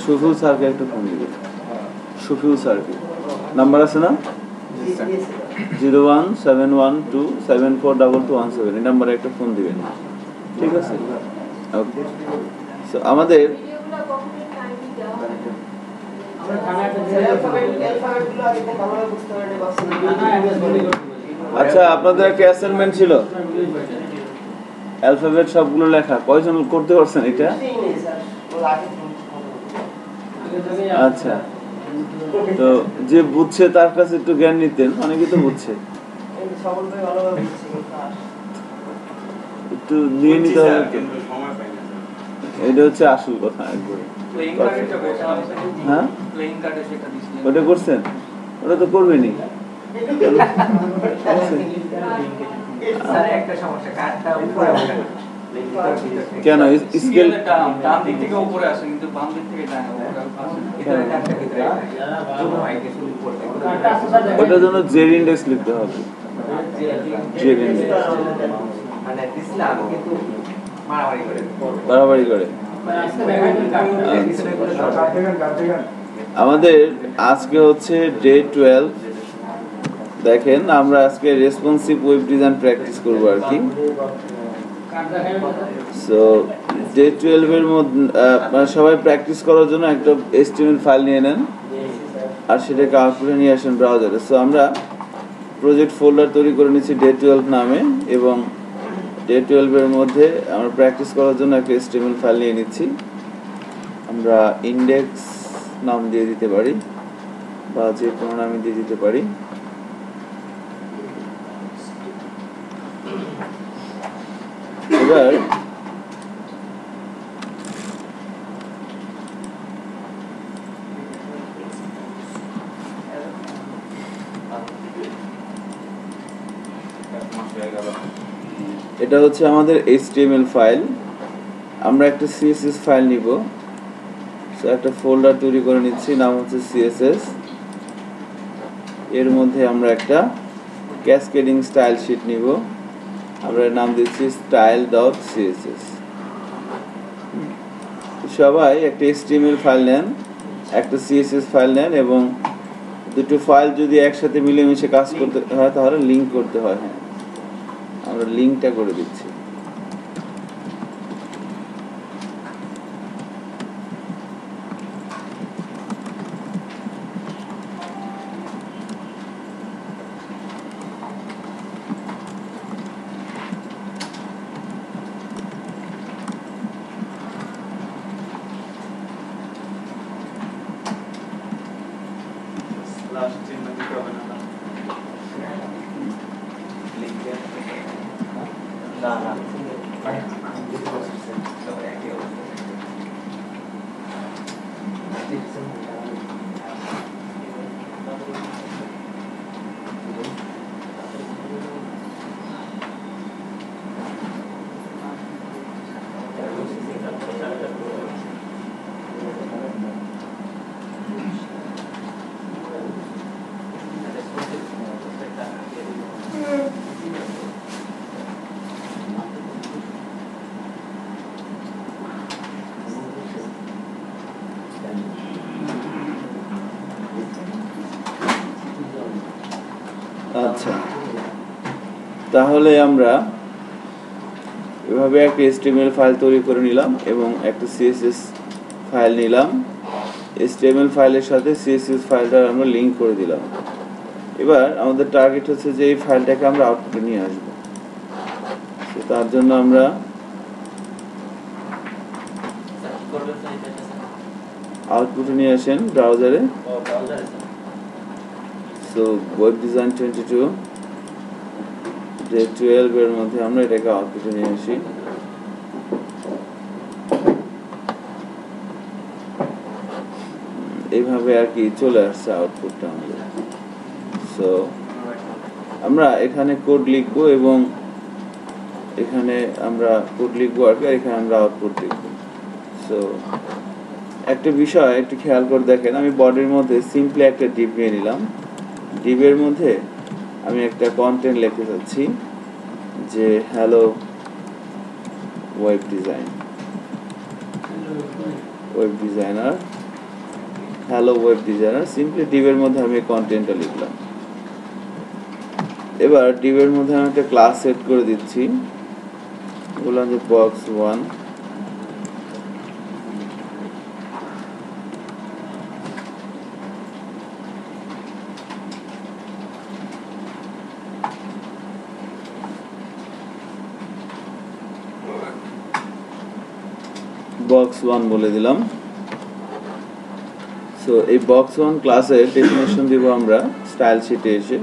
শফিউল স্যারকে একটু ফোন দিবেন। শফিউল স্যারকে নাম্বার আছে না? 01712742217 এই নাম্বারে একটা ফোন দিবেন, ঠিক আছে? ওকে। সো আমাদের আচ্ছা, আপনাদের একটা অ্যাসাইনমেন্ট ছিল অ্যালফাবেট সবগুলো লেখা, কয়জন করতে পারছেন এটা? আচ্ছা, তো যে বুঝছে তার কাছে একটু জ্ঞান নিতেন, অনেকেই তো বুঝছে, একটু নিয়ে নিতে হবে তো। এটা হচ্ছে আসল কথা। একবারে হ্যাঁ, ওটা করছেন? ওটা তো করবেনই। কেন স্কেল ডান দিক থেকে উপরে আসে কিন্তু বাম দিক থেকে যায় না, ওটার জন্য জেড ইন্ডেক্স লিখতে হবে। জেড ইন্ডেক্স মানে দিছিলাম কিন্তু বাড়াবাড়ি করে। আমাদের আজকে হচ্ছে ডে 12। দেখেন, আমরা আজকে রেসপন্সিভ ওয়েব ডিজাইন প্র্যাকটিস করবো আর কি। সো ডে 12 এর মধ্যে সবাই প্র্যাকটিস করার জন্য একটা HTML ফাইল নিয়ে নেন আর সেটাকে আউটপুটে নিয়ে আসেন ব্রাউজারে। সো আমরা প্রজেক্ট ফোল্ডার তৈরি করে নিচ্ছি ডে 12 নামে, এবং ডে 12 এর মধ্যে আমরা প্র্যাকটিস করার জন্য একটা HTML ফাইল নিয়ে নিচ্ছি। আমরা ইন্ডেক্স নাম দিয়ে দিতে পারি বা যে কোনো নামে দিয়ে দিতে পারি। এবার এটা হচ্ছে আমাদের HTML ফাইল। আমরা একটা CSS ফাইল নিব। সো একটা ফোল্ডার তৈরি করে নিচ্ছি, নাম হচ্ছে CSS। এর মধ্যে আমরা একটা ক্যাসকেডিং স্টাইল শিট নিব, আমরা নাম দিচ্ছি style.css। সবাই একটা HTML ফাইল নেন, একটা CSS ফাইল নেন, এবং দুটো ফাইল যদি একসাথে মিলেমিশে কাজ করতে হয় তাহলে লিঙ্ক করতে হয়। হ্যাঁ, আমরা লিঙ্কটা করে দিচ্ছি। আচ্ছা, তাহলে আমরা এভাবে একটা HTML ফাইল তৈরি করে নিলাম এবং একটা CSS ফাইল নিলাম। HTML ফাইলের সাথে CSS ফাইলটা আমরা লিংক করে দিলাম। এবার আমাদের টার্গেট হচ্ছে যে এই ফাইলটাকে আমরা আউটপুটে নিয়ে আসব। তার জন্য আমরা আউটপুটে নিয়ে আসেন ব্রাউজারে। সো ওয়েব ডিজাইন 22 ডে 12 এর মধ্যে আমরা এটাকে আউটপুটে নিয়ে আসি। এইভাবে আর কি চলে আসছে আউটপুটটা আমাদের। সো আমরা এখানে কোড লিখব এবং এখানে আমরা কোড লিখবো আর কি, এখানে আমরা আউটপুট লিখব। সো একটা বিষয় একটু খেয়াল করে দেখেন, আমি বডির মধ্যে সিম্পলি একটা ডিভ নিয়ে নিলাম। ডিভের মধ্যে আমি একটা কন্টেন্ট লিখতে চাচ্ছি যে hello web designer. Hello web designer, simply ডিভের মধ্যে আমি কন্টেন্টটা লিখলাম। এবার ডিভের মধ্যে আমি একটা ক্লাস সেট করে দিচ্ছি, বললাম যে বক্স 1, বক্স 1 বলে দিলাম। সো এই বক্স 1 ক্লাসের ডেফিনেশন দিব আমরা স্টাইল শিটে এসে।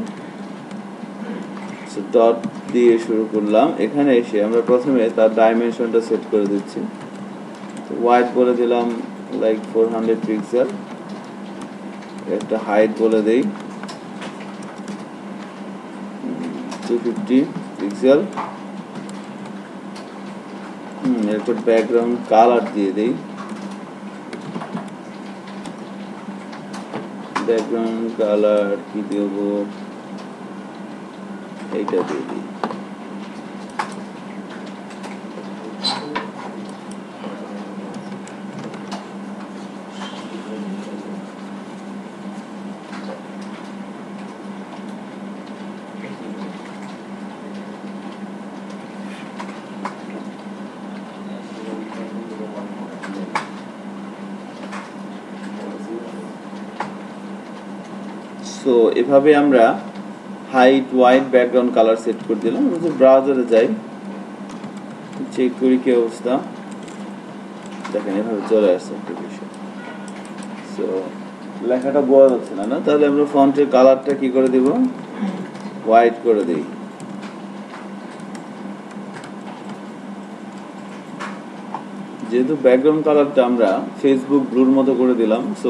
সো ডট দিয়ে শুরু করলাম। এখানে এসে আমরা প্রথমে তার ডাইমেনশনটা সেট করে দিচ্ছি। তো ওয়াইড বলে দিলাম লাইক 400 পিক্সেল, একটা হাইট বলে দেই 250 পিক্সেল, একটা ব্যাকগ্রাউন্ড কালার দিয়ে দেই, ব্যাকগ্রাউন্ড কালার কি দেব, এইটা দিয়ে দিই। সো এভাবে আমরা height, wide, background colour set করে দিলাম। ব্রাউজারে যাই, চেক করি কি অবস্থা। দেখেন এভাবে চলে আসছে একটা বিষয়। সো লেখাটা বোঝা যাচ্ছে না, তাহলে আমরা ফন্টের কালারটা কি করে দিব, হোয়াইট করে দিই। যেহেতু ব্যাকগ্রাউন্ড কালারটা আমরা ফেসবুক ব্লুর মতো করে দিলাম, সো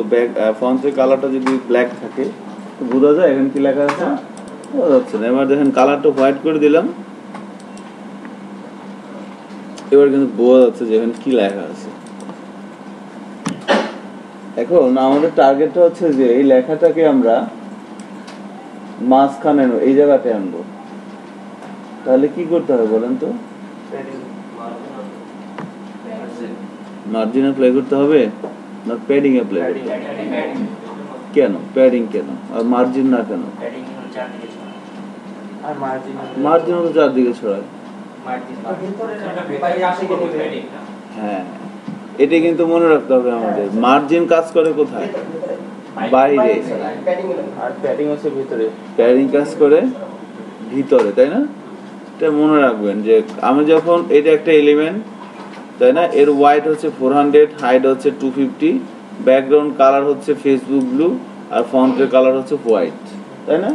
ফন্টের কালারটা যদি ব্ল্যাক থাকে বোঝা যায় এখানে কি লেখা আছে, বোঝা যাচ্ছে না। এবার দেখেন কালারটা হোয়াইট করে দিলাম, এবার কিন্তু বোঝা যাচ্ছে যে এখানে কি লেখা আছে। এখন আমাদের টার্গেটটা হচ্ছে যে এই লেখাটাকে আমরা মাঝখানে এই জায়গাতে আনবো। তাহলে কি করতে হবে বলেন তো, মার্জিন অ্যাপ্লাই করতে হবে না প্যাডিং অ্যাপ্লাই করতে হবে? কেন প্যাডিং কেন আর মার্জিন না কেন? মার্জিন তো চারদিকে ছড়ায়। হ্যাঁ, এটা কিন্তু মনে রাখতে হবে আমাদের, মার্জিন কাজ করে কোথায়, বাইরে, আর প্যাডিং হচ্ছে ভিতরে। প্যাডিং কাজ করে ভিতরে, তাই না? এটা মনে রাখবেন যে আমি যখন এটা একটা এলিমেন্ট, তাই না, এর ওয়াইড হচ্ছে 400, হাইট হচ্ছে 250, ব্যাকগ্রাউন্ড কালার হচ্ছে ফেসবুক ব্লু, আর ফন্টের কালার হচ্ছে হোয়াইট, তাই না?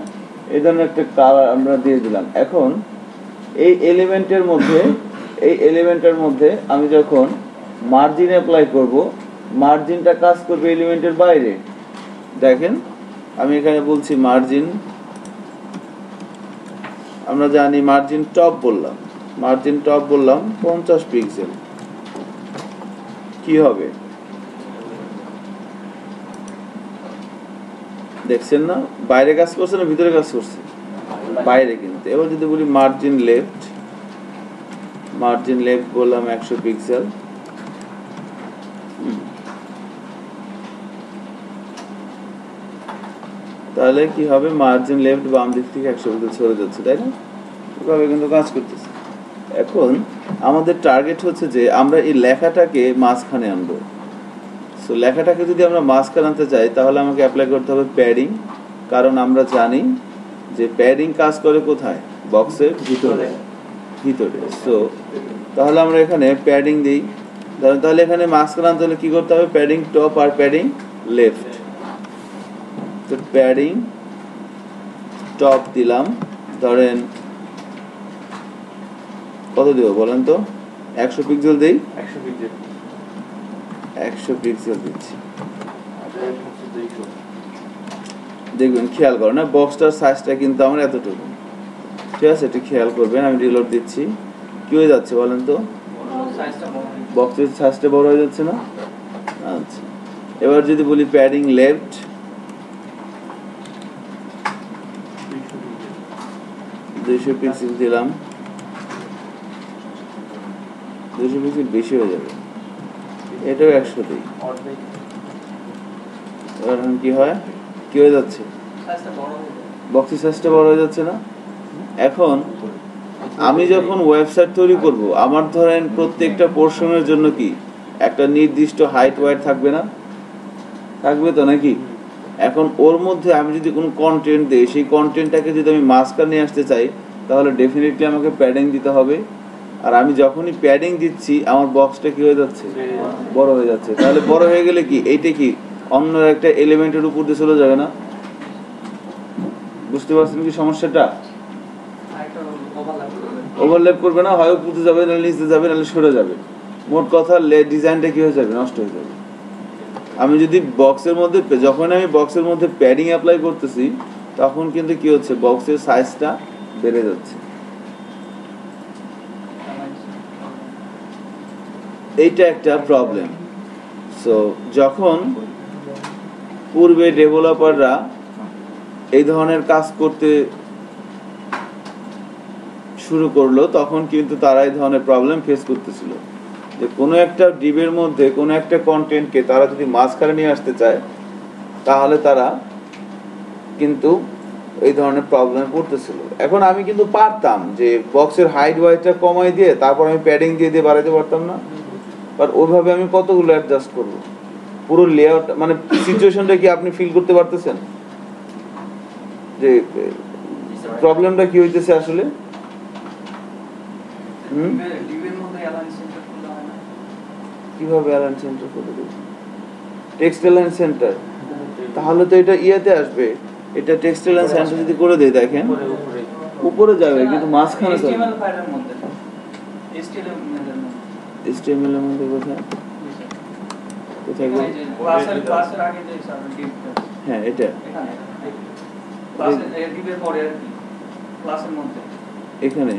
এই ধরনের একটা কালার আমরা দিয়ে দিলাম। এখন এই এলিমেন্টের মধ্যে আমি যখন মার্জিন অ্যাপ্লাই করব, মার্জিনটা কাজ করবে এলিমেন্টের বাইরে। দেখেন আমি এখানে বলছি মার্জিন, আমরা জানি মার্জিন টপ বললাম, 50 পিক্সেল। কি হবে দেখছেন না, বাইরে কাজ করছে না ভিতরে কাজ করছে, বাইরে। কিন্তু এবার যদি বলি মার্জিন লেফট বললাম 100 পিক্সেল, তাহলে কি হবে, মার্জিন লেফট বাম দিক থেকে 100 পিক্সেল সরে যাচ্ছে, তাই না? এভাবে কিন্তু কাজ করতেছে। এখন আমাদের টার্গেট হচ্ছে যে আমরা এই লেখাটাকে মাঝখানে আনবো। সো লেখাটাকে যদি আমরা মাঝখানে আনতে চাই তাহলে আমাকে অ্যাপ্লাই করতে হবে প্যাডিং, কারণ আমরা জানি যে প্যাডিং কাজ করে কোথায়, বক্সের ভিতরে। সো তাহলে আমরা এখানে প্যাডিং দিই। তাহলে এখানে মাঝখানে আনতে হলে কি করতে হবে, প্যাডিং টপ আর প্যাডিং লেফট। তো প্যাডিং টপ দিলাম, ধরেন কত দেব বলেন তো, 100 পিক্সেল দেই, 100 পিক্সেল দিচ্ছি। দেখবেন খেয়াল করেন না, বক্সটার সাইজটা কিন্তু আমার এতটুকু, ঠিক আছে? এটা খেয়াল করবেন। আমি রিলোড দিচ্ছি, কি হয়ে যাচ্ছে বলেন তো, বক্সের সাইজটা বড় হয়ে যাচ্ছে না? আচ্ছা, এবার যদি বলি প্যাডিং লেফট, 200 পিক্সেল দিলাম, 200 পিক্সেল বেশি হয়ে যাবে, এটাও 100 দিই, এখন কি হয়, কি হয়ে যাচ্ছে, বক্সের সাইজটা বড় হয়ে যাচ্ছে না? এখন আমি যখন ওয়েবসাইট তৈরি করব, আমার ধরেন প্রত্যেকটা পোর্শনের জন্য কি একটা নির্দিষ্ট হাইট ওয়াইড থাকবে না? থাকবে তো নাকি? এখন ওর মধ্যে আমি যদি কোনো কন্টেন্ট দিই, সেই কন্টেন্টটাকে যদি আমি মাঝখানে নিয়ে আসতে চাই, তাহলে ডেফিনেটলি আমাকে প্যাডিং দিতে হবে। আর আমি যখনই প্যাডিং দিচ্ছি, আমার বক্সটা কি হয়ে যাচ্ছে, বড় হয়ে যাচ্ছে। তাহলে বড় হয়ে গেলে কি এইটা কি অন্য একটা এলিমেন্টের উপর দিয়ে চলে যাবে না? বুঝতে পারছেন কি সমস্যাটা? ওভারল্যাপ করবে না, হয় উপরে যাবে, নাহলে নিচে যাবে, নাহলে সরে যাবে। মোট কথা ডিজাইনটা কি হয়ে যাবে, নষ্ট হয়ে যাবে। আমি যদি বক্সের মধ্যে, যখন আমি বক্সের মধ্যে প্যাডিং অ্যাপ্লাই করতেছি, তখন কিন্তু কি হচ্ছে, বক্সের সাইজটা বেড়ে যাচ্ছে। এইটা একটা প্রবলেম। সো যখন পূর্বে ডেভেলপাররা এই ধরনের কাজ করতে শুরু করলো, তখন কিন্তু তারা এই ধরনের প্রবলেম ফেস করতেছিল যে কোনো একটা ডিবের মধ্যে কোনো একটা কন্টেন্টকে তারা যদি মাঝখানে নিয়ে আসতে চায়, তাহলে তারা কিন্তু এই ধরনের প্রবলেম পড়তেছিল। এখন আমি কিন্তু পারতাম যে বক্সের হাইট ওয়াইডটা কমাই দিয়ে তারপর আমি প্যাডিং দিয়ে বাড়াইতে পারতাম না? বাট ওইভাবে আমি কতগুলো অ্যাডজাস্ট করবো? পুরো লেআউট, মানে সিচুয়েশনটা কি আপনি ফিল করতে পারতেছেন যে প্রবলেমটা কি হইতেছে আসলে? কিভাবে অ্যালাইন সেন্টার করে দেব? টেক্সট অ্যালাইন সেন্টার, তাহলে তো এটা ইয়েতে আসবে। এটা টেক্সট অ্যালাইন সেন্টার যদি করে দেই, দেখেন উপরে যাবে, কিন্তু মাঝখানে যাবে। HTML ফাইলের মধ্যে, HTML এর মধ্যে কোথায় কোথায় গো? ক্লাসের আগে যে ডিপ, হ্যাঁ এটা ক্লাসের ডিপের পরে আর কি, ক্লাসের মধ্যে এখানে,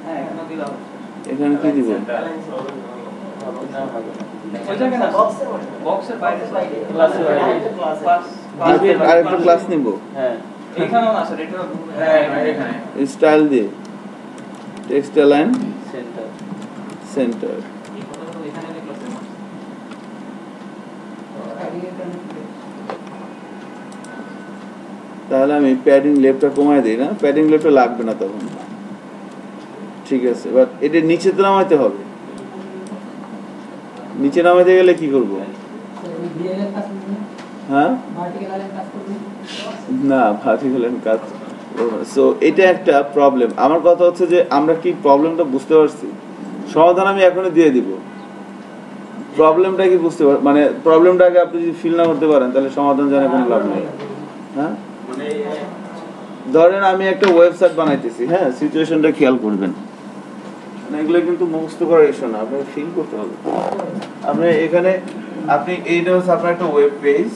হ্যাঁ এখানে দিলাম। এখানে কি দিব? বক্সের বাইরে, ক্লাসের বাইরে, আরেকটা ক্লাস নিব। হ্যাঁ এখানেও আছে, এটা হ্যাঁ এখানে স্টাইল দিয়ে টেক্সট অ্যালাইন সেন্টার। তাহলে আমি প্যাডিং লেফটটা কমাই দিই না, প্যাডিং লেফটটা লাগবে না তখন, ঠিক আছে। বাট এটা নিচে তো নামাইতে হবে। নিচে নামাইতে গেলে কি করব? হ্যাঁ না, ভার্টিক্যাল কাজ। সো এটা একটা প্রবলেম। আমার কথা হচ্ছে যে আমরা কি প্রবলেমটা বুঝতে পারছি, সমাধান আমি এখনই দিয়ে দিব। প্রবলেমটা কি বুঝতে পার, মানে প্রবলেমটাকে আপনি যদি ফিল না করতে পারেন, তাহলে সমাধান জানার কোনো লাভ নেই। হ্যাঁ ধরেন আমি একটা ওয়েবসাইট বানাইতেছি, হ্যাঁ সিচুয়েশনটা খেয়াল করবেন, এগুলো কিন্তু মুখস্থ করার ইস্যু না, আপনাকে ফিল করতে হবে। আপনি এখানে আপনি এইটা হচ্ছে আপনার একটা ওয়েব পেজ,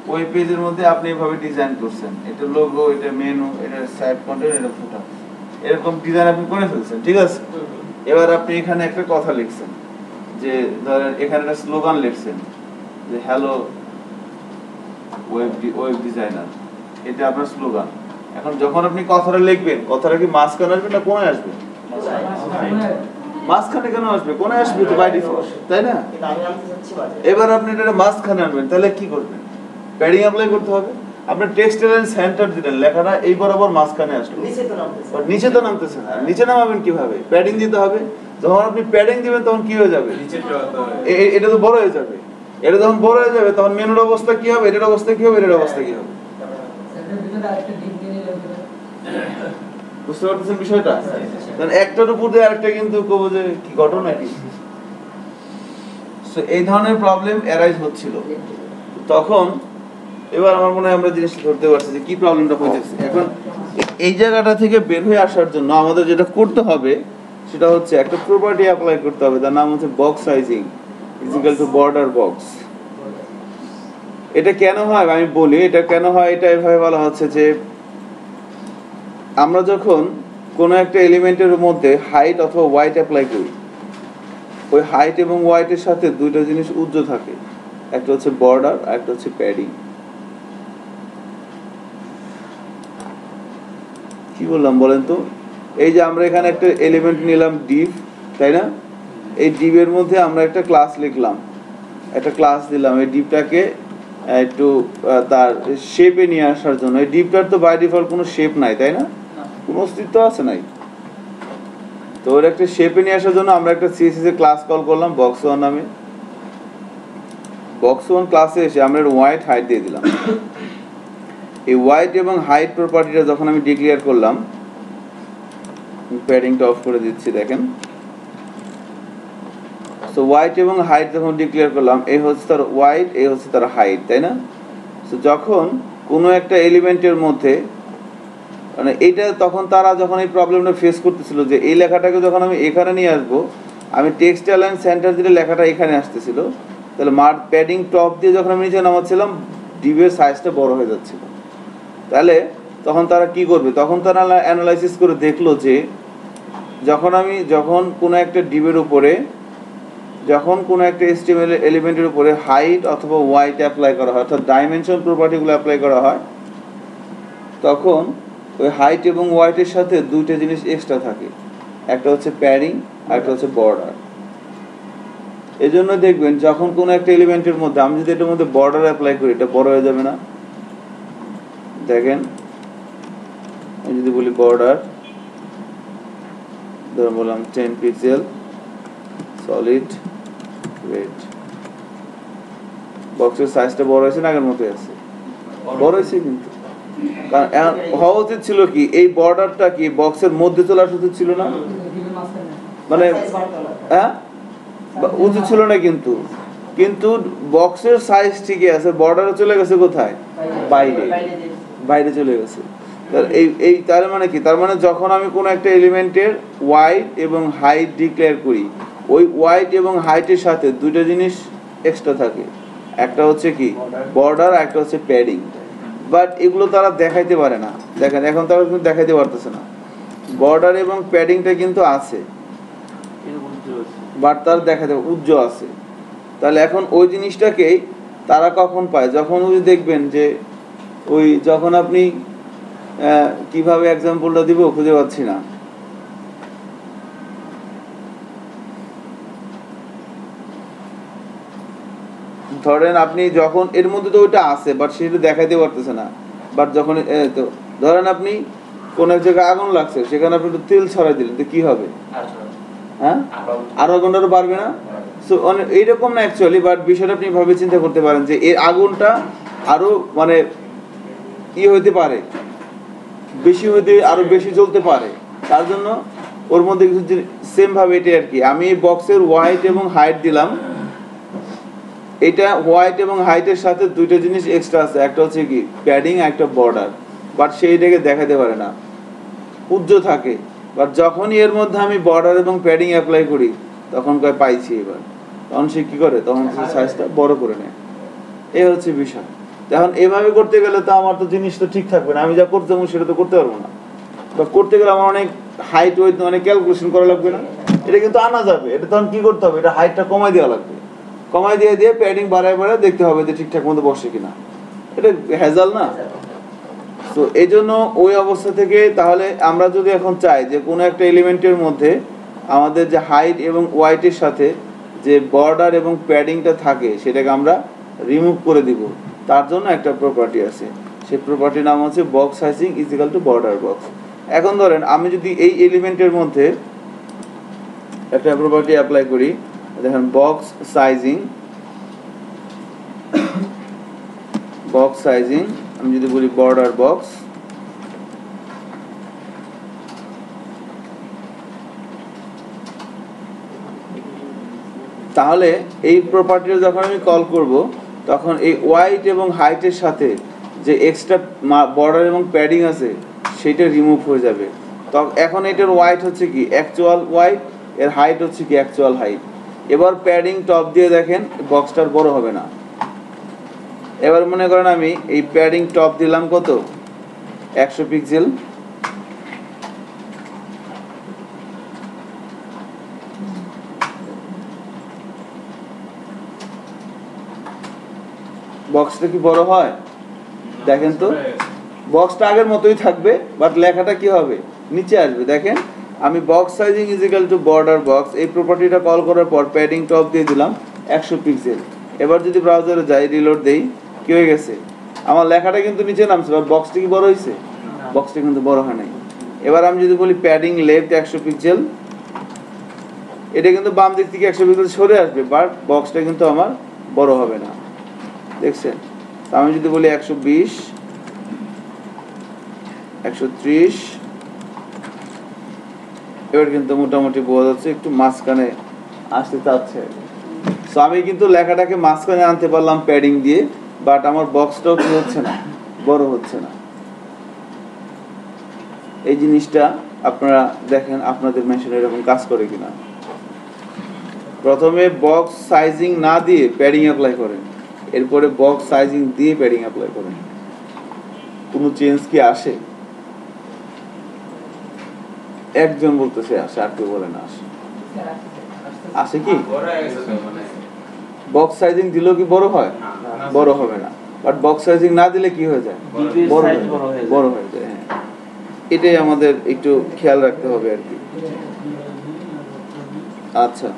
ওয়েব পেজের মধ্যে আপনি এভাবে ডিজাইন করছেন, এটা লোগো, এটা মেনু, এটা সাইড কন্টেন্ট, এটা ফুটার, এরকম ডিজাইন আপনি করে ফেলছেন, ঠিক আছে। এবার আপনি এখানে একটা কথা লিখছেন, যে ধরেন এখানে একটা স্লোগান লিখছেন যে হ্যালো ওয়েব ডিজাইনার, এটা আপনার স্লোগান। এখন যখন আপনি কথাটা লিখবেন, কথাটা কি মাঝখানে আসবে না কোণে আসবে? মাঝখানে কেন আসবে? কোণে আসবে তো বাই ডিফল্ট, তাই না? এবার আপনি এটা মাঝখানে আনবেন, তাহলে কি করবেন? প্যাডিং অ্যাপ্লাই করতে হবে। আপনি টেক্সট অ্যালাইন সেন্টার দিলেন, লেখাটা এই বরাবর মাঝখানে আসলো, নিচে তো নামতেছে না। নিচে নামাবেন কিভাবে? প্যাডিং দিতে হবে। যখন আপনি প্যাডিং দিবেন তখন কি হয়ে যাবে? এটা তো বড় হয়ে যাবে। এটা যখন বড় হয়ে যাবে তখন মেনুর অবস্থা কি হবে, এটার অবস্থা কি হবে, এটার অবস্থা কি হবে? বুঝতে পারতেছেন বিষয়টা? কারণ একটার উপর দিয়ে আরেকটা কিন্তু কব যে কি ঘটনা কি। সো এই ধরনের প্রবলেম অ্যারাইজ হচ্ছিল তখন। এবার আমার মনে হয় আমরা জিনিসটা ধরতে পারছি যে কি প্রবলেমটা হইতেছে। এখন এই জায়গাটা থেকে বের হয়ে আসার জন্য আমাদের যেটা করতে হবে সেটা হচ্ছে একটা প্রপার্টি অ্যাপ্লাই করতে হবে, তার নাম হচ্ছে box sizing is equal two border box. এটা কেন হয় আমি বলি, এটা কেন হয় এটা এভাবে বলা হচ্ছে যে আমরা যখন কোনো একটা এলিমেন্টের মধ্যে হাইট অথবা ওয়াইট অ্যাপ্লাই করি, ওই হাইট এবং ওয়াইটের সাথে দুইটা জিনিস উজ্জ্ব থাকে, একটা হচ্ছে বর্ডার আর একটা হচ্ছে প্যাডিং। কি বললাম বলেন তো? এই যে আমরা এখানে একটা এলিমেন্ট নিলাম ডিভ, তাই না? এই ডিভের মধ্যে আমরা একটা ক্লাস লিখলাম, একটা ক্লাস দিলাম, এই ডিভটাকে একটু তার শেপে নিয়ে আসার জন্য। এই ডিভটার তো বাই ডিফল্ট কোনো শেপ নাই, তাই না? কোনো অস্তিত্ব আছে নাই। তো ওর একটা শেপে নিয়ে আসার জন্য আমরা একটা সিএসএস এর ক্লাস কল করলাম box1 নামে। box1 ক্লাসে এসে আমরা হোয়াইট হাইট দিয়ে দিলাম। এই হোয়াইট এবং হাইট প্রপার্টিটা যখন আমি ডিক্লেয়ার করলাম, প্যাডিংটা অফ করে দিচ্ছি, দেখেন। সো হোয়াইট এবং হাইট যখন ডিক্লেয়ার করলাম, এই হচ্ছে তার হোয়াইট, এই হচ্ছে তার হাইট, তাই না? সো যখন কোনো একটা এলিমেন্টের মধ্যে মানে এইটা, তখন তারা যখন এই প্রবলেমটা ফেস করতেছিল যে এই লেখাটাকে যখন আমি এখানে নিয়ে আসবো, আমি টেক্সট অ্যালাইন সেন্টার দিলে লেখাটা এখানে আসতেছিল, তাহলে মার্ক প্যাডিং টপ দিয়ে যখন আমি নিচে নামাচ্ছিলাম, ডিভের সাইজটা বড় হয়ে যাচ্ছিল। তাহলে তখন তারা কি করবে? তখন তারা অ্যানালাইসিস করে দেখলো যে যখন কোনো একটা ডিভের উপরে, যখন কোনো একটা HTML এলিমেন্টের উপরে হাইট অথবা ওয়াইট অ্যাপ্লাই করা হয়, অর্থাৎ ডাইমেনশন প্রপার্টিগুলো অ্যাপ্লাই করা হয়, তখন ওই হাইট এবং ওয়াইটের সাথে দুইটা জিনিস এক্সট্রা থাকে, একটা হচ্ছে প্যাডিং আর একটা হচ্ছে বর্ডার। এই জন্য দেখবেন যখন কোনো একটা এলিমেন্টের মধ্যে আমি যদি এটার মধ্যে বর্ডার অ্যাপ্লাই করি, এটা বড় হয়ে যাবে না? দেখেন, আমি যদি বলি বর্ডার, ধরুন বললাম 10 পিক্সেল সলিড রেড, বক্সের সাইজটা বড় হয়েছে না আগের মতোই আছে? বড় হয়েছে, কিন্তু কারণ হওয়া উচিত ছিল কি, এই বর্ডারটা কি বক্সের মধ্যে চলে আসা উচিত ছিল না? মানে হ্যাঁ, উচিত ছিল না, কিন্তু বক্সের সাইজ ঠিকই আছে, বর্ডারে চলে গেছে কোথায়? বাইরে চলে গেছে। এই তার মানে কি? তার মানে যখন আমি কোনো একটা এলিমেন্টের ওয়াইড এবং হাইট ডিক্লেয়ার করি, ওই ওয়াইড এবং হাইটের সাথে দুইটা জিনিস এক্সট্রা থাকে, একটা হচ্ছে কি বর্ডার, একটা হচ্ছে প্যাডিং। বাট এগুলো তারা দেখাইতে পারে না। দেখেন, এখন তারা কিন্তু দেখাইতে পারতেছে না। বর্ডার এবং প্যাডিংটা কিন্তু আছে, বাট তার দেখাতে উজ্জ্বল আছে। তাহলে এখন ওই জিনিসটাকেই তারা কখন পায়? যখন ওই দেখবেন যে ওই যখন আপনি কিভাবে এক্সাম্পলটা দিব খুঁজে পাচ্ছি না। ধরেন আপনি যখন এর মধ্যে তো ওইটা আছে, বাট সেটা দেখাইতে পারতেছে না। বাট যখন তো ধরেন আপনি কোন এক জায়গায় আগুন লাগছে, সেখানে আপনি একটু তেল ছড়াই দিলেন, তো কি হবে? হ্যাঁ, আরো আগুনটা বাড়বে না? সো এইরকম না অ্যাকচুয়ালি, বাট বিষয়টা আপনি ভাবে চিন্তা করতে পারেন যে এই আগুনটা আরো মানে হইতে পারে, বেশি হইতে আরো বেশি জ্বলতে পারে। তার জন্য ওর মধ্যে কিছু সেম ভাবে এটাই আর কি। আমি বক্সের হোয়াইট এবং হাইট দিলাম, এটা হোয়াইট এবং হাইটের সাথে দুইটা জিনিস এক্সট্রা আছে, একটা হচ্ছে কি প্যাডিং, একটা বর্ডার। বাট সেইটাকে দেখাতে পারে না, উজ্জ্বল থাকে। বাট যখনই এর মধ্যে আমি বর্ডার এবং প্যাডিং অ্যাপ্লাই করি, তখন কয় পাইছি। এবার তখন সে কি করে? তখন সাইজটা বড় করে নেয়। এই হচ্ছে বিষয়। এখন এভাবে করতে গেলে তো আমার তো জিনিস তো ঠিক থাকবে না। আমি যা করতে চাবো সেটা তো করতে পারবো না। বা করতে গেলে আমার অনেক হাইট ওয়েট অনেক ক্যালকুলেশন করা লাগবে না? এটা কিন্তু আনা যাবে। এটা তখন কি করতে হবে? এটা হাইটটা কমাই দেওয়া লাগবে। কমাই দিয়ে প্যাডিং বাড়ায় দেখতে হবে যে ঠিকঠাক মতো বসে কিনা। এটা হ্যাজাল না? তো এই জন্য ওই অবস্থা থেকে তাহলে আমরা যদি এখন চাই যে কোনো একটা এলিমেন্টের মধ্যে আমাদের যে হাইট এবং ওয়াইটের সাথে যে বর্ডার এবং প্যাডিংটা থাকে, সেটাকে আমরা রিমুভ করে দিব। তার জন্য একটা প্রপার্টি আছে, সেই প্রপার্টির নাম হচ্ছে box sizing is equal two border box. এখন ধরেন আমি যদি এই এলিমেন্টের মধ্যে একটা প্রপার্টি অ্যাপ্লাই করি, দেখেন বক্স সাইজিং, আমি যদি বলি বর্ডার বক্স, তাহলে এই প্রপার্টিটা যখন আমি কল করব, তখন এই ওয়াইট এবং হাইটের সাথে যে এক্সট্রা বর্ডার এবং প্যাডিং আছে সেটা রিমুভ হয়ে যাবে। তো এখন এটার ওয়াইট হচ্ছে কি অ্যাকচুয়াল ওয়াইট, এর হাইট হচ্ছে কি অ্যাকচুয়াল হাইট। এবার প্যাডিং টপ দিয়ে দেখেন বক্সটার বড় হবে না। এবার মনে করেন আমি এই প্যাডিং টপ দিলাম কত? 100 পিক্সেল। বক্সটা কি বড় হয়? দেখেন তো, বক্সটা আগের মতোই থাকবে, বাট লেখাটা কি হবে? নিচে আসবে। দেখেন, আমি box sizing is equal two border box এই প্রপার্টিটা কল করার পর প্যাডিং টপ দিয়ে দিলাম 100 পিক্সেল। এবার যদি ব্রাউজারে যাই, রিলোড দেই, কি হয়ে গেছে, আমার লেখাটা কিন্তু নিচে নামছে, বাট বক্সটা কি বড় হয়েছে? বক্সটা কিন্তু বড় হয় নাই। এবার আমি যদি বলি প্যাডিং লেফট 100 পিক্সেল, এটা কিন্তু বাম দিক থেকে 100 পিক্সেল সরে আসবে, বাট বক্সটা কিন্তু আমার বড় হবে না। দেখছেন? আমি যদি বলি 120, 130, এবার কিন্তু মোটামুটি বোঝা যাচ্ছে একটু মাঝখানে আসতে চাচ্ছে। সো আমি কিন্তু লেখাটাকে মাঝখানে আনতে পারলাম প্যাডিং দিয়ে, বাট আমার বক্সটাও কি হচ্ছে না, বড় হচ্ছে না। এই জিনিসটা আপনারা দেখেন আপনাদের মেশিনে এরকম কাজ করে কিনা। প্রথমে বক্স সাইজিং না দিয়ে প্যাডিং অ্যাপ্লাই করেন, এরপরে বক্স সাইজিং দিয়ে প্যাডিং অ্যাপ্লাই করেন, কোনো চেঞ্জ কি আসে? একজন বলতেছে আসে, আর কেউ বলে না আসে। আসে কি? বক্স সাইজিং দিলেও কি বড় হয়? বড় হবে না। বাট বক্স সাইজিং না দিলে কি হয়ে যায়? বড় হয়ে যায়। হ্যাঁ, এটাই আমাদের একটু খেয়াল রাখতে হবে আর কি। আচ্ছা,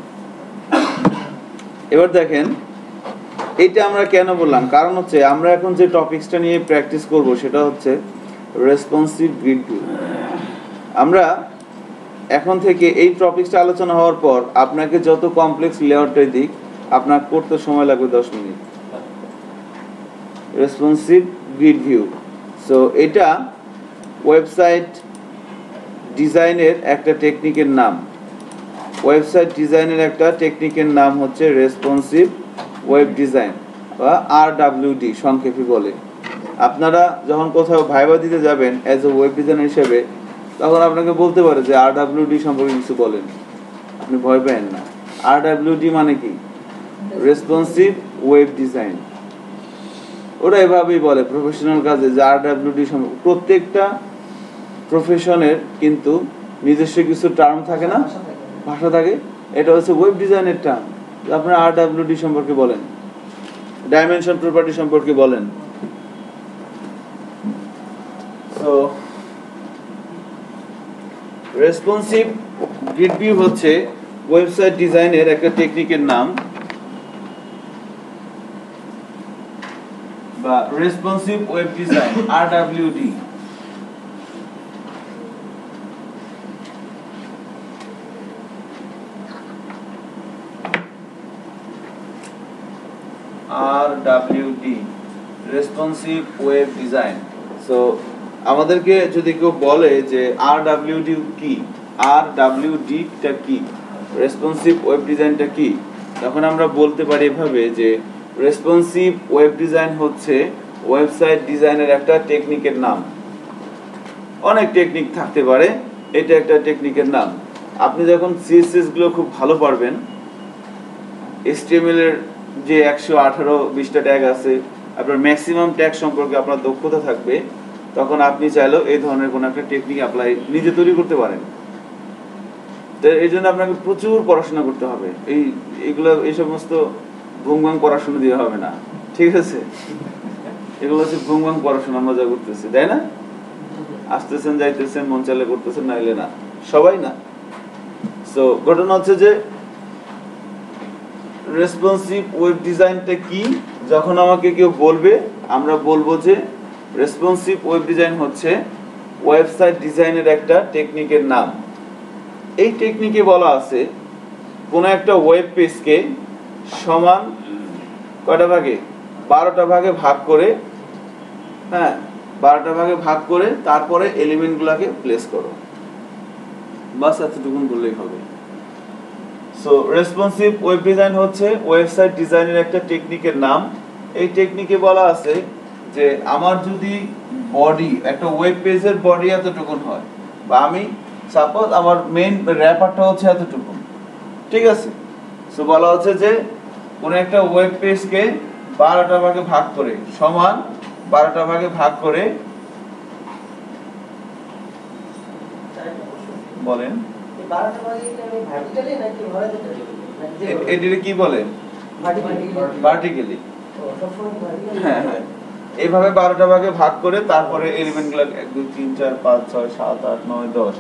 এবার দেখেন এইটা আমরা কেন বললাম, কারণ হচ্ছে আমরা এখন যে টপিকসটা নিয়ে প্র্যাকটিস করব সেটা হচ্ছে রেসপন্সিভ গ্রিড ভিউ। আমরা এখন থেকে এই টপিকসটা আলোচনা হওয়ার পর আপনাকে যত কমপ্লেক্স লেআউটটাই দিক, আপনার করতে সময় লাগবে 10 minute. Responsive grid view, so এটা ওয়েবসাইট ডিজাইনের একটা টেকনিকের নাম। ওয়েবসাইট ডিজাইনের একটা টেকনিকের নাম হচ্ছে রেসপন্সিভ ওয়েব ডিজাইন বা RWD সংক্ষেপে বলে। আপনারা যখন কোথাও ভাইবা দিতে যাবেন অ্যাজ এ ওয়েব ডিজাইনার হিসেবে, তখন আপনাকে বলতে পারে যে RWD সম্পর্কে কিছু বলেন, আপনি ভয় পেন না। RWD মানে কি? Responsive web design. ওরা এভাবেই বলে প্রফেশনাল কাজে যে RWD সম্পর্কে। প্রত্যেকটা প্রফেশনের কিন্তু নিজস্ব কিছু টার্ম থাকে না, ভাষা থাকে। এটা হচ্ছে ওয়েব ডিজাইনের টার্ম। আপনারা RWD সম্পর্কে বলেন, ডাইমেনশন প্রপার্টি সম্পর্কে বলেন। সো রেসপন্সিভ গ্রিড ভিউ হচ্ছে ওয়েবসাইট ডিজাইনের একটা টেকনিকের নাম, বা responsive web design RWD। RWD responsive web design. So আমাদেরকে যদি কেউ বলে যে RWD কি, RWD টা কি, রেসপন্সিভ ওয়েব ডিজাইনটা কি, তখন আমরা বলতে পারি এভাবে যে রেসপন্সিভ ওয়েব ডিজাইন হচ্ছে ওয়েবসাইট ডিজাইনের একটা টেকনিকের নাম। অনেক টেকনিক থাকতে পারে, এটা একটা টেকনিকের নাম। আপনি যখন CSS গুলো খুব ভালো পারবেন, HTML এর যে 118-20টা ট্যাগ আছে, আপনার ম্যাক্সিমাম ট্যাগ সম্পর্কে আপনার দক্ষতা থাকবে, তখন আপনি চাইলেও এই ধরনের কোনো একটা টেকনিক অ্যাপ্লাই নিজে তৈরি করতে পারেন। তো এই জন্য আপনাকে প্রচুর পড়াশোনা করতে হবে। এই সমস্ত ভুংভাং পড়াশোনা দিয়ে হবে না, ঠিক আছে? এগুলো হচ্ছে ভুংভাং পড়াশোনা, মজা করতেছে, তাই না? আসতেছেন যাইতেছেন, মন চাইলে করতেছেন, নাইলে না, সবাই না। সো ঘটনা হচ্ছে যে রেসপন্সিভ ওয়েব ডিজাইনটা কি, যখন আমাকে কেউ বলবে, আমরা বলবো যে রেসপন্সিভ ওয়েব ডিজাইন হচ্ছে ওয়েবসাইট ডিজাইনের একটা টেকনিকের নাম। এই টেকনিকে বলা আছে কোন একটা ওয়েব পেজকে সমান কয়টা ভাগে, 12টা ভাগে ভাগ করে, হ্যাঁ 12টা ভাগে ভাগ করে তারপরে এলিমেন্টগুলোকে প্লেস করো, বাস এতটুকুন বললেই হবে। সো রেসপন্সিভ ওয়েব ডিজাইন হচ্ছে ওয়েবসাইট ডিজাইনের একটা টেকনিকের নাম। এই টেকনিকে বলা আছে যে আমার যদি বডি, একটা ওয়েব পেজের বডি এতটুকুন হয়, বা আমি সাপোজ আমার মেইন র্যাপারটা হচ্ছে এতটুকুন, ঠিক আছে? সো বলা হচ্ছে যে কোন একটা ওয়েব পেজকে 12টা ভাগে ভাগ করে সমান 12টা ভাগে ভাগ করে, বলেন এটাকে কি বলে? ভার্টিক্যালি। হ্যাঁ হ্যাঁ, এইভাবে 12টা ভাগে ভাগ করে তারপরে এলিমেন্টগুলো 1 2 3 4 5 6 7 8 9 10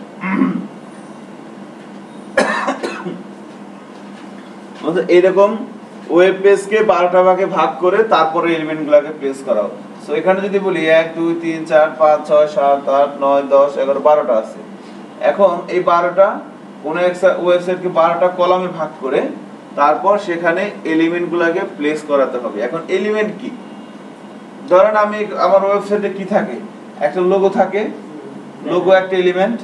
এইরকম ওয়েব পেজকে 12টা ভাগে ভাগ করে তারপরে এলিমেন্টগুলোকে প্লেস করা হবে। সো এখানে যদি বলি 1 2 3 4 5 6 7 8 9 10 11 12টা আছে। এখন এই 12টা কোন একটা ওয়েবসাইটকে 12টা কলামে ভাগ করে তারপর সেখানে এলিমেন্টগুলোকে প্লেস করাতে হবে। এখন এলিমেন্ট কি? ধরেন আমি আমার ওয়েবসাইটে কি থাকে, একটা লোগো থাকে, লোগো একটা এলিমেন্ট,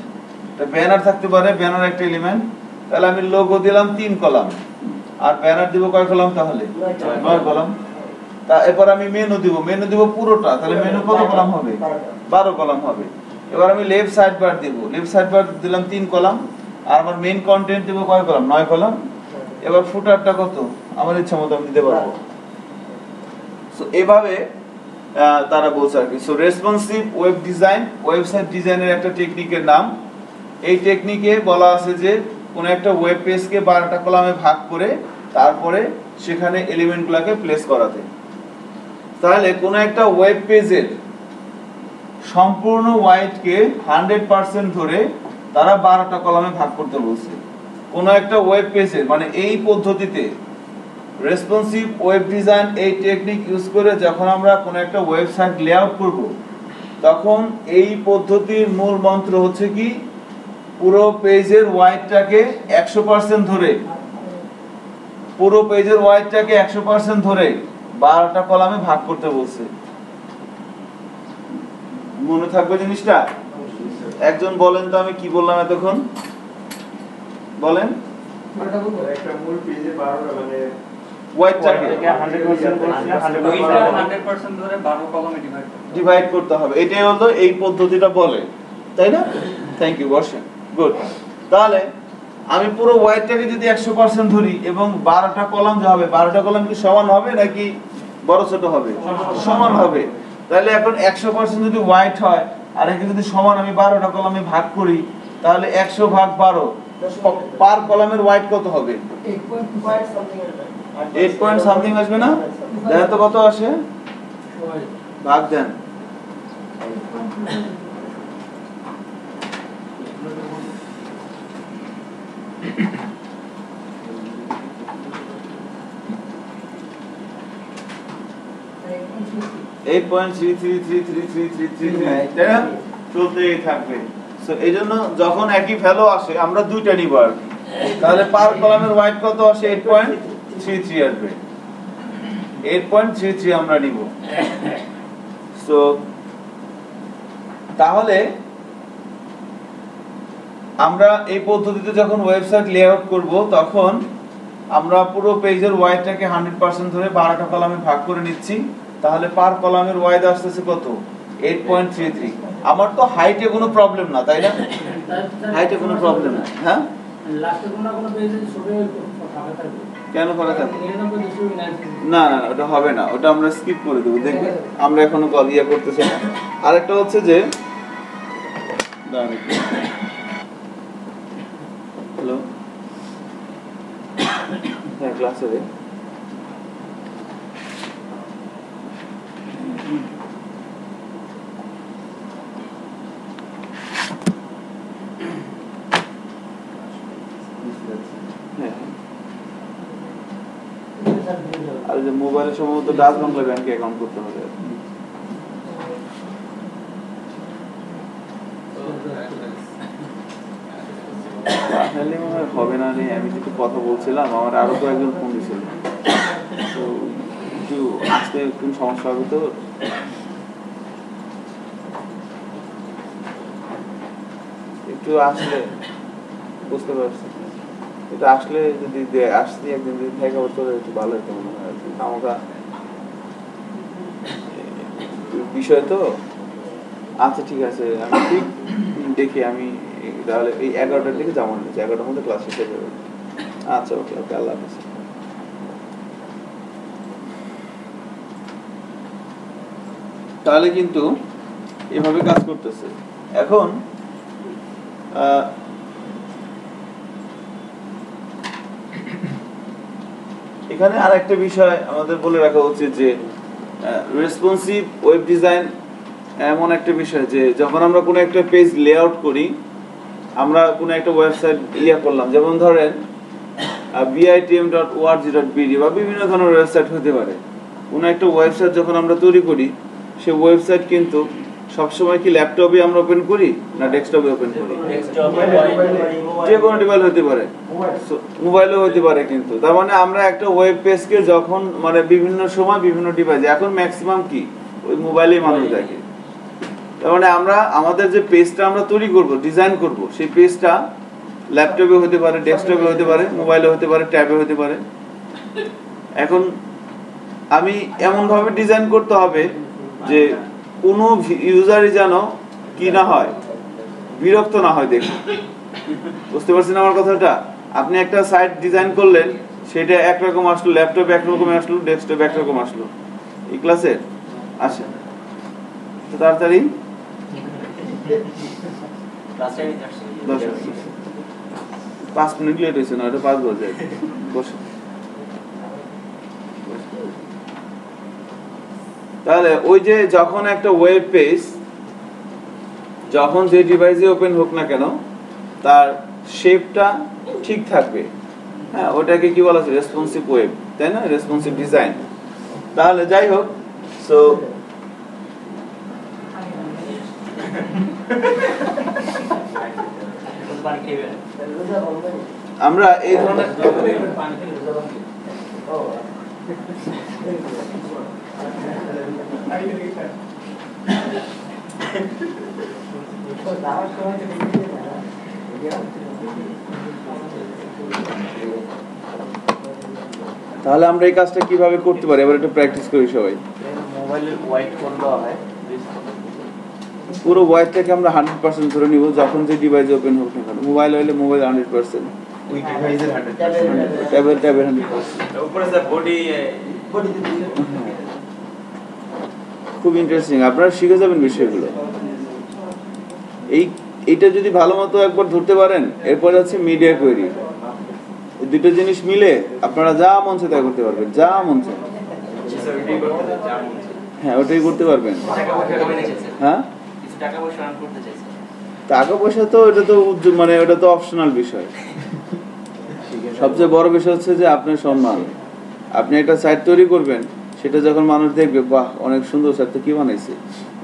একটা ব্যানার থাকতে পারে, ব্যানার একটা এলিমেন্ট। তাহলে আমি লোগো দিলাম 3 কলাম আর ব্যানার দিব কয় কলাম? তাহলে 9 কলাম। তা এরপর আমি মেনু দিব পুরোটা, তাহলে মেনু কত কলাম হবে? 12 কলাম হবে। এবার আমি লেফট সাইড বার দিব, লেফট সাইড বার দিলাম 3 কলাম আর আমার মেইন কন্টেন্ট দিব কয় কলাম? 9 কলাম। এবার ফুটারটা কত? আমার ইচ্ছা মতো আমি দিতে পারবো। সো এভাবে তারা বলছে আর কি। So responsive web design website ডিজাইনের একটা টেকনিকের নাম। এই টেকনিকে বলা আছে যে কোন একটা ওয়েব পেজকে 12টা কলামে ভাগ করে তারপরে সেখানে এলিমেন্টগুলোকে প্লেস করাতে। তাহলে কোন একটা ওয়েব পেজের সম্পূর্ণ ওয়াইডকে 100% ধরে তারা 12টা কলামে ভাগ করতে বলছে। কোন একটা ওয়েব পেজের মানে এই পদ্ধতিতে রেসপন্সিভ ওয়েব ডিজাইন এই টেকনিক ইউজ করে যখন আমরা কোন একটা ওয়েবসাইট লেআউট করব তখন এই পদ্ধতির মূল মন্ত্র হচ্ছে কি, পুরো পেজের ওয়াইডটাকে 100% ধরে, পুরো পেজের ওয়াইডটাকে 100% ধরে 12টা কলামে ভাগ করতে বলছে। মনে থাকবে জিনিসটা? একজন বলেন তো আমি কি বললাম এতক্ষণ? বলেন। একটা মূল পেজে 12টা মানে ওয়াইডটাকে 100% ধরে 12 কলামে ডিভাইড করতে হবে। এটাই হলো এই পদ্ধতিটা বলে, তাই না? থ্যাংক ইউ, বসেন। গুড। তাহলে আমি পুরো ওয়াইডটাকে যদি 100% ধরি এবং 12টা কলাম যে হবে, 12টা কলাম কি সমান হবে নাকি বড় ছোট হবে? সমান হবে। তাহলে এখন 100% যদি ওয়াইড হয় আর একে যদি সমান আমি 12টা কলামে ভাগ করি তাহলে 100 ভাগ 12 পার কলামের ওয়াইড কত হবে? 8 পয়েন্ট সামথিং আসবে না? দেখেন তো কত আসে, ভাগ দেন। চলতেই থাকবে। সো এই জন্য যখন একই ভ্যালু আসে আমরা দুইটা নিব আর কি। তাহলে পার কলামের ওয়াইড কত আসে? 8.33 আসবে। 8.33 আমরা নিব। সো তাহলে আমরা এই পদ্ধতিতে যখন ওয়েবসাইট লেআউট করব তখন আমরা পুরো পেজের ওয়াইডটাকে 100% ধরে 12টা কলামে ভাগ করে নিচ্ছি। তাহলে পার কলামের ওয়াইড আসছে কত? 8.33। আমার তো হাইটে কোনো প্রবলেম না, তাই না? হাইটে কোনো প্রবলেম না। হ্যাঁ, লাস্টে কোনো পেজে ছবি ফাঁকা থাকবে। কেন ফাঁকা থাকবে? না না, ওটা হবে না, ওটা আমরা স্কিপ করে দেব। দেখবে আমরা এখনো ইয়ে করতেছি না। আরেকটা হচ্ছে যে হ্যালো, হ্যাঁ ক্লাসে রে আর যে মোবাইলে সম্ভবত ডাচ বাংলা ব্যাংকে অ্যাকাউন্ট করতে হবে। আসলে মনে হয় হবে না রে, আমি যেহেতু কথা বলছিলাম আমার আরো কয়েকজন ফোন দিছিল, তো একটু আসতে একটু সমস্যা হবে। তো একটু আসলে বুঝতে পারছি, এটা আসলে যদি আসছি একদিন যদি থেকে চলে একটু ভালো হতো মনে হয় আর কি। আমাকে বিষয় তো আচ্ছা ঠিক আছে, আমি ঠিক দেখি আমি তাহলে এই 11টার দিকে যেমন 11টার মধ্যে ক্লাস শেষ হয়ে যাবে। আচ্ছা ওকে ওকে, আল্লাহ হাফেজ। তাহলে কিন্তু এভাবে কাজ করতেছে। এখন এখানে আরেকটা বিষয় আমাদের বলে রাখা উচিত যে রেসপন্সিভ ওয়েব ডিজাইন এমন একটা বিষয় যে যখন আমরা কোনো একটা পেজ লেআউট করি, আমরা কোনো একটা ওয়েবসাইট করলাম, যেমন ধরেন bitm.org.bd বা বিভিন্ন ধরনের ওয়েবসাইট হতে পারে। কোনো একটা ওয়েবসাইট যখন আমরা তৈরি করি, সেই ওয়েবসাইট কিন্তু সবসময় কি ল্যাপটপে আমরা ওপেন করি না ডেস্কটপে ওপেন করি? যে কোনো ডিভাইস হতে পারে, মোবাইলেও হতে পারে। কিন্তু তার মানে আমরা একটা ওয়েব পেজকে যখন মানে বিভিন্ন সময় বিভিন্ন ডিভাইসে, এখন ম্যাক্সিমাম কি ওই মোবাইলেই মানুষ দেখে। তার মানে আমরা আমাদের যে পেজটা আমরা তৈরি করব, ডিজাইন করব, সেই পেজটা ল্যাপটপে হতে পারে, ডেস্কটপে হতে পারে, মোবাইলে হতে পারে, ট্যাবে হতে পারে। এখন আমি এমনভাবে ডিজাইন করতে হবে যে কোনো ইউজারই যেন কি না হয়, বিরক্ত না হয় দেখে। বুঝতে পারছেন আমার কথাটা? আপনি একটা সাইট ডিজাইন করলেন, সেটা একরকম আসলো, ল্যাপটপে একরকম আসলো, ডেস্কটপে একরকম আসলো। এই ক্লাসে আসে তো তাড়াতাড়ি 5 মিনিট লেট হয়েছে না, ওটা 5 বাজে। বসে তাহলে ওই যে যখন একটা ওয়েব পেজ যখন যে ডিভাইসে ওপেন হোক না কেন, তার শেপটা ঠিক থাকবে। হ্যাঁ, ওটাকে কি বলা হয়? রেসপন্সিভ ওয়েব, তাই না? Responsive design. তাহলে যাই হোক, সো আমরা এই ধরনের তাহলে আমরা এই কাজটা কিভাবে করতে পারি? এবার একটু প্র্যাকটিস করি সবাই। মোবাইলের হোয়াইট কোন দেওয়া হয়? পুরো হোয়াইটটাকে আমরা 100% ধরে নিব যখন যে ডিভাইস ওপেন হোক না কেন। মোবাইল হইলে মোবাইল 100%, ওই ডিভাইসের 100%, ট্যাবের 100%। উপরে স্যার বডি খুব ইন্টারেস্টিং, আপনারা শিখে যাবেন বিষয়গুলো। এইটা যদি ভালো মতো একবার ধরতে পারেন, এরপরে আছে মিডিয়া কোয়েরি। এই দুটো জিনিস মিলে আপনারা যা মন চায় তা করতে পারবেন, যা মন চায়। হ্যাঁ, ওটাই করতে পারবেন। হ্যাঁ, টাকা পয়সা তো এটা তো মানে ওটা তো অপশনাল বিষয়। সবচেয়ে বড় বিষয় হচ্ছে যে আপনার সম্মান। আপনি একটা সাইট তৈরি করবেন, সেটা যখন মানুষ দেখবে, বাহ অনেক সুন্দর সাইট, তো কি বানাইছে,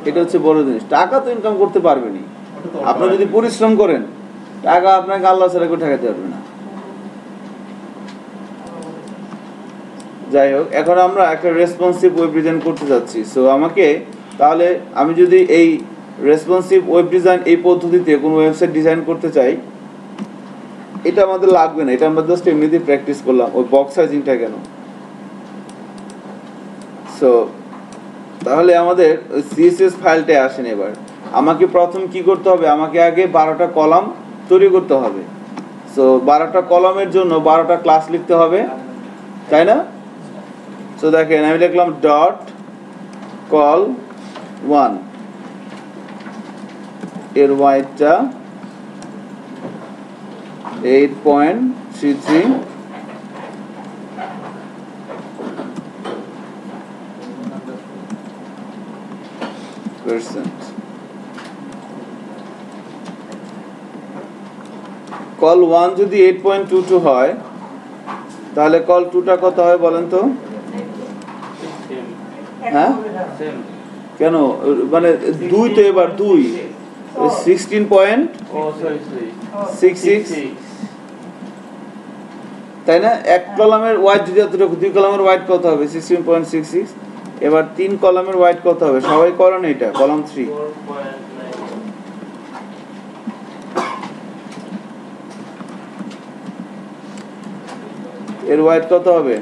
এটা হচ্ছে বড় জিনিস। টাকা তো ইনকাম করতে পারবেনই, আপনি যদি পরিশ্রম করেন। টাকা আপনাকে আল্লাহ ছাড়া কেউ ঠেকাতে পারবে না। যাই হোক, এখন আমরা একটা রেসপন্সিভ ওয়েব ডিজাইন করতে যাচ্ছি। সো আমাকে তাহলে আমি যদি এই রেসপন্সিভ ওয়েব ডিজাইন এই পদ্ধতিতে কোনো ওয়েবসাইট ডিজাইন করতে চাই, এটা আমাদের লাগবে না, এটা আমরা জাস্ট এমনিতেই প্র্যাকটিস করলাম। ওই বক্স সাইজিংটা কেন? সো তাহলে আমাদের ওই সিএসএস ফাইলটা আসেন। এবার আমাকে প্রথম কি করতে হবে? আমাকে আগে 12টা কলাম তৈরি করতে হবে। সো 12টা কলামের জন্য 12টা ক্লাস লিখতে হবে, তাই না? সো দেখেন, আমি লিখলাম ডট কল 1, এর ওয়াইডটা 8.33%। কল 1 যদি 8.22 হয়, তাহলে কল 2টা কত হয় বলেন তো? হ্যাঁ, কেন মানে 2 তো এবার 2 16.66, তাই না? এক কলামের ওয়াইড যদি এতটুকু, 2 কলামের ওয়াইড কত হবে? 16.66। এবার 3 কলামের ওয়াইড কত হবে? সবাই করেন এটা, কলাম 3। এর ওয়াইড কত হবে?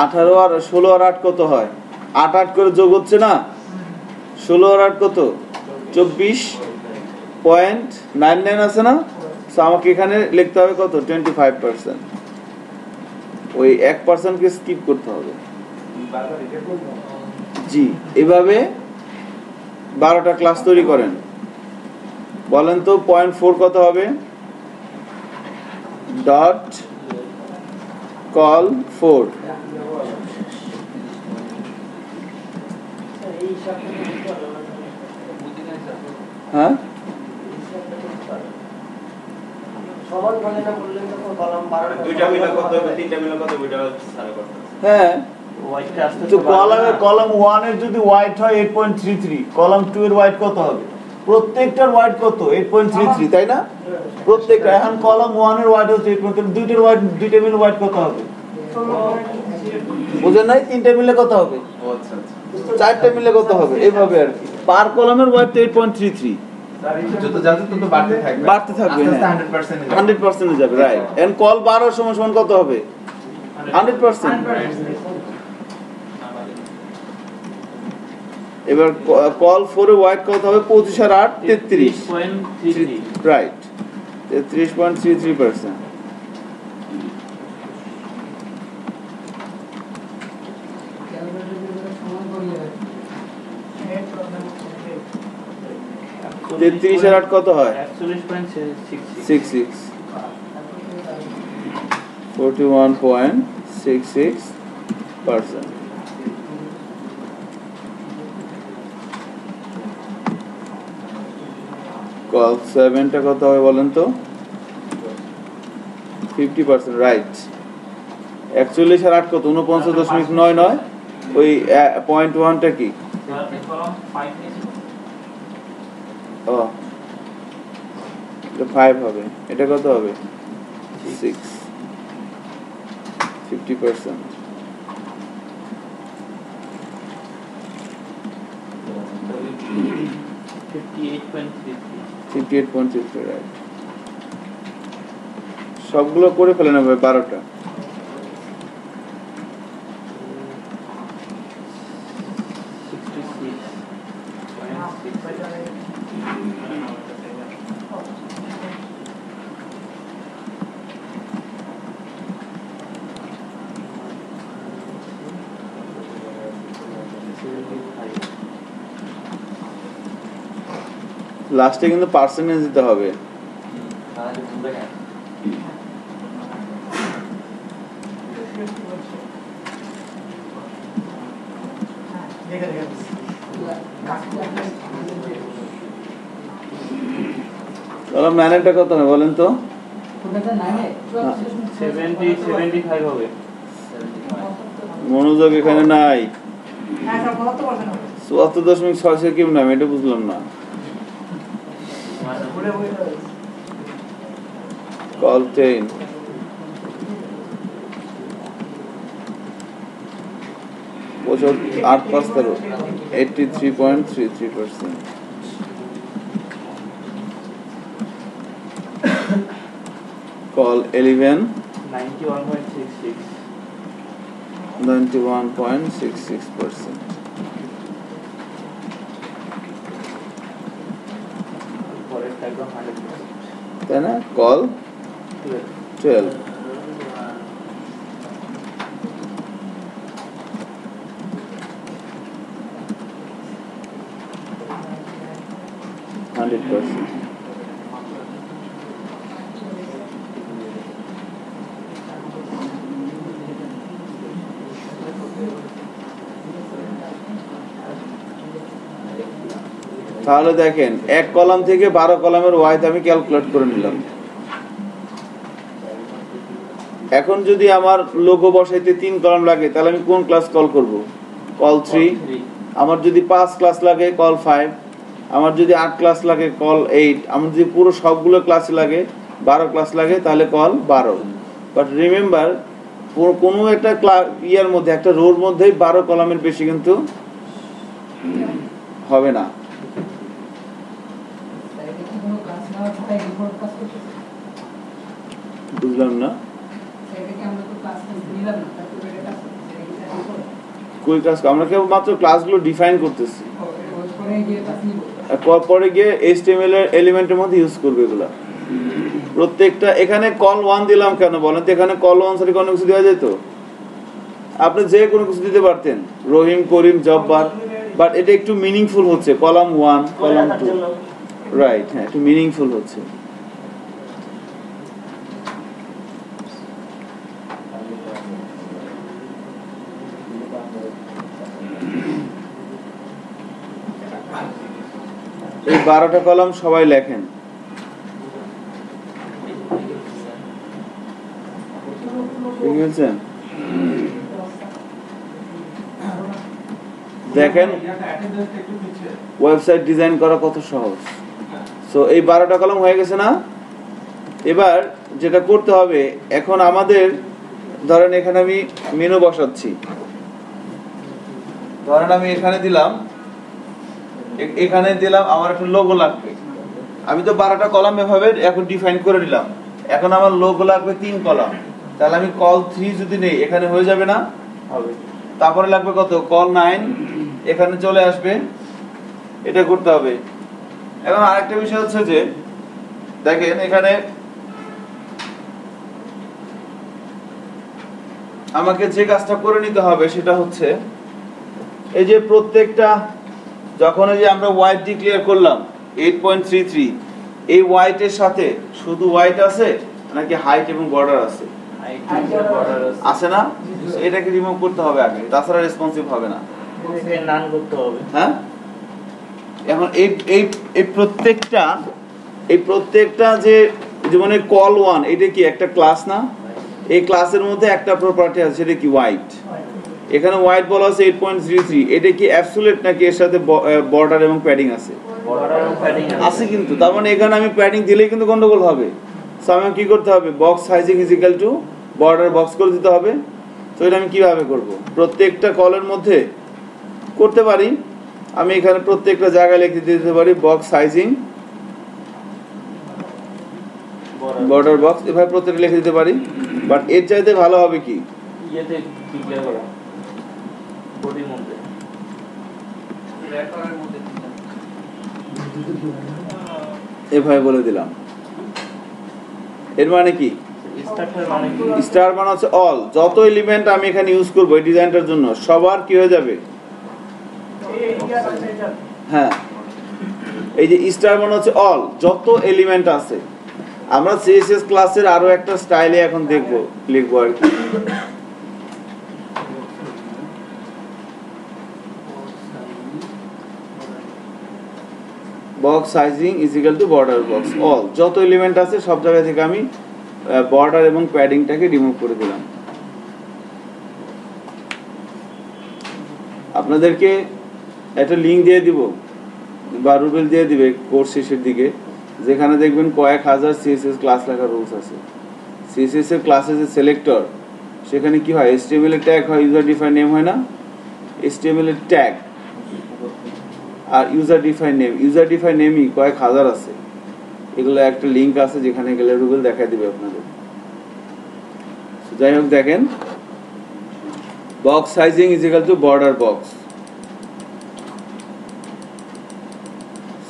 18 আর 16 আর 8 কত হয়? 8 8 করে যোগ হচ্ছে না? 16 আর 8 কত? 24.99 আছে না? সো আমাকে এখানে লিখতে হবে কত? 25%। ওই 1% কে স্কিপ করতে হবে। জি, এভাবে 12টা ক্লাস তৈরি করেন। বলেন তো 0.4 কত হবে? Dot call 4। হ্যাঁ, সমান বলে না বললেন তো কলাম 12 দুইটা মিলে কত হবে তিনটা মিলে কত হবে এটা সারা করতে হ্যাঁ ওয়াইটটা আসতে তো কলাম 1 এর যদি ওয়াইট হয় 8.33 কলাম 2 এর ওয়াইট কত হবে প্রত্যেকটার ওয়াইট কত 8.33 তাই না প্রত্যেকটা এখন কলাম 1 এর ওয়াইট হচ্ছে 8.33 দুইটার ওয়াইট দুইটা মিলে ওয়াইট কত হবে বুঝেন নাই তিনটা মিলে কত হবে ও আচ্ছা আচ্ছা চারটা মিলে কত হবে এইভাবে আর কি পার কলামের ওয়াইট তো 8.33 যত যাচ্ছে তত বাড়তে থাকবে হ্যাঁ। 100% এ যাবে রাইট এন্ড কল 12 সমান সমান কত হবে 100% এবার কল 4 এ ওয়াইট কত হবে 25 আর 8 33 রাইট 33.33% তেত্রিশ আর 8 কত হয় 66 41.66% কল 7 টা কত হবে বলেন তো 50% রাইট 41 আর 8 কত 49.99 ওই 0.1 টা কি ও এটা 5 হবে এটা কত হবে 6 50% 58.33 রাইট সবগুলো করে ফেলেন ভাই 12টা লাস্টে কিন্তু পার্সেন্টেজ দিতে হবে কলাম 9 এরটা কত হবে বলেন তো 75 হবে মনোযোগ এখানে নাই 74.6 কি নাম এটা বুঝলাম না কল 10 8 5 13 83.33% call 11 91.66% তাই না কল 12 100% তাহলে দেখেন এক কলাম থেকে 12 কলামের ওয়াইড আমি ক্যালকুলেট করে নিলাম এখন যদি আমার লোগো বসাইতে 3 কলাম লাগে তাহলে আমি কোন ক্লাস কল করব কল 3 আমার যদি 5 ক্লাস লাগে কল 5 আমার যদি 8 ক্লাস লাগে কল 8 আমার যদি পুরো সবগুলো ক্লাস লাগে 12 ক্লাস লাগে তাহলে কল 12 বাট রিমেম্বার কোন একটা ইয়ার মধ্যে একটা রোর মধ্যে 12 কলামের বেশি কিন্তু হবে না বুঝলাম না কই ক্লাস আমরা কেবল মাত্র ক্লাসগুলো ডিফাইন করতেছি পরে গিয়ে HTML এর এলিমেন্টের মধ্যে ইউজ করবে এগুলা প্রত্যেকটা এখানে কল 1 দিলাম কেন বলেন তো এখানে কল 1 সরি কোনো কিছু দেওয়া যেত আপনি যে কোনো কিছু দিতে পারতেন রহিম করিম জব্বার বাট এটা একটু মিনিংফুল হচ্ছে কলাম 1 কলাম 2 রাইট হ্যাঁ একটু মিনিংফুল হচ্ছে এই 12টা কলাম সবাই লেখেন ফেলছেন? দেখেন ওয়েবসাইট ডিজাইন করা কত সহজ। সো এই 12টা কলম হয়ে গেছে না? এবার যেটা করতে হবে, এখন আমাদের ধরেন এখানে আমি মেনু বসাচ্ছি, ধরেন আমি এখানে দিলাম আমার একটা লোগো লাগবে। আমি তো 12টা কলাম এভাবে এখন ডিফাইন করে দিলাম। এখন আমার লোগো লাগবে 3 কলাম, তাহলে আমি কল 3 যদি নেই এখানে হয়ে যাবে না? হবে। তারপরে লাগবে কত? কল 9 এখানে চলে আসবে, এটা করতে হবে। এখন আরেকটা বিষয় হচ্ছে যে দেখেন এখানে আমাকে যে কাজটা করে নিতে হবে সেটা হচ্ছে এই যে প্রত্যেকটা, যখন এই যে আমরা ওয়াইড ডিক্লেয়ার করলাম 8.33, এই ওয়াইড এর সাথে শুধু ওয়াইড আছে নাকি হাইট এবং বর্ডার আছে? আছে না? এটাকে রিমুভ করতে হবে আগে, তাছাড়া রেসপন্সিভ হবে না। এটাকে নান করতে হবে। হ্যাঁ, এখন এই প্রত্যেকটা যে যেমন কল 1 এটা কি একটা ক্লাস না? এই ক্লাসের মধ্যে একটা প্রপার্টি আছে, সেটা কি? ওয়াইড। এখানে ওয়াইড বলা আছে 8.33, এটা কি অ্যাবসলিউট নাকি এর সাথে বর্ডার এবং প্যাডিং আছে? বর্ডার এবং প্যাডিং আছে কিন্তু, তার মানে এখানে আমি প্যাডিং দিলেই কিন্তু গন্ডগোল হবে। সো আমাকে কি করতে হবে? Box sizing is equal two border box করে দিতে হবে। তো এটা আমি কিভাবে করব? প্রত্যেকটা কলের মধ্যে করতে পারি, আমি এখানে প্রত্যেকটা জায়গায় লিখে দিতে পারি বক্স সাইজিং বর্ডার বক্স, এভাবে প্রত্যেকটা লিখে দিতে পারি। বাট এর চাইতে ভালো হবে কি? ইয়েতে ডিক্লেয়ার করা বডির মধ্যে, রেকর্ডের মধ্যে দিলাম। এভাবে বলে দিলাম। এর মানে কি? স্ট্রাকচার মানে কি? স্টার মানে হচ্ছে অল, যত এলিমেন্ট আমি এখানে ইউজ করব এই ডিজাইনটার জন্য সবার কি হয়ে যাবে? হ্যাঁ, এই যে স্টার মানে হচ্ছে অল, যত এলিমেন্ট আছে। আমরা সিএসএস ক্লাসের আরো একটা স্টাইলে এখন দেখব, লিখবো আর কি। Box sizing is equal two border box all, যত এলিমেন্ট আছে সব জায়গা থেকে আমি বর্ডার এবং প্যাডিংটাকে রিমুভ করে দিলাম। আপনাদেরকে একটা লিংক দিয়ে দিব বা রুবেল দিয়ে দিবে কোর্স শেষের দিকে, যেখানে দেখবেন কয়েক হাজার সিএসএস ক্লাস লেখার রুলস আছে। সিএসএস এর ক্লাসে যে সিলেক্টর, সেখানে কি হয়? এইচটিএমএল এর ট্যাগ হয়, ইউজার ডিফাইন নেম হয় না? এইচটিএমএল এর ট্যাগ আর ইউজার ডিফাইন নেমই কয়েক হাজার আছে। এগুলো একটা লিংক আছে, যেখানে গেলে রুবেল দেখাই দিবে আপনাদের। যাই হোক, দেখেন box sizing is equal two border box.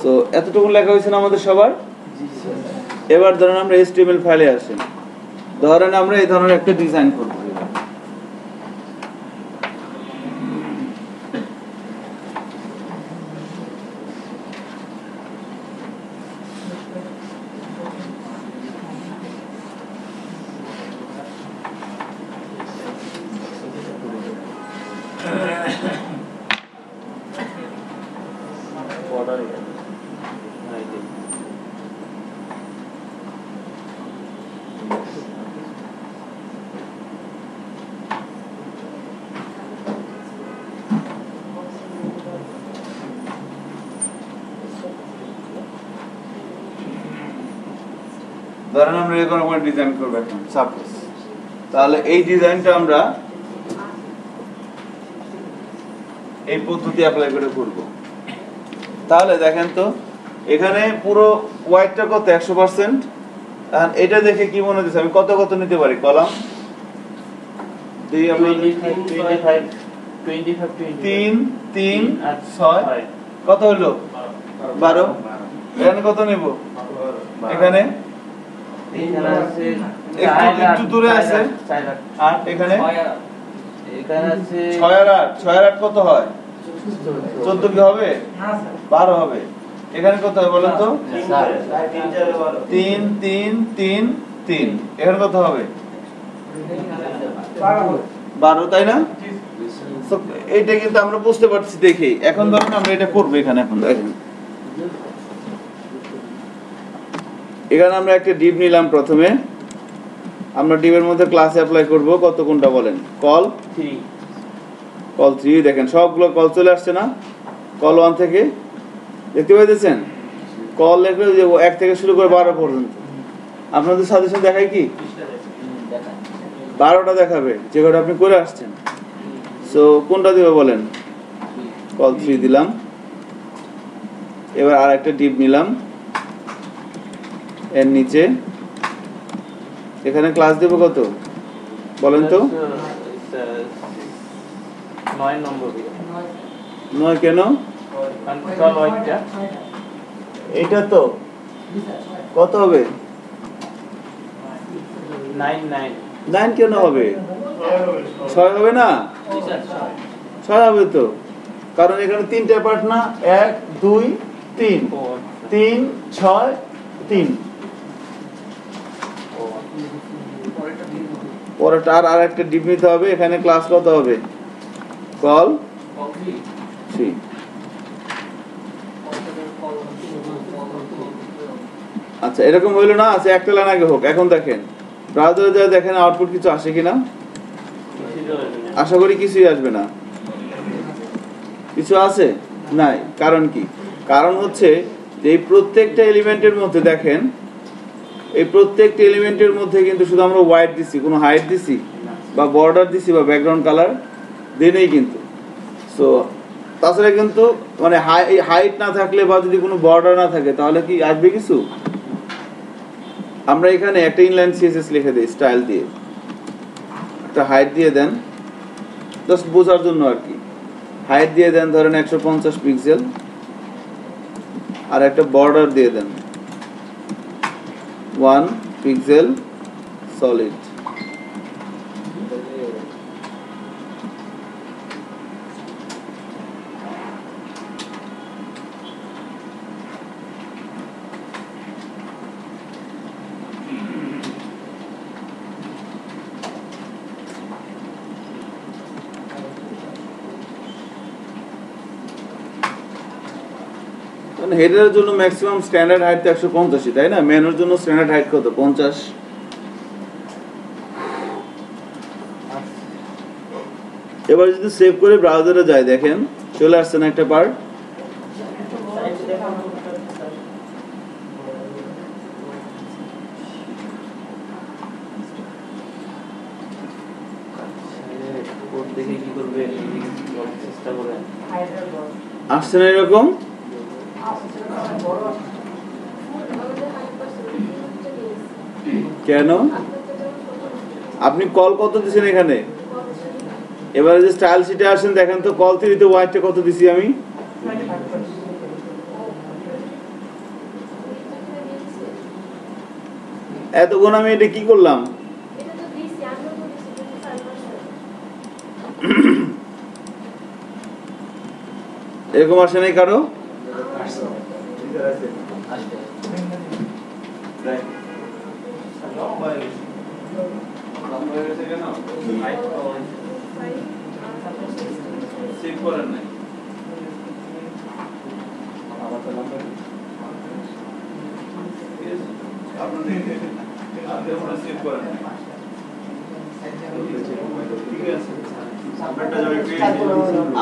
So এতটুকু লেখা হয়েছে না আমাদের সবার? এবার ধরেন আমরা এইচটিএমএল ফাইলে আসেন, ধরেন আমরা এই ধরনের একটা ডিজাইন করব। বর্ডার ধরেন আমরা এরকম একটা ডিজাইন করব এখন সাপোজ, তাহলে এই ডিজাইনটা আমরা এই পদ্ধতি অ্যাপ্লাই করে করব। তাহলে দেখেন তো এখানে পুরো ওয়াইডটা কত? 100%। এখন এটা দেখে কি মনে হচ্ছে আমি কত কত নিতে পারি কলাম? দিই আমরা 25 3 3 6 কত হলো? 12। এখানে কত নেব? এখানে এখানে আছে একটু দূরে আছে 8, এখানে এখানে আছে 6 আর 8, 6 আর 8 কত হয়? 14 কি হবে? 12 হবে। এখানে কত হবে বলেন তো? 3 3 3 3, এখানে কত হবে? 12, তাই না? এইটা কিন্তু আমরা বুঝতে পারছি দেখি। এখন ধরুন আমরা এটা করবো এখানে। এখন দেখেন এখানে আমরা একটা ডিপ নিলাম প্রথমে, আমরা ডিবের মধ্যে ক্লাসে অ্যাপ্লাই করব কত কোনটা বলেন কল 3 কল 3 দেখেন সবগুলো কল চলে আসছে না কল 1 থেকে দেখতে পাইতেছেন কল লেখা যে 1 থেকে শুরু করে 12 পর্যন্ত আপনাদের সাজেশন দেখাই কি 12টা দেখাবে যেটা আপনি করে আসছেন সো কোনটা দিবে বলেন কল 3 দিলাম এবার আরেকটা ডিপ নিলাম এর নিচে এখানে ক্লাস দেব কত বলেন তো 9 নম্বর 9 কেন কন্ট্রোল ওইটা এটা তো কত হবে 9 কেন হবে 6 হবে না 6 হবে তো কারণ এখানে তিনটা পার্ট না 1 2 3 3 6 3 পরেরটা আর একটা ডিপ নিতে হবে এখানে ক্লাস কত হবে কল 3 আচ্ছা এরকম হইলো না আচ্ছা একটা লাইন আগে হোক এখন দেখেন ব্রাউজারে যা দেখেন আউটপুট কিছু আসে কিনা আশা করি কিছুই আসবে না কিছু আছে নাই কারণ কি কারণ হচ্ছে যে এই প্রত্যেকটা এলিমেন্টের মধ্যে দেখেন এই প্রত্যেকটা এলিমেন্টের মধ্যে কিন্তু শুধু আমরা হোয়াইট দিছি কোনো হাইট দিছি বা বর্ডার দিছি বা ব্যাকগ্রাউন্ড কালার দেই কিন্তু সো তাছাড়া কিন্তু মানে হাইট না থাকলে বা যদি কোনো বর্ডার না থাকে তাহলে কি আসবে কিছু আমরা এখানে একটা ইনলাইন সিএসএস লিখে দেই স্টাইল দিয়ে একটা হাইট দিয়ে দেন জাস্ট বোঝার জন্য আর কি হাইট দিয়ে দেন ধরেন 150 পিক্সেল আর একটা বর্ডার দিয়ে দেন 1 পিক্সেল সলিড হেডারের জন্য ম্যাক্সিমাম স্ট্যান্ডার্ড হাইট 150 তাই না মেনুর জন্য স্ট্যান্ডার্ড হাইট কত 50 এবার যদি সেভ করে ব্রাউজারে যাই দেখেন চলে আসছে না একটা পার্ট দেখে কি করবে চেষ্টা করেন আসছে না এরকম কেন আপনি কল কত দিছেন এখানে এবারে যে স্টাইল শিটে আসেন দেখেন তো কল 3 তে হোয়াইটটা কত দিছি আমি এতক্ষণ আমি এটা কি করলাম এরকম আসে নাই কারো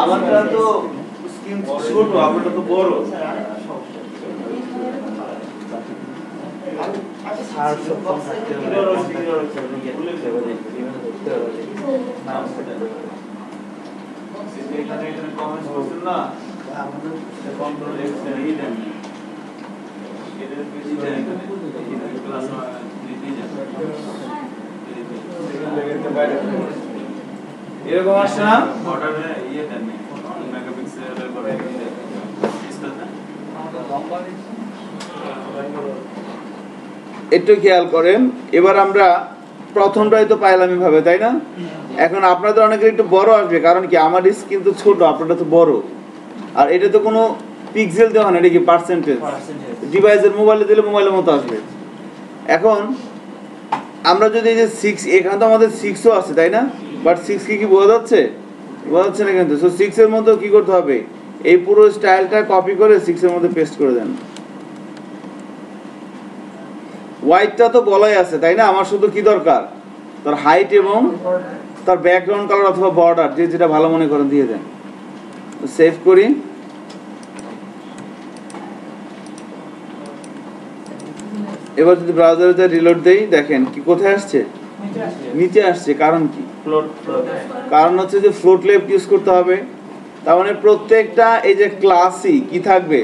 আমারটা তো স্ক্রিন ছোট আপনারটা তো বড় এরকম আসছে না একটু খেয়াল করেন এবার আমরা প্রথমটাই তো পাইলাম ভাবে তাই না এখন আপনাদের অনেকের একটু বড় আসবে কারণ কি আমার স্ক্রিন তো ছোট আপনারটা তো বড় আর এটা তো কোনো পিক্সেল দেওয়া না এটা কি পার্সেন্টেজ ডিভাইসের মোবাইলে দিলে মোবাইলের মতো আসবে এখন আমরা যদি এই যে 6 এখানে তো আমাদের 6ও আছে তাই না বাট 6 কি বোঝা যাচ্ছে না কিন্তু সো 6 এর মধ্যে কি করতে হবে এই পুরো স্টাইলটা কপি করে 6 এর মধ্যে পেস্ট করে দেন হোয়াইটটা তো বলাই আছে তাই না আমার শুধু কি দরকার তার হাইট এবং তার ব্যাকগ্রাউন্ড কালার অথবা বর্ডার যে যেটা ভালো মনে করেন দিয়ে দেন। সেভ করি। এবার যদি ব্রাউজারে রিলোড দেই দেখেন কি কোথায় আসছে, নিচে আসছে। কারণ কি? কারণ হচ্ছে যে ফ্লোট লেফট ইউজ করতে হবে। তার মানে প্রত্যেকটা এই যে ক্লাসই কি থাকবে,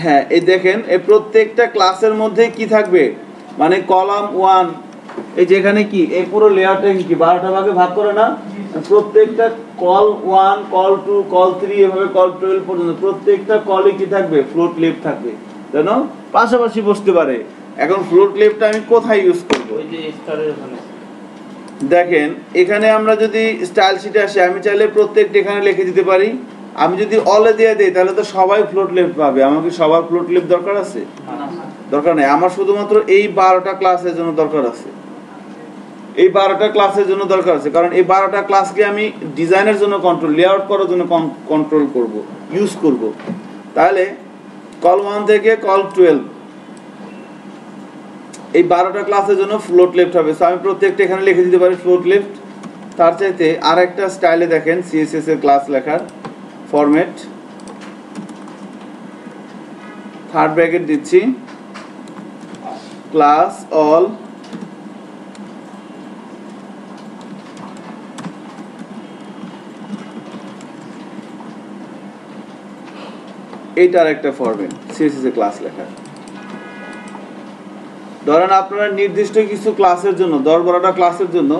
হ্যাঁ এই দেখেন এই প্রত্যেকটা ক্লাসের মধ্যে কি থাকবে, মানে কলাম 1 এই যেখানে কি এই পুরো লেয়ারটা কি 12টা ভাগে ভাগ করে না, প্রত্যেকটা কল 1 কল 2 কল 3 এভাবে কল 12 পর্যন্ত প্রত্যেকটা কলে কি থাকবে, ফ্লোট লেফট থাকবে, জানো পাশাপাশি বসতে পারে। এখন ফ্লোট লেফটটা আমি কোথায় ইউজ করব? ওই যে স্টারের ওখানে দেখেন এখানে আমরা যদি স্টাইল শিটে আসি আমি চাইলে প্রত্যেকটা এখানে লিখে দিতে পারি। আমি যদি অলে দিয়ে দেই তাহলে তো সবাই ফ্লোট লেফট পাবে। আমাকে সবার ফ্লোট লেফট দরকার আছে? দরকার নেই। আমার শুধুমাত্র এই 12টা ক্লাসের জন্য দরকার আছে, এই 12টা ক্লাসের জন্য দরকার আছে। কারণ এই 12টা ক্লাসকে আমি ডিজাইনের জন্য কন্ট্রোল, লেআউট করার জন্য কন্ট্রোল করব, ইউজ করব। তাহলে কল 1 থেকে কল 12 এই 12টা ক্লাসের জন্য ফ্লোট লেফট হবে। সো আমি প্রত্যেকটা এখানে লিখে দিতে পারি ফ্লোট লেফট। তার চাইতে আরেকটা স্টাইলে দেখেন সিএসএস এর ক্লাস লেখার ফরম্যাট, থার্ড ব্র্যাকেট দিচ্ছি, ক্লাস অল এইটার একটা ফরম্যাট সিএসএস এর ক্লাস লেখার। ধরেন আপনারা নির্দিষ্ট কিছু ক্লাসের জন্য 10-12টা ক্লাসের জন্য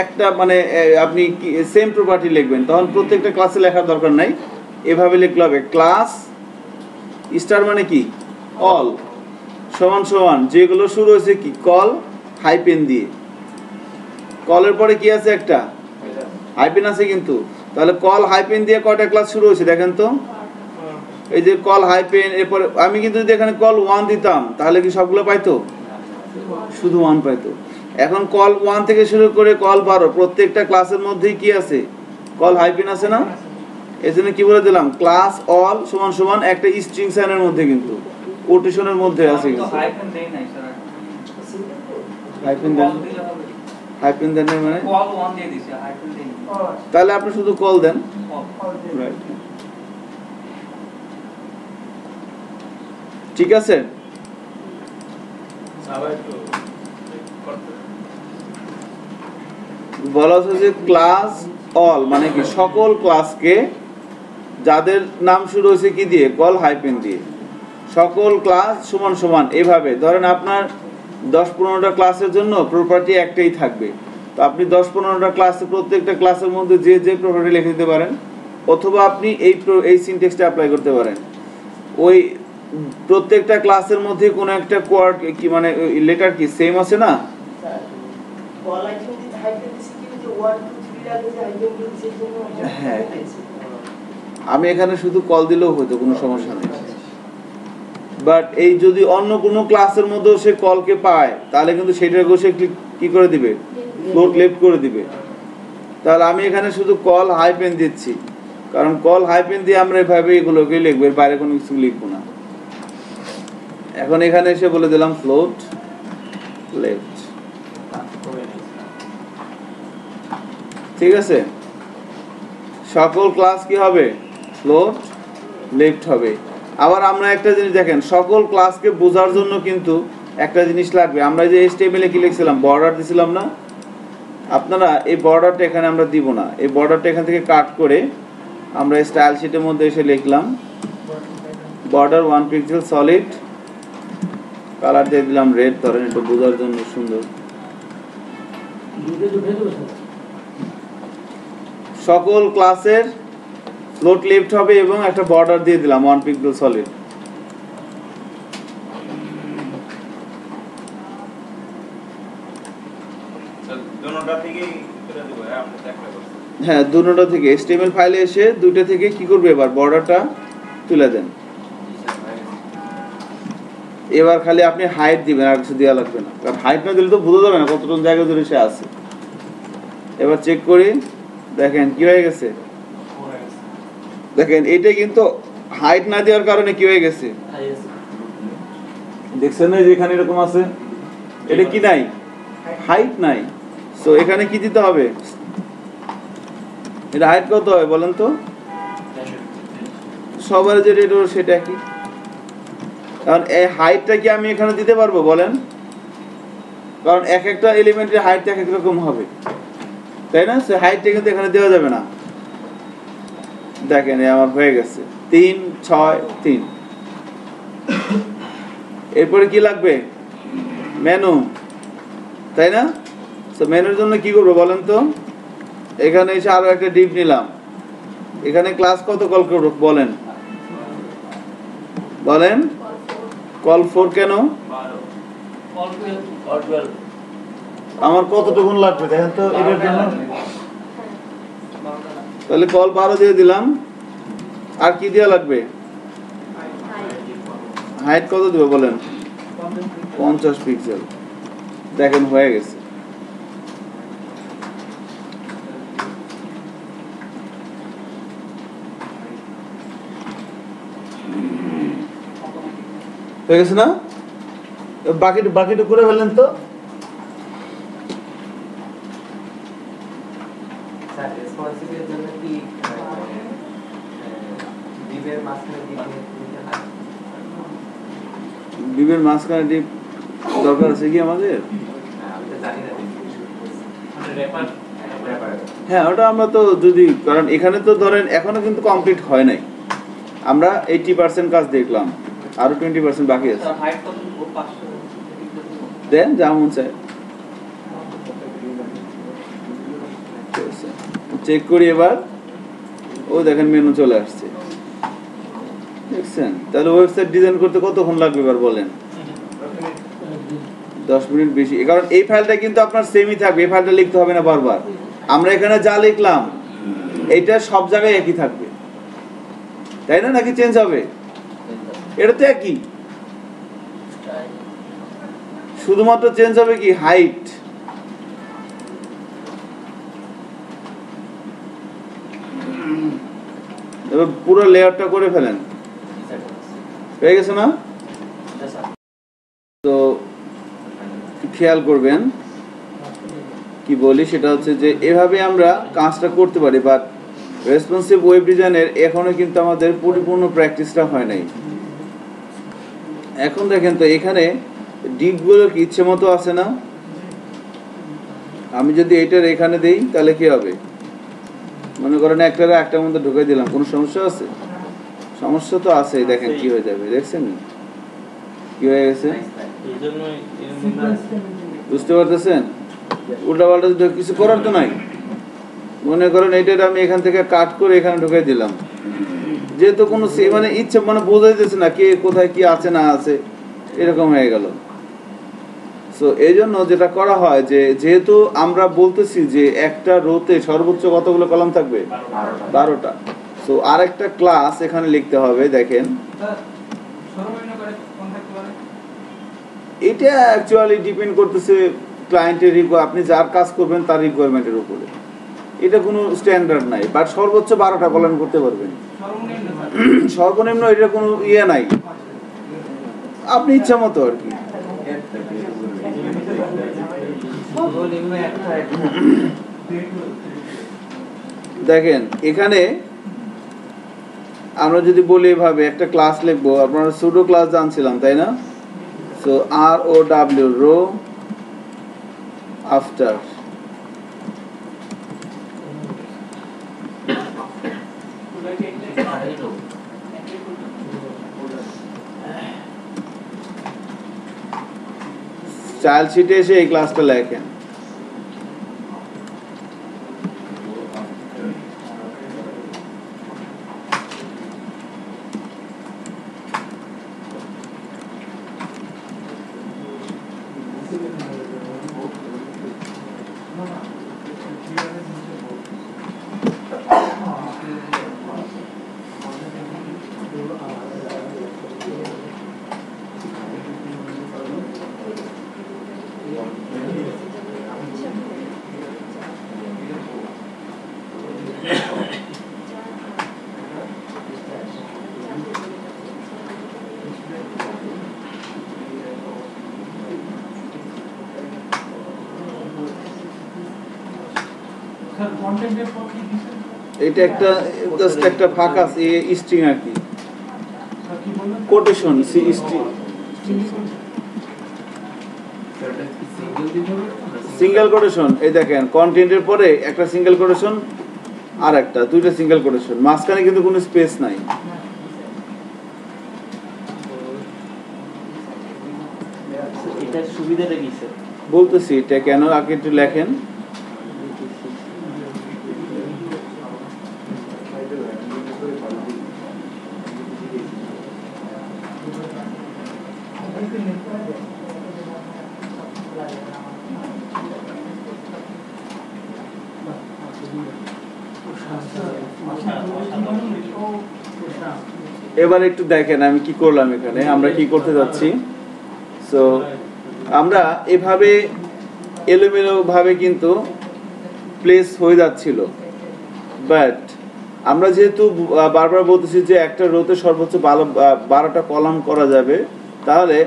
একটা মানে আপনি সেম প্রপার্টি লিখবেন, তখন প্রত্যেকটা ক্লাসে লেখার দরকার নাই, এভাবে লিখলে হবে ক্লাস স্টার মানে কি অল সমান সমান যেগুলো শুরু হয়েছে কি কল হাইপেন দিয়ে। কলের পরে কি আছে, একটা হাইপেন আছে কিন্তু। তাহলে কল হাইপেন দিয়ে কয়টা ক্লাস শুরু হয়েছে দেখেন তো, এই যে কল হাইপেন, এরপরে আমি কিন্তু যদি এখানে কল 1 দিতাম তাহলে কি সবগুলো পাইতো? শুধু 1 পাইতো। এখন কল 1 থেকে শুরু করে কল 12 প্রত্যেকটা ক্লাসের মধ্যেই কি আছে, কল হাইপেন আছে না? এজন্য কি বলে দিলাম ক্লাস অল সমান সমান একটা স্ট্রিং সাইনের মধ্যে কিন্তু কোটেশনের মধ্যে আছে কিন্তু হাইফেন দেই নাই স্যার, হাইপেন দেন, হাইপেন দেন মানে কল 1 দিয়ে দিছি, হাইফেন দেই নাই। তাহলে আপনি শুধু কল দেন, রাইট, ঠিক আছে। বলা হচ্ছে যে ক্লাস অল মানে কি সকল ক্লাসকে যাদের নাম শুরু হয়েছে কি দিয়ে, কল হাইপেন দিয়ে, সকল ক্লাস সমান সমান এভাবে। ধরেন আপনার 10-15টা ক্লাসের জন্য প্রপার্টি একটাই থাকবে, তো আপনি 10-15টা ক্লাসে প্রত্যেকটা ক্লাসের মধ্যে যে যে প্রপার্টি লিখে দিতে পারেন, অথবা আপনি এই সিনট্যাক্সটা অ্যাপ্লাই করতে পারেন। ওই প্রত্যেকটা ক্লাসের মধ্যে কোনো একটা কোয়ার্ড কি মানে লেটার কি সেম আছে না, কল আইটেম দিতে হাইফেন দিছি কি যে 1 2 3 লাগে যে আইটেম দিছি জন্য হ্যাঁ আমি এখানে শুধু কল দিলেও হতো, কোনো সমস্যা নেই। বাট এই যদি অন্য কোনো ক্লাসের মধ্যেও সে কলকে পায় তাহলে কিন্তু সেটাকে সে কি করে দিবে, ফ্লোট লেফট করে দিবে। তাহলে আমি এখানে শুধু কল হাইপেন দিচ্ছি, কারণ কল হাইপেন দিয়ে আমরা এভাবে এগুলোকে লিখবো, এর বাইরে কোনো কিছু লিখবো না। এখন এখানে এসে বলে দিলাম ফ্লোট লেফট, ঠিক আছে। সকল ক্লাস কি হবে, ফ্লোট লেফট হবে। আবার আমরা একটা জিনিস দেখেন, সকল ক্লাসকে বোঝার জন্য কিন্তু একটা জিনিস লাগবে। আমরা যে HTML এ কি লিখছিলাম, বর্ডার দিছিলাম না, আপনারা এই বর্ডারটা এখানে আমরা দিব না, এই বর্ডারটা এখান থেকে কাট করে আমরা স্টাইল শিটের মধ্যে এসে লিখলাম বর্ডার 1 পিক্সেল সলিড, কালার দিয়ে দিলাম রেড, ধরেন একটু বোঝার জন্য সুন্দর। সকল ক্লাসের ফ্লোট লেফট হবে এবং একটা বর্ডার দিয়ে দিলাম 1 পিক্সেল সলিড। হ্যাঁ দুটোটা থেকে HTML ফাইলে এসে দুটো থেকে কি করবে, এবার বর্ডারটা তুলে দেন। এবার খালি আপনি হাইট দিবেন, আর কিছু দেওয়া লাগবে না, কারণ হাইট না দিলে তো বোঝা যাবে না কতটুকু জায়গা ধরে সে আছে। এবার চেক করি, দেখেন কি হয়ে গেছে, দেখেন এটা কিন্তু হাইট না দেওয়ার কারণে কি হয়ে গেছে, দেখছেন না যে এখানে এরকম আছে, এটা কি নাই, হাইট নাই। সো এখানে কি দিতে হবে, এটা হাইট কত হয় বলেন তো, সবার যে রেট সেটা কি, কারণ এই হাইটটা কি আমি এখানে দিতে পারবো বলেন, কারণ এক একটা এলিমেন্টের হাইট এক এক রকম হবে, তাই না? সে হাইটটা কিন্তু এখানে দেওয়া যাবে না। দেখেন আমার হয়ে গেছে 3 6 3। এরপরে কি লাগবে, মেনু, তাই না? তো মেনুর জন্য কি করবো বলেন তো, এখানে এসে আরো একটা ডিপ নিলাম, এখানে ক্লাস কত কল করব বলেন, বলেন কল 4 কেন, আমার কতটুকু লাগবে দেখেন তো এটার জন্য, তাহলে কল 12 দিয়ে দিলাম। আর কি দেওয়া লাগবে, হাইট কত দিব বলেন, 50 পিক্সেল। দেখেন হয়ে গেছে। হয়ে গেছে না, বাকিটা করে ফেলেন তো। স্যার রেসপন্সিভের জন্য কি ডিবের মাঝখানে ডিপ নিতে হয়? ডিবের মাঝখানে ডিপ দরকার আছে কি আমাদের? আমি তো জানি না। হ্যাঁ ওটা আমরা তো যদি, কারণ এখানে তো ধরেন এখনো কিন্তু কমপ্লিট হয় নাই, আমরা 80% কাজ দেখলাম, আরো 20% বাকি আছে। হাইট কত, 500 দেন যেমন চাই চেক করি এবার। ও দেখেন মেনু চলে আসছে, দেখছেন? তাহলে ওয়েবসাইট ডিজাইন করতে কতক্ষণ লাগবে এবার বলেন, 10 মিনিট বেশি, কারণ এই ফাইলটা কিন্তু আপনার সেমই থাকবে, এই ফাইলটা লিখতে হবে না বারবার। আমরা এখানে যা লিখলাম এইটা সব জায়গায় একই থাকবে, তাই না? নাকি চেঞ্জ হবে? এটা তো একই, শুধুমাত্র চেঞ্জ হবে কি হাইট। এবার পুরো লেয়ারটা করে ফেলেন, হয়ে গেছে না? তো খেয়াল করবেন কি বলি, সেটা হচ্ছে যে এভাবে আমরা কাজটা করতে পারি, বাট রেসপন্সিভ ওয়েব ডিজাইনের এখনো কিন্তু আমাদের পরিপূর্ণ প্র্যাকটিসটা হয় নাই। এখন দেখেন তো এখানে ডিপগুলো কি ইচ্ছে মতো আছে না, আমি যদি এটার এখানে দেই তাহলে কি হবে, মনে করেন একটার মধ্যে ঢুকে দিলাম, কোনো সমস্যা আছে? সমস্যা তো আছে, দেখেন কি হয়ে যাবে, দেখছেন কি হয়ে গেছে, বুঝতে পারতেছেন? উল্টাপাল্টা কিছু করার তো নাই, মনে করেন এইটা আমি এখান থেকে কাট করে এখানে ঢুকে দিলাম, যেহেতু কোনো মানে ইচ্ছে মানে বোঝা যাচ্ছে না কে কোথায় কি আছে না আছে, এরকম হয়ে গেল। সো এই জন্য যেটা করা হয় যে যেহেতু আমরা বলতেছি যে একটা রোতে সর্বোচ্চ কতগুলো কলাম থাকবে, 12টা। সো আরেকটা ক্লাস এখানে লিখতে হবে, দেখেন এটা অ্যাকচুয়ালি ডিপেন্ড করতেছে ক্লায়েন্টের আপনি যার কাজ করবেন তার রিকোয়ারমেন্টের উপরে, এটা কোনো স্ট্যান্ডার্ড নাই, বাট সর্বোচ্চ 12টা কলাম করতে পারবেন, সর্বনিম্ন এটা কোনো ইয়ে নাই, আপনি ইচ্ছা মতো আর কি। দেখেন এখানে আমরা যদি বলি এভাবে একটা ক্লাস লিখবো, আপনারা সুডো ক্লাস জানছিলাম তাই না? So ROW row after, child শিটে এসে এই ক্লাসটা লেখেন। স্যার কন্টেন্টের পর কি দিছেন? এটা একটা জাস্ট একটা ফাঁকা স্ট্রিং আর কি, স্যার কি বললেন? কোটেশন সি স্ট্রিং, ওটা কি সিঙ্গেল দিতে হবে না সিঙ্গেল কোটেশন। এই দেখেন কন্টেন্টের পরে একটা সিঙ্গেল কোটেশন আর একটা, দুইটা সিঙ্গেল কোটেশন, মাঝখানে কিন্তু কোনো স্পেস নাই। এটার সুবিধাটা কি স্যার? বলতেছি এটা কেন, আগে একটু লেখেন। এবার একটু দেখেন আমি কি করলাম এখানে, আমরা কি করতে যাচ্ছি। সো আমরা এভাবে এলোমেলো ভাবে কিন্তু প্লেস হয়ে যাচ্ছিল, বাট আমরা যেহেতু বারবার বলতেছি যে একটা রোতে সর্বোচ্চ 12টা কলাম করা যাবে, তাহলে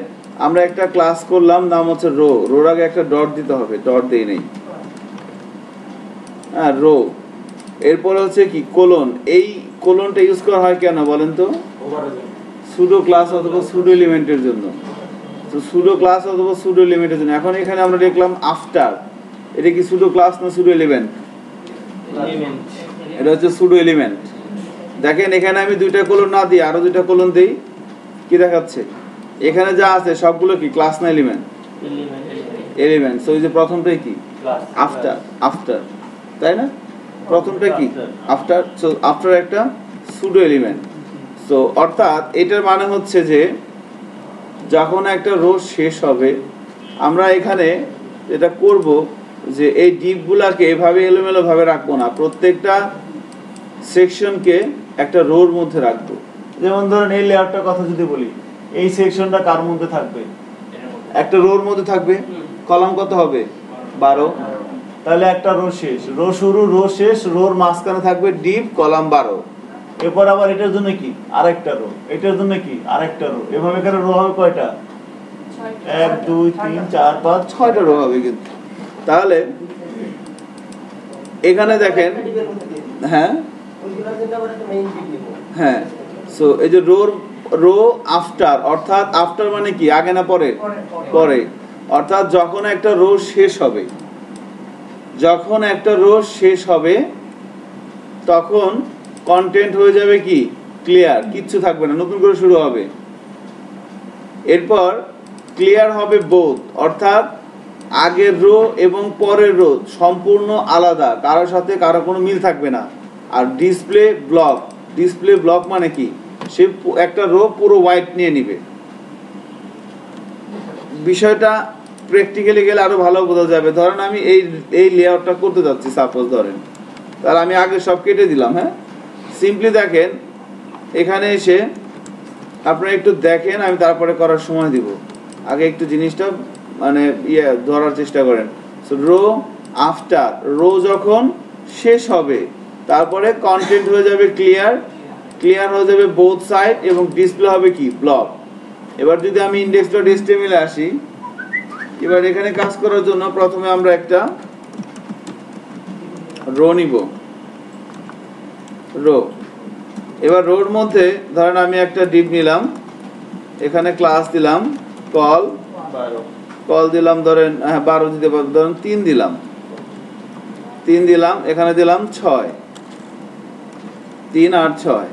আমরা একটা ক্লাস করলাম, নাম হচ্ছে রো। রোর আগে একটা ডট দিতে হবে, ডট দেই নেই, হ্যাঁ রো। এরপরে হচ্ছে কি কোলন। এই কোলনটা ইউজ করা হয় কেন বলেন তো? সুডো ক্লাস অথবা সুডো এলিমেন্টের জন্য। তো সুডো ক্লাস অথবা সুডো এলিমেন্টের জন্য। এখন এখানে আমরা দেখলাম আফটার, এটা কি সুডো ক্লাস না সুডো এলিমেন্ট? এলিমেন্ট। এটা হচ্ছে সুডো এলিমেন্ট। দেখেন এখানে আমি দুইটা কোলন না দিই, আরো দুইটা কোলন দিই, কি দেখাচ্ছে? এখানে যা আছে সবগুলো কি ক্লাস না এলিমেন্ট? এলিমেন্ট। সো এই যে প্রথমটাই কি? আফটার। আফটার, তাই না? প্রথমটা কি? আফটার। সো আফটার একটা সুডো এলিমেন্ট। সো অর্থাৎ এটার মানে হচ্ছে যে যখন একটা রো শেষ হবে, আমরা এখানে এটা করব যে এই ডিপগুলাকে এভাবে এলোমেলো ভাবে রাখবো না, প্রত্যেকটা সেকশনকে একটা রোর মধ্যে রাখবো। যেমন ধরেন এই লেয়ারটার কথা যদি বলি, এই সেকশনটা কার মধ্যে থাকবে? একটা রোর মধ্যে থাকবে। কলাম কত হবে? 12। তাহলে একটা রো শেষ, রো শুরু, রো শেষ, রোর মাঝখানে থাকবে ডিপ, কলাম 12। এরপর আবার এটার জন্য কি আরেকটা রো, এটার জন্য কি আরেকটা রো, এভাবে এখানে রো হবে কয়টা? 1 2 3 4 5 6টা রো হবে কিন্তু। তাহলে এখানে দেখেন, হ্যাঁ হ্যাঁ, সো এই যে রো আফটার, অর্থাৎ আফটার মানে কি আগে না পরে? পরে। অর্থাৎ যখন একটা রো শেষ হবে, যখন একটা রো শেষ হবে তখন কন্টেন্ট হয়ে যাবে কি ক্লিয়ার, কিচ্ছু থাকবে না, নতুন করে শুরু হবে। এরপর ক্লিয়ার হবে বোথ, অর্থাৎ আগের রো এবং পরের রো সম্পূর্ণ আলাদা, কারোর সাথে কারো কোনো মিল থাকবে না। আর ডিসপ্লে ব্লক, ডিসপ্লে ব্লক মানে কি? সে একটা রো পুরো হোয়াইট নিয়ে নিবে। বিষয়টা প্র্যাকটিক্যালি গেলে আরো ভালো বোঝা যাবে। ধরেন আমি এই লেআউটটা করতে যাচ্ছি, সাপোজ ধরেন, তাহলে আমি আগে সব কেটে দিলাম। হ্যাঁ, সিম্পলি দেখেন এখানে এসে আপনারা একটু দেখেন, আমি তারপরে করার সময় দিব। আগে একটু জিনিসটা মানে ধরার চেষ্টা করেন। সো রো আফটার, রো যখন শেষ হবে তারপরে কন্টেন্ট হয়ে যাবে ক্লিয়ার, ক্লিয়ার হয়ে যাবে বোথ সাইড, এবং ডিসপ্লে হবে কি ব্লক। এবার যদি আমি index.html এ আসি, এবার এখানে কাজ করার জন্য প্রথমে আমরা একটা রো নিব, রো। এবার রোর মধ্যে ধরেন আমি একটা ডিপ নিলাম, এখানে ক্লাস দিলাম, কল দিলাম, ধরেন 12 দিতে পারবো, ধরেন 3 দিলাম, এখানে দিলাম 6, 3 আর 6।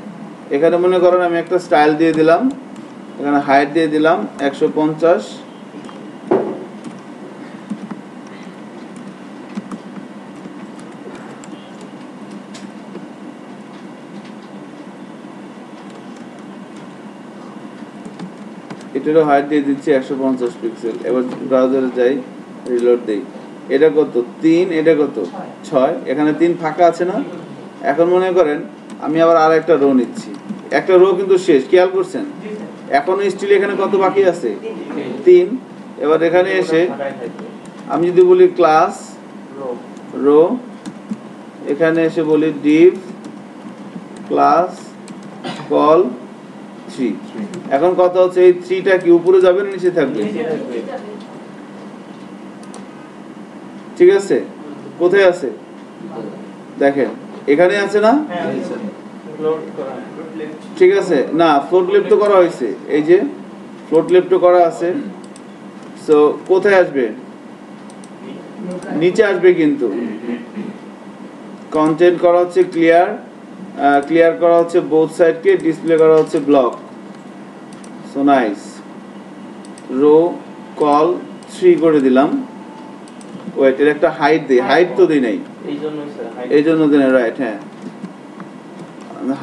এখানে মনে করেন আমি একটা স্টাইল দিয়ে দিলাম, এখানে হাইট দিয়ে দিলাম 150, এটারও হাইট দিয়ে দিচ্ছি 150 পিক্সেল। এবার ব্রাউজারে যাই, রিলোড দেই, এটা কত 3, এটা কত 6, এখানে 3 ফাঁকা আছে না? এখন মনে করেন আমি আবার আর একটা রো নিচ্ছি, একটা রো কিন্তু শেষ, খেয়াল করছেন? এখনো স্টিল এখানে কত বাকি আছে? 3। এবার এখানে এসে আমি যদি বলি ক্লাস রো, এখানে এসে বলি ডিভ ক্লাস কল 3। এখন কথা হচ্ছে এই 3টা কি উপরে যাবে না নিচে থাকবে? ঠিক আছে, কোথায় আছে? দেখেন এখানে আছে না, হ্যাঁ লোড করা ঠিক আছে না, ফ্লোট লেফট করা হয়েছে, এই যে ফ্লোট লেফট করা আছে। সো কোথায় আসবে, নিচে আসবে, কিন্তু কন্টেন্ট করা হচ্ছে ক্লিয়ার, ক্লিয়ার করা হচ্ছে বোথ সাইডকে, ডিসপ্লে করা হচ্ছে block. So nice, row call 3 করে দিলাম। ওয়েট, এর একটা হাইট দেই, হাইট তো দিই নাই, এই জন্য স্যার এই জন্য দিন, রাইট, হ্যাঁ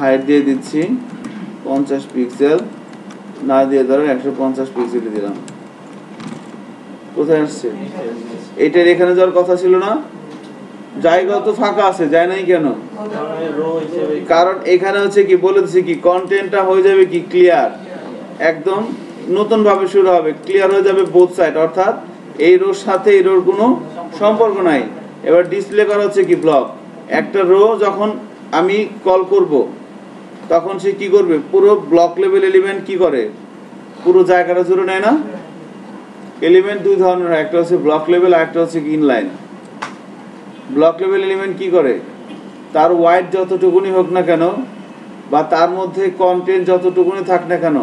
হাইট দিয়ে দিচ্ছি 50 পিক্সেল, না দিয়ে ধরেন 150 পিক্সেল দিলাম। কোথায় আসছে, এটার এখানে যাওয়ার কথা ছিল না, জায়গা তো ফাঁকা আছে, যায় নাই কেন? রো হিসেবে কারণ এখানে হচ্ছে কি বলে দিচ্ছি কি, কন্টেন্টটা হয়ে যাবে কি ক্লিয়ার, একদম নতুন ভাবে শুরু হবে, ক্লিয়ার হয়ে যাবে বোথ সাইড, অর্থাৎ এই রোর সাথে এই রোর কোনো সম্পর্ক নাই। এবার ডিসপ্লে করা হচ্ছে কি ব্লক, একটা রো যখন আমি কল করব তখন সে কি করবে, পুরো ব্লক লেভেল এলিমেন্ট কি করে, পুরো জায়গাটা জুড়ে নেয় না। এলিমেন্ট দুই ধরনের হয়, একটা হচ্ছে ব্লক লেভেল আর একটা হচ্ছে ইনলাইন। ব্লক লেভেল এলিমেন্ট কি করে, তার ওয়াইড যতটুকুনি হোক না কেন বা তার মধ্যে কন্টেন্ট যতটুকুনি থাক না কেন,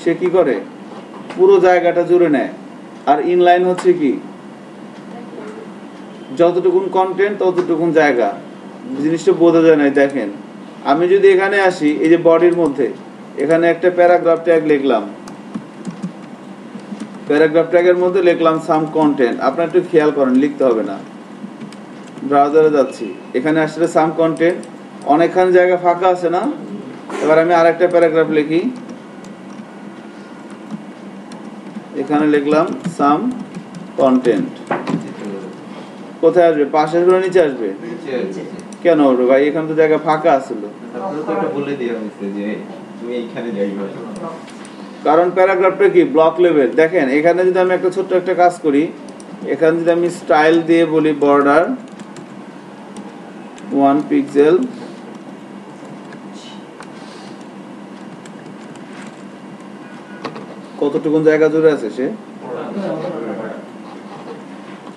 সে কি করে পুরো জায়গাটা জুড়ে নেয়। আর ইনলাইন হচ্ছে কি, যতটুকুন কন্টেন্ট ততটুকুন জায়গা। জিনিসটা বোঝা যায় না। দেখেন আমি যদি এখানে আসি, এই যে বডির মধ্যে এখানে একটা প্যারাগ্রাফ ট্যাগ লিখলাম, প্যারাগ্রাফ ট্যাগের মধ্যে লিখলাম সাম কন্টেন্ট। আপনারা একটু খেয়াল করেন, লিখতে হবে না, ব্রাউজারে যাচ্ছি, এখানে আসলে সাম কন্টেন্ট, অনেকখানি জায়গা ফাঁকা আছে না। এবার আমি আরেকটা প্যারাগ্রাফ লিখি, এখানে লিখলাম সাম কন্টেন্ট। কোথায় আসবে, পাশে আসবে না নিচে আসবে? কেন ওর ভাই, এখানে তো জায়গা ফাঁকা আছিল। কারণ প্যারাগ্রাফটা কি ব্লক লেভেল। দেখেন এখানে যদি আমি একটা ছোট্ট একটা কাজ করি, এখানে যদি আমি স্টাইল দিয়ে বলি বর্ডার 1 পিক্সেল, কতটুকুন জায়গা জুড়ে আছে সে।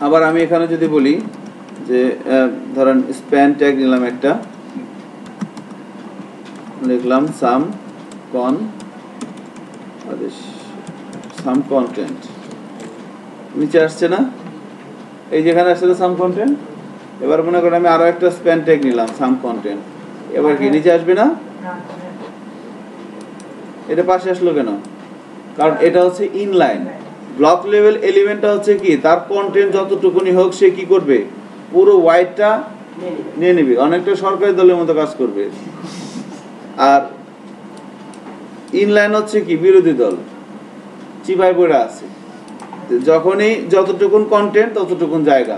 আবার আমি এখানে যদি বলি যে ধরেন স্প্যান ট্যাগ নিলাম, একটা লিখলাম সাম কন্টেন্ট, নিচে আসছে না, এই যেখানে আসছে সাম কন্টেন্ট। এবার মনে করেন আমি আরো একটা স্প্যান ট্যাগ নিলাম সাম কন্টেন্ট, এবার কি নিচে আসবে না? এটা পাশে আসলো কেন? কারণ এটা হচ্ছে ইনলাইন। ব্লক লেভেল এলিমেন্টটা হচ্ছে কি, তার কন্টেন্ট যতটুকুনি হোক সে কি করবে, পুরো ওয়াইডটা নিয়ে নেবে, অনেকটা সরকারি দলের মতো কাজ করবে। আর ইনলাইন হচ্ছে কি, বিরোধী দল, চিপাই পড়ে আছে, যখনই যতটুকুন কন্টেন্ট ততটুকুন জায়গা।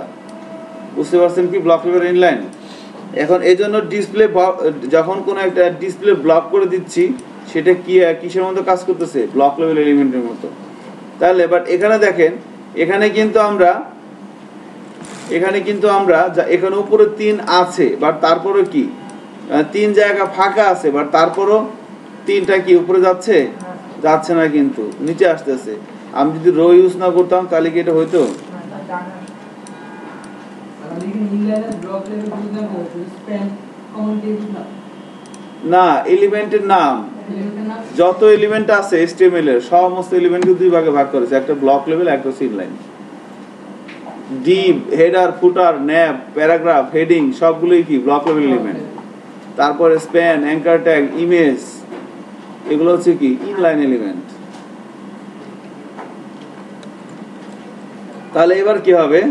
বুঝতে পারছেন কি ব্লক লেভেল ইনলাইন? এখন এই জন্য ডিসপ্লে, যখন কোনো একটা ডিসপ্লে ব্লক করে দিচ্ছি, সেটা কি কিসের মতো কাজ করতেছে, ব্লক লেভেল এলিমেন্টের মতো। তাহলে বাট এখানে দেখেন, এখানে কিন্তু আমরা এখানে উপরে 3 আছে, বাট তারপরে কি 3 জায়গা ফাঁকা আছে, বাট তারপরও 3টা কি উপরে যাচ্ছে না, কিন্তু নিচে আসতেছে। আমি যদি রো ইউজ না করতাম তাহলে কি এটা হইতো? না, এলিমেন্টের নাম, যত এলিমেন্ট আছে HTML এর সমস্ত এলিমেন্টকে 2 ভাগে ভাগ করেছে, একটা ব্লক লেভেল, একটা ইনলাইন। ডিভ, হেডার, ফুটার, ন্যাব, প্যারাগ্রাফ, হেডিং সবগুলোই কি ব্লক লেভেল এলিমেন্ট। তারপরে স্প্যান, অ্যাঙ্কার ট্যাগ, ইমেজ, এগুলো হচ্ছে কি ইনলাইন এলিমেন্ট। তাহলে এবার কি হবে,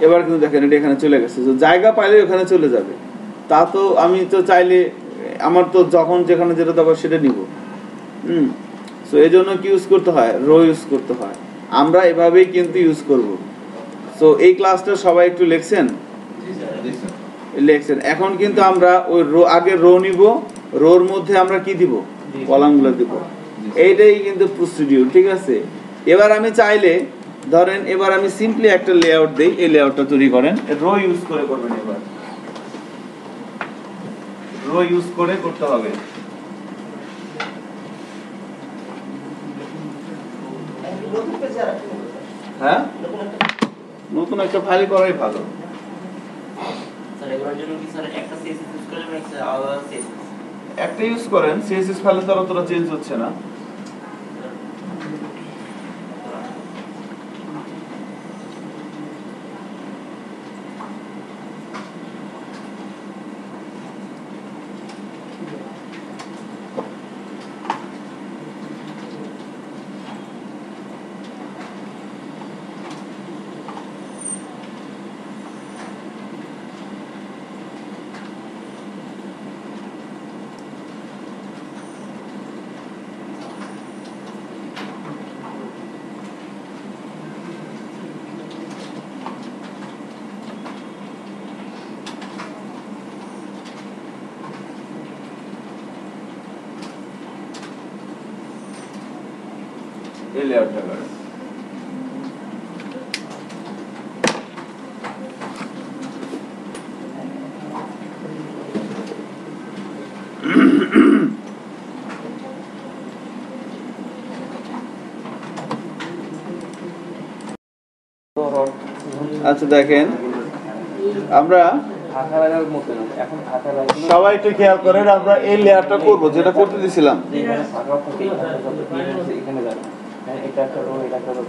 এবার কিন্তু দেখেন এটা এখানে চলে গেছে, জায়গা পাইলে ওখানে চলে যাবে। তা তো আমি তো চাইলে আমার তো যখন যেখানে যেটা দরকার সেটা নিব। সো এই জন্য কি ইউজ করতে হয়, রো ইউজ করতে হয়। আমরা এভাবেই কিন্তু ইউজ করব। সো এই ক্লাসটা সবাই একটু লিখছেন। এখন কিন্তু আমরা ওই রো, আগে রো নিব, রোর মধ্যে আমরা কি দিব, কলামগুলো দিব। এইটাই কিন্তু প্রসিডিউর, ঠিক আছে। এবার আমি চাইলে ধরেন, এবার আমি সিম্পলি একটা লেআউট দেই, এই লেআউটটা তৈরি করেন, রো ইউজ করে করবেন। এবার রো ইউজ করে করতে হবে। হ্যাঁ, নতুন একটা ফাইল করাই ভালো। স্যার এগুলোর জন্য কি স্যার একটা সিএসএস ইউজ করলে নাকি স্যার আলাদা সিএসএস? একটা ইউজ করেন, সিএসএস ফাইলে তো আর অতটা চেঞ্জ হচ্ছে না। এই লেয়ারটা করেন। আচ্ছা দেখেন, আমরা ঢাকা লাগার মতো না, এখন ঢাকা লাগানো সবাই একটু খেয়াল করেন, আমরা এই লেয়ারটা করব যেটা করতে দিছিলাম। যেখানে ফাঁকা থাকে এখানে যাবে। হ্যাঁ, এটা একটা রো, এটা একটা রো।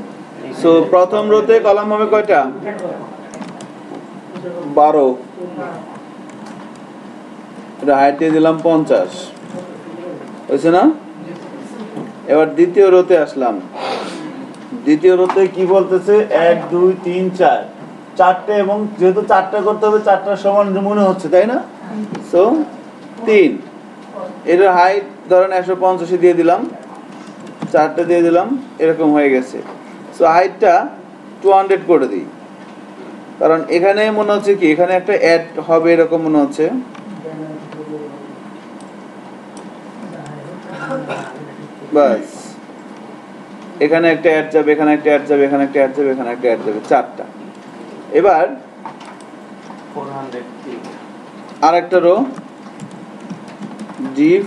সো প্রথম রোতে কলাম হবে কয়টা? 12। এটা হাইট দিয়ে দিলাম 50, হয়েছে না? এবার দ্বিতীয় রোতে আসলাম। দ্বিতীয় রোতে কি বলতেছে? 1 2 3 4, চারটে, এবং যেহেতু চারটা করতে হবে, চারটার সমান মনে হচ্ছে, তাই না? সো 3, এর হাইট ধরেন 150 দিয়ে দিলাম, চারটা দিয়ে দিলাম, এরকম হয়ে গেছে। সো হাইটটা 200 করে দিই, কারণ এখানে মনে হচ্ছে কি এখানে একটা অ্যাড হবে এরকম মনে হচ্ছে। বাস, এখানে একটা অ্যাড যাবে, এখানে একটা অ্যাড যাবে, এখানে একটা অ্যাড যাবে, এখানে একটা অ্যাড যাবে, চারটা। এবার 400 আর একটা rho, div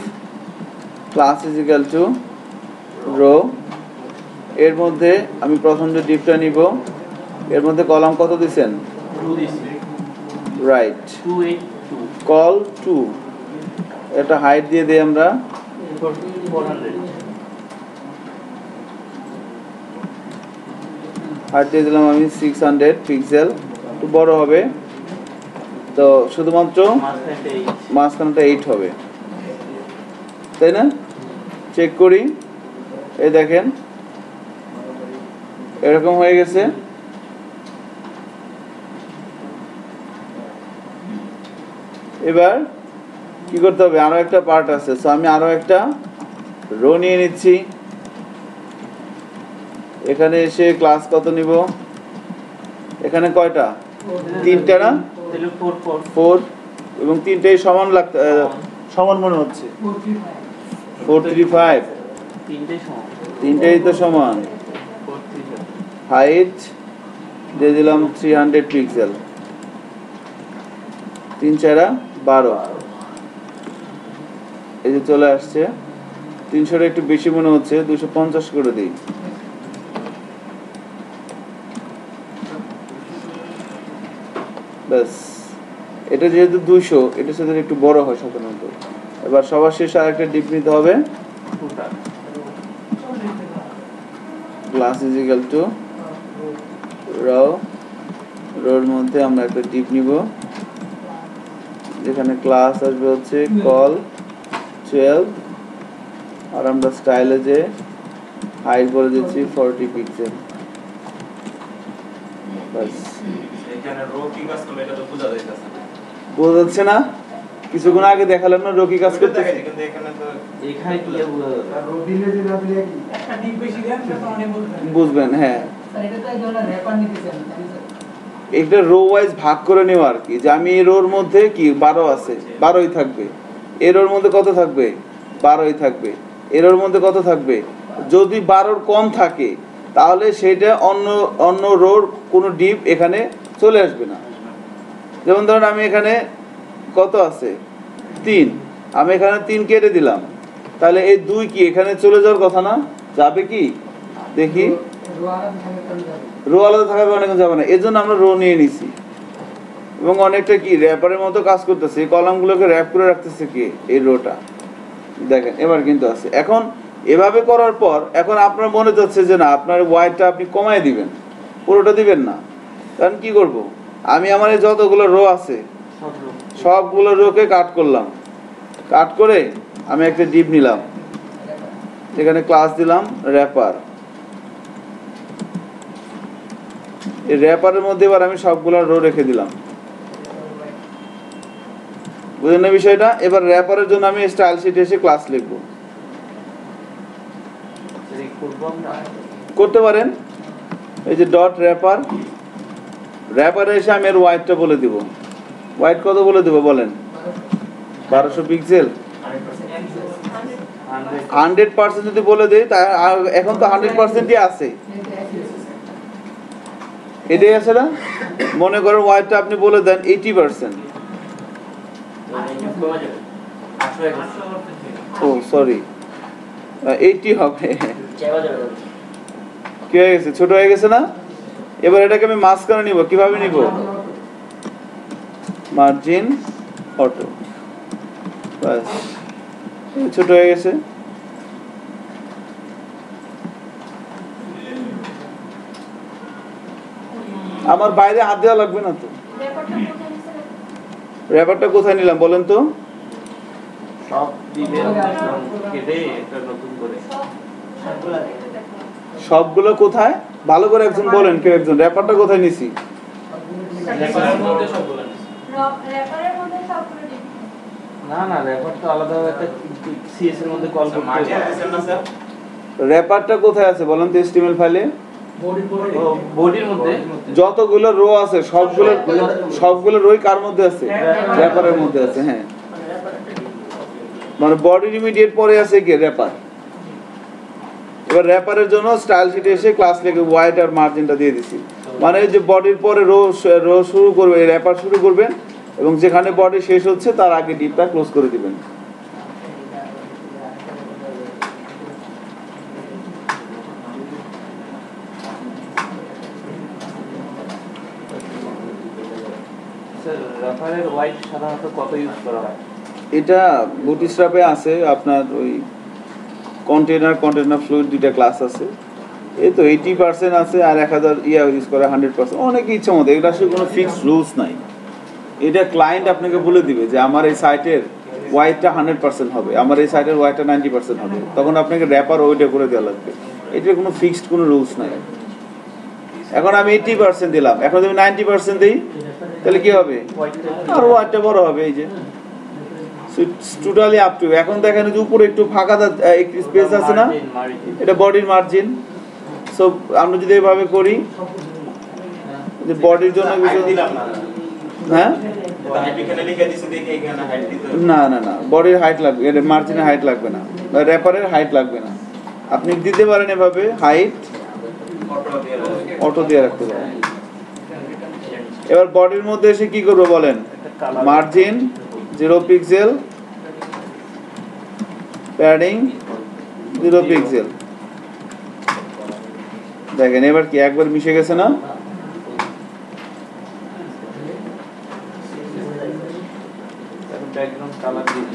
class is equal to row, এর মধ্যে আমি প্রথম যে ডিভটা নিব, এর মধ্যে কলাম কত দিবেন? 2 দিছি, রাইট, 282 কল 2, এটা হাইট দিয়ে দেই আমরা 400 হাইট দিয়ে দিলাম আমি 600 পিক্সেল, একটু বড় হবে, তো শুধুমাত্র মাঝখানটা 8 হবে, তাই না? চেক করি, এই দেখেন এরকম হয়ে গেছে। এবার কি করতে হবে? আরো একটা পার্ট আছে, সো আমি আরো একটা রো নিয়ে নিচ্ছি। এখানে এসে ক্লাস কত নিব? এখানে কয়টা? 3টা না? 4, এবং 3টাই সমান লাগতে সমান মনে হচ্ছে। 435, তিনটেই সমান, 3টাই তো সমান। 435 হাইট দিয়ে দিলাম 300 পিক্সেল, 3 4 12, এই যে চলে আসছে। 300 একটু বেশি মনে হচ্ছে, 250 করে দিই। ব্যাস, এটা যেহেতু 200, এটার সাথে একটু বড় হয় সাধারণত। এবার সবার শেষে আরেকটা ডিপ নিতে হবে, class is equal to row, রোর মধ্যে আমরা একটা ডিপ নিব, যেখানে ক্লাস আসবে হচ্ছে কল 12, আর আমরা স্টাইলে যে হাইট বলে দিচ্ছি 40 পিক্সেল। বাস, এখানে রো কি কাজ করবে এটা তো বোঝা যাইতেছে না। বোঝা যাচ্ছে না? কিছুক্ষণ আগে দেখালাম না রো কি কাজ করতে। কিন্তু এখানে তো এখানে কি বোঝা যাবে? একটা ডিপ বেশি দেন, সেটা অনেক বলবেন। বুঝবেন, হ্যাঁ। স্যার, এটা তো এই ধরনের র্যাপার নিতেছেন, একটা রো ওয়াইজ ভাগ করে নেওয়া আর কি, যে আমি এই রোর মধ্যে কি 12 আছে, 12ই থাকবে। এর ওর মধ্যে কত থাকবে? 12ই থাকবে। এর ওর মধ্যে কত থাকবে? যদি 12র কম থাকে তাহলে সেটা অন্য রোর কোনো ডিপ এখানে চলে আসবে না। যেমন ধরুন আমি এখানে কত আছে? 3, আমি এখানে 3 কেটে দিলাম, তাহলে এই 2 কি এখানে চলে যাওয়ার কথা না? যাবে কি দেখি? রো আলাদা থাকার কারণে যাবে না, এর জন্য আমরা রো নিয়ে নিছি। এবং অনেকটা কি র্যাপারের মতো কাজ করতেছে, এই কলামগুলোকে র্যাপ করে রাখতেছে কি এই রোটা। দেখেন এবার কিন্তু আছে। এখন এভাবে করার পর এখন আপনার মনে যাচ্ছে যে না আপনার ওয়াইডটা আপনি কমায় দিবেন, পুরোটা দিবেন না। কারণ কি করব, আমি আমার এই যতগুলো রো আছে সবগুলো রোকে কাট করলাম, কাট করে আমি একটা ডিপ নিলাম, এখানে ক্লাস দিলাম র্যাপার। এই র্যাপারের মধ্যে এবার আমি সবগুলো রো রেখে দিলাম, বুঝলেন না বিষয়টা? এবার র্যাপারের জন্য আমি স্টাইল শিটে এসে ক্লাস লিখবো, করতে পারেন। এই যে ডট র্যাপার, র্যাপারে এসে আমি এর ওয়াইডটা বলে দিব। ওয়াইড কত বলে দেবো বলেন? 1200 পিক্সেল। 100% যদি বলে দেই তা এখন তো 100%ই আছে, এটাই আছে না? মনে করেন ওয়াইডটা আপনি বলে দেন 80%। ও সরি, 80 হবে। কি হয়ে গেছে? ছোট হয়ে গেছে না? এবার এটাকে আমি মাঝখানে নিব। কিভাবে নিব? মার্জিন অটো, বাস ছোট হয়ে গেছে। আমার বাইরে হাত দেওয়া লাগবে না তো। র্যাপারটা কোথায় নিলাম বলেন তো? সব দিলে কেটে একটা নতুন করে সবগুলো কোথায় ভালো করে একজন বলেন, কেউ একজন র্যাপারটা কোথায় নিছি? না না র্যাপার তো আলাদা একটা সিএস এর মধ্যে কল করতে মার্জিন হয়। দিছেন না স্যার? র্যাপারটা কোথায় আছে বলেন তো HTML ফাইলে? বডির মধ্যে যতগুলো রো আছে সবগুলো রোই কার মধ্যে আছে? র্যাপারের মধ্যে আছে। হ্যাঁ, মানে বডির ইমিডিয়েট পরে আছে কি র্যাপার। এবার র্যাপারের জন্য স্টাইল শিটে এসে ক্লাস লিখে ওয়াইড আর মার্জিনটা দিয়ে দিছি। মানে যে বডির পরে রো শুরু করবে, র্যাপার শুরু করবেন এবং যেখানে বডি শেষ হচ্ছে তার আগে ডিপটা ক্লোজ করে দিবেন। স্যার র্যাপারের ওয়াইড সাধারণত কত ইউজ করা হয়? এটা বুটস্ট্র্যাপে আছে আপনার ওই কন্টেনার ফ্লুইড দুইটা ক্লাস আছে। এই তো 80% আছে আর 1000 ইউজ করে 100%, অনেকে ইচ্ছা মতো। এটা আসলে কোনো ফিক্সড রুলস নাই। এটা ক্লায়েন্ট আপনাকে বলে দিবে যে আমার এই সাইটের ওয়াইডটা 100% হবে, আমার এই সাইটের ওয়াইডটা 90% হবে, তখন আপনাকে র্যাপার ওইটা করে দেওয়া লাগবে। এটার কোনো ফিক্সড কোনো রুলস নাই। এখন আমি 80% দিলাম, এখন যদি 90% দিই তাহলে কি হবে? আর ওয়াইডটা বড় হবে। এই যে টোটালি আপ টু। এখন দেখেন যে উপরে একটু ফাঁকা একটু স্পেস আছে না, এটা বডির মার্জিন। সো আমরা যদি এভাবে করি যে বডির জন্য হাইট দিলাম না। হ্যাঁ হাইট এখানে লিখে দিছি, দেখে এখানে হাইট দিতে হবে। না না না, বডির হাইট লাগবে, এর মার্জিনের হাইট লাগবে না, র্যাপারের হাইট লাগবে না। আপনি দিতে পারেন এভাবে হাইট অটো দিয়ে রাখতে পারেন। এবার বডির মধ্যে এসে কি করবো বলেন? Margin 0 pixel, padding 0 pixel. দেখেন এবার কি একবার মিশে গেছে না? ব্যাকগ্রাউন্ড কালার দিই।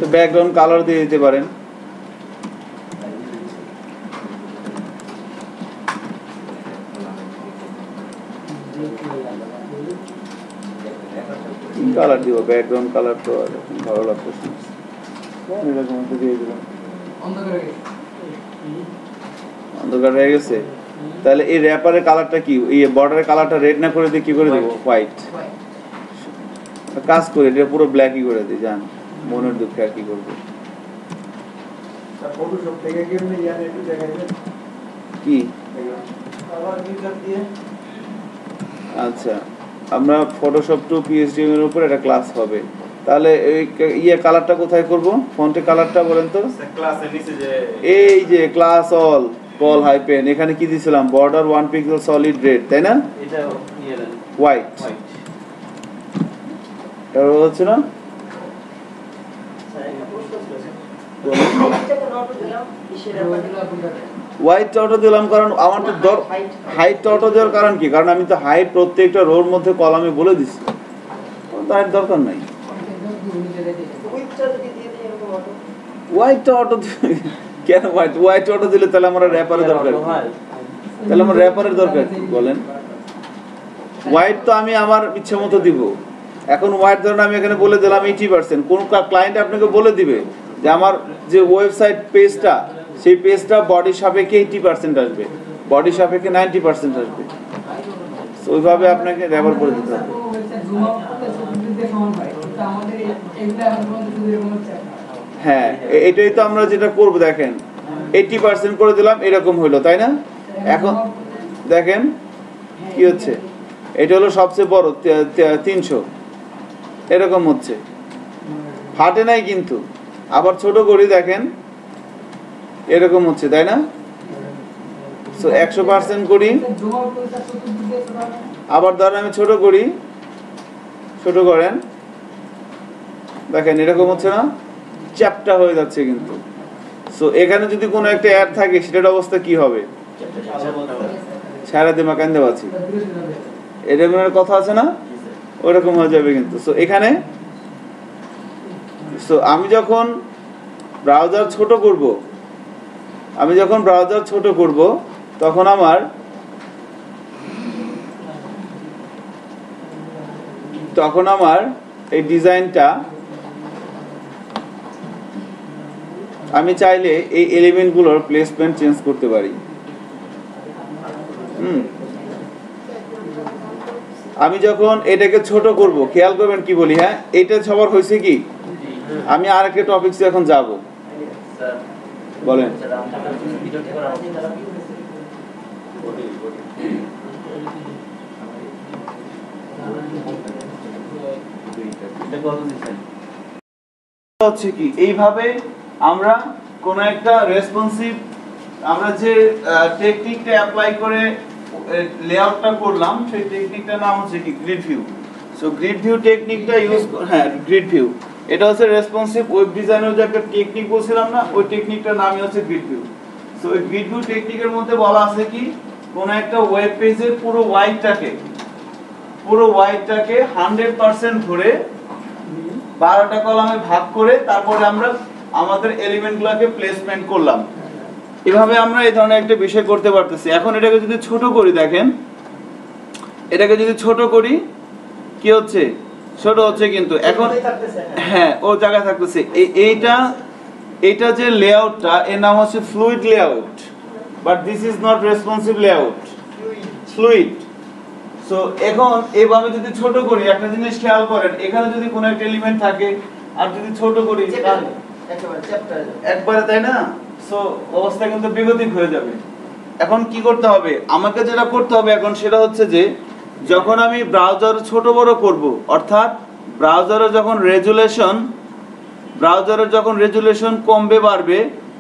তো ব্যাকগ্রাউন্ড কালার দিয়ে দিতে পারেন। কালার দিব, ব্যাকগ্রাউন্ড কালার তো এখন ভালো লাগতেছে না, এরকম একটা দিয়ে দিলাম। অন্ধকার হয়ে গেছে। তাহলে এই র্যাপারের কালারটা কি, এই বর্ডারের কালারটা রেড না করে দিয়ে কি করে দেবো? হোয়াইট। কাজ করে এটা পুরো ব্ল্যাকই করে দিই, জান মনের দুঃখে আর কি করবো। কি আচ্ছা, আমরা ফটোশপ টু PHDM এর উপর একটা ক্লাস হবে। তাহলে এই কালারটা কোথায় করব? ফন্টের কালারটা বলেন তো। ক্লাসের নিচে যে এই যে ক্লাস অল কল হাইপেন, এখানে কি দিছিলাম? বর্ডার 1 পিক্সেল সলিড রেড, তাই না? এটা হোয়াইট। এটা হচ্ছে না? হোয়াইট অটো দিলাম কারণ আমার তো হাইট অটো দেওয়ার কারণ কি? কারণ আমি তো হাইট প্রত্যেকটা রোর মধ্যে কলামে বলে দিচ্ছি। তার দরকার নাই। উইথটা যদি দিয়ে দিই এরকম অটো হোয়াইটটা অটো কেন হোয়াইট অটো দিলে তাহলে আমার র্যাপারের দরকার কি? তাহলে আমার র্যাপারের দরকার কি বলেন? হোয়াইট তো আমি আমার ইচ্ছে মতো দিব। এখন হোয়াইট ধরুন আমি এখানে বলে দিলাম 80%, কোন ক্লায়েন্ট আপনাকে বলে দিবে যে আমার যে ওয়েবসাইট পেজটা, সেই পেজটা বডি সাপেক্ষে 80% আসবে, বডি সাপেক্ষে 90% আসবে। তো ওইভাবে আপনাকে র্যাপার করে দিতে হবে। হ্যাঁ, এটাই তো আমরা যেটা করব। দেখেন 80% করে দিলাম, এরকম হইলো, তাই না? এখন দেখেন কি হচ্ছে, এটা হলো সবচেয়ে বড় 300, এরকম হচ্ছে, ফাটে নাই কিন্তু। আবার ছোট করি, দেখেন এরকম হচ্ছে, তাই না? সো 100% করি, আবার ধরেন আমি ছোট করি, ছোট করেন, দেখেন এরকম হচ্ছে না, চ্যাপটা হয়ে যাচ্ছে কিন্তু। সো এখানে যদি কোনো একটা অ্যাড থাকে সেটার অবস্থা কি হবে? সারা দিমা কান্দে পাচ্ছি, এরকম কথা আছে না, ওরকম হয়ে যাবে কিন্তু। সো এখানে আমি যখন ব্রাউজার ছোট করব, তখন আমার এই ডিজাইনটা আমি চাইলে এই এলিমেন্টগুলোর প্লেসমেন্ট চেঞ্জ করতে পারি। আমি যখন এটাকে ছোট করব, খেয়াল করবেন কি বলি, হ্যাঁ এটা সবার হয়েছে কি? আমি আরেকটা টপিকসে এখন যাব, বলেন। হচ্ছে কি, এইভাবে আমরা কোন একটা রেসপন্সিভ, আমরা যে টেকনিকটা অ্যাপ্লাই করে লেআউটটা করলাম, সেই টেকনিকটার নাম হচ্ছে কি grid view. So grid view টেকনিকটা ইউজ, হ্যাঁ গ্রিড ভিউ, এটা হচ্ছে রেসপন্সিভ ওয়েব ডিজাইনের যে একটা টেকনিক বলছিলাম না, ওই টেকনিকটার নামই হচ্ছে গ্রিড ভিউ। সো এই গ্রিড ভিউ টেকনিকের মধ্যে বলা আছে কি, কোন একটা ওয়েব পেজের পুরো ওয়াইডটাকে 100% ধরে 12টা কলামে ভাগ করে তারপরে আমরা আমাদের এলিমেন্টগুলোকে প্লেসমেন্ট করলাম। এভাবে আমরা এই ধরনের একটা বিষয় করতে পারতেছি। এখন এটাকে যদি ছোট করি, দেখেন এটাকে যদি ছোট করি কি হচ্ছে, ছোট হচ্ছে কিন্তু। এখন হ্যাঁ ও জায়গায় থাকতেছে। এইটা যে লেআউটটা, এর নাম হচ্ছে fluid layout, but this is not responsive layout, fluid. So এখন এইভাবে যদি ছোট করি, একটা জিনিস খেয়াল করেন, এখানে যদি কোনো একটা এলিমেন্ট থাকে আর যদি ছোট করি একবারে, তাই না? সো অবস্থা কিন্তু বিগতিক হয়ে যাবে। এখন কি করতে হবে, আমাকে যেটা করতে হবে এখন সেটা হচ্ছে যে, যখন আমি ব্রাউজার ছোট বড় করব, অর্থাৎ ব্রাউজারের যখন রেজুলেশন কমবে বাড়বে,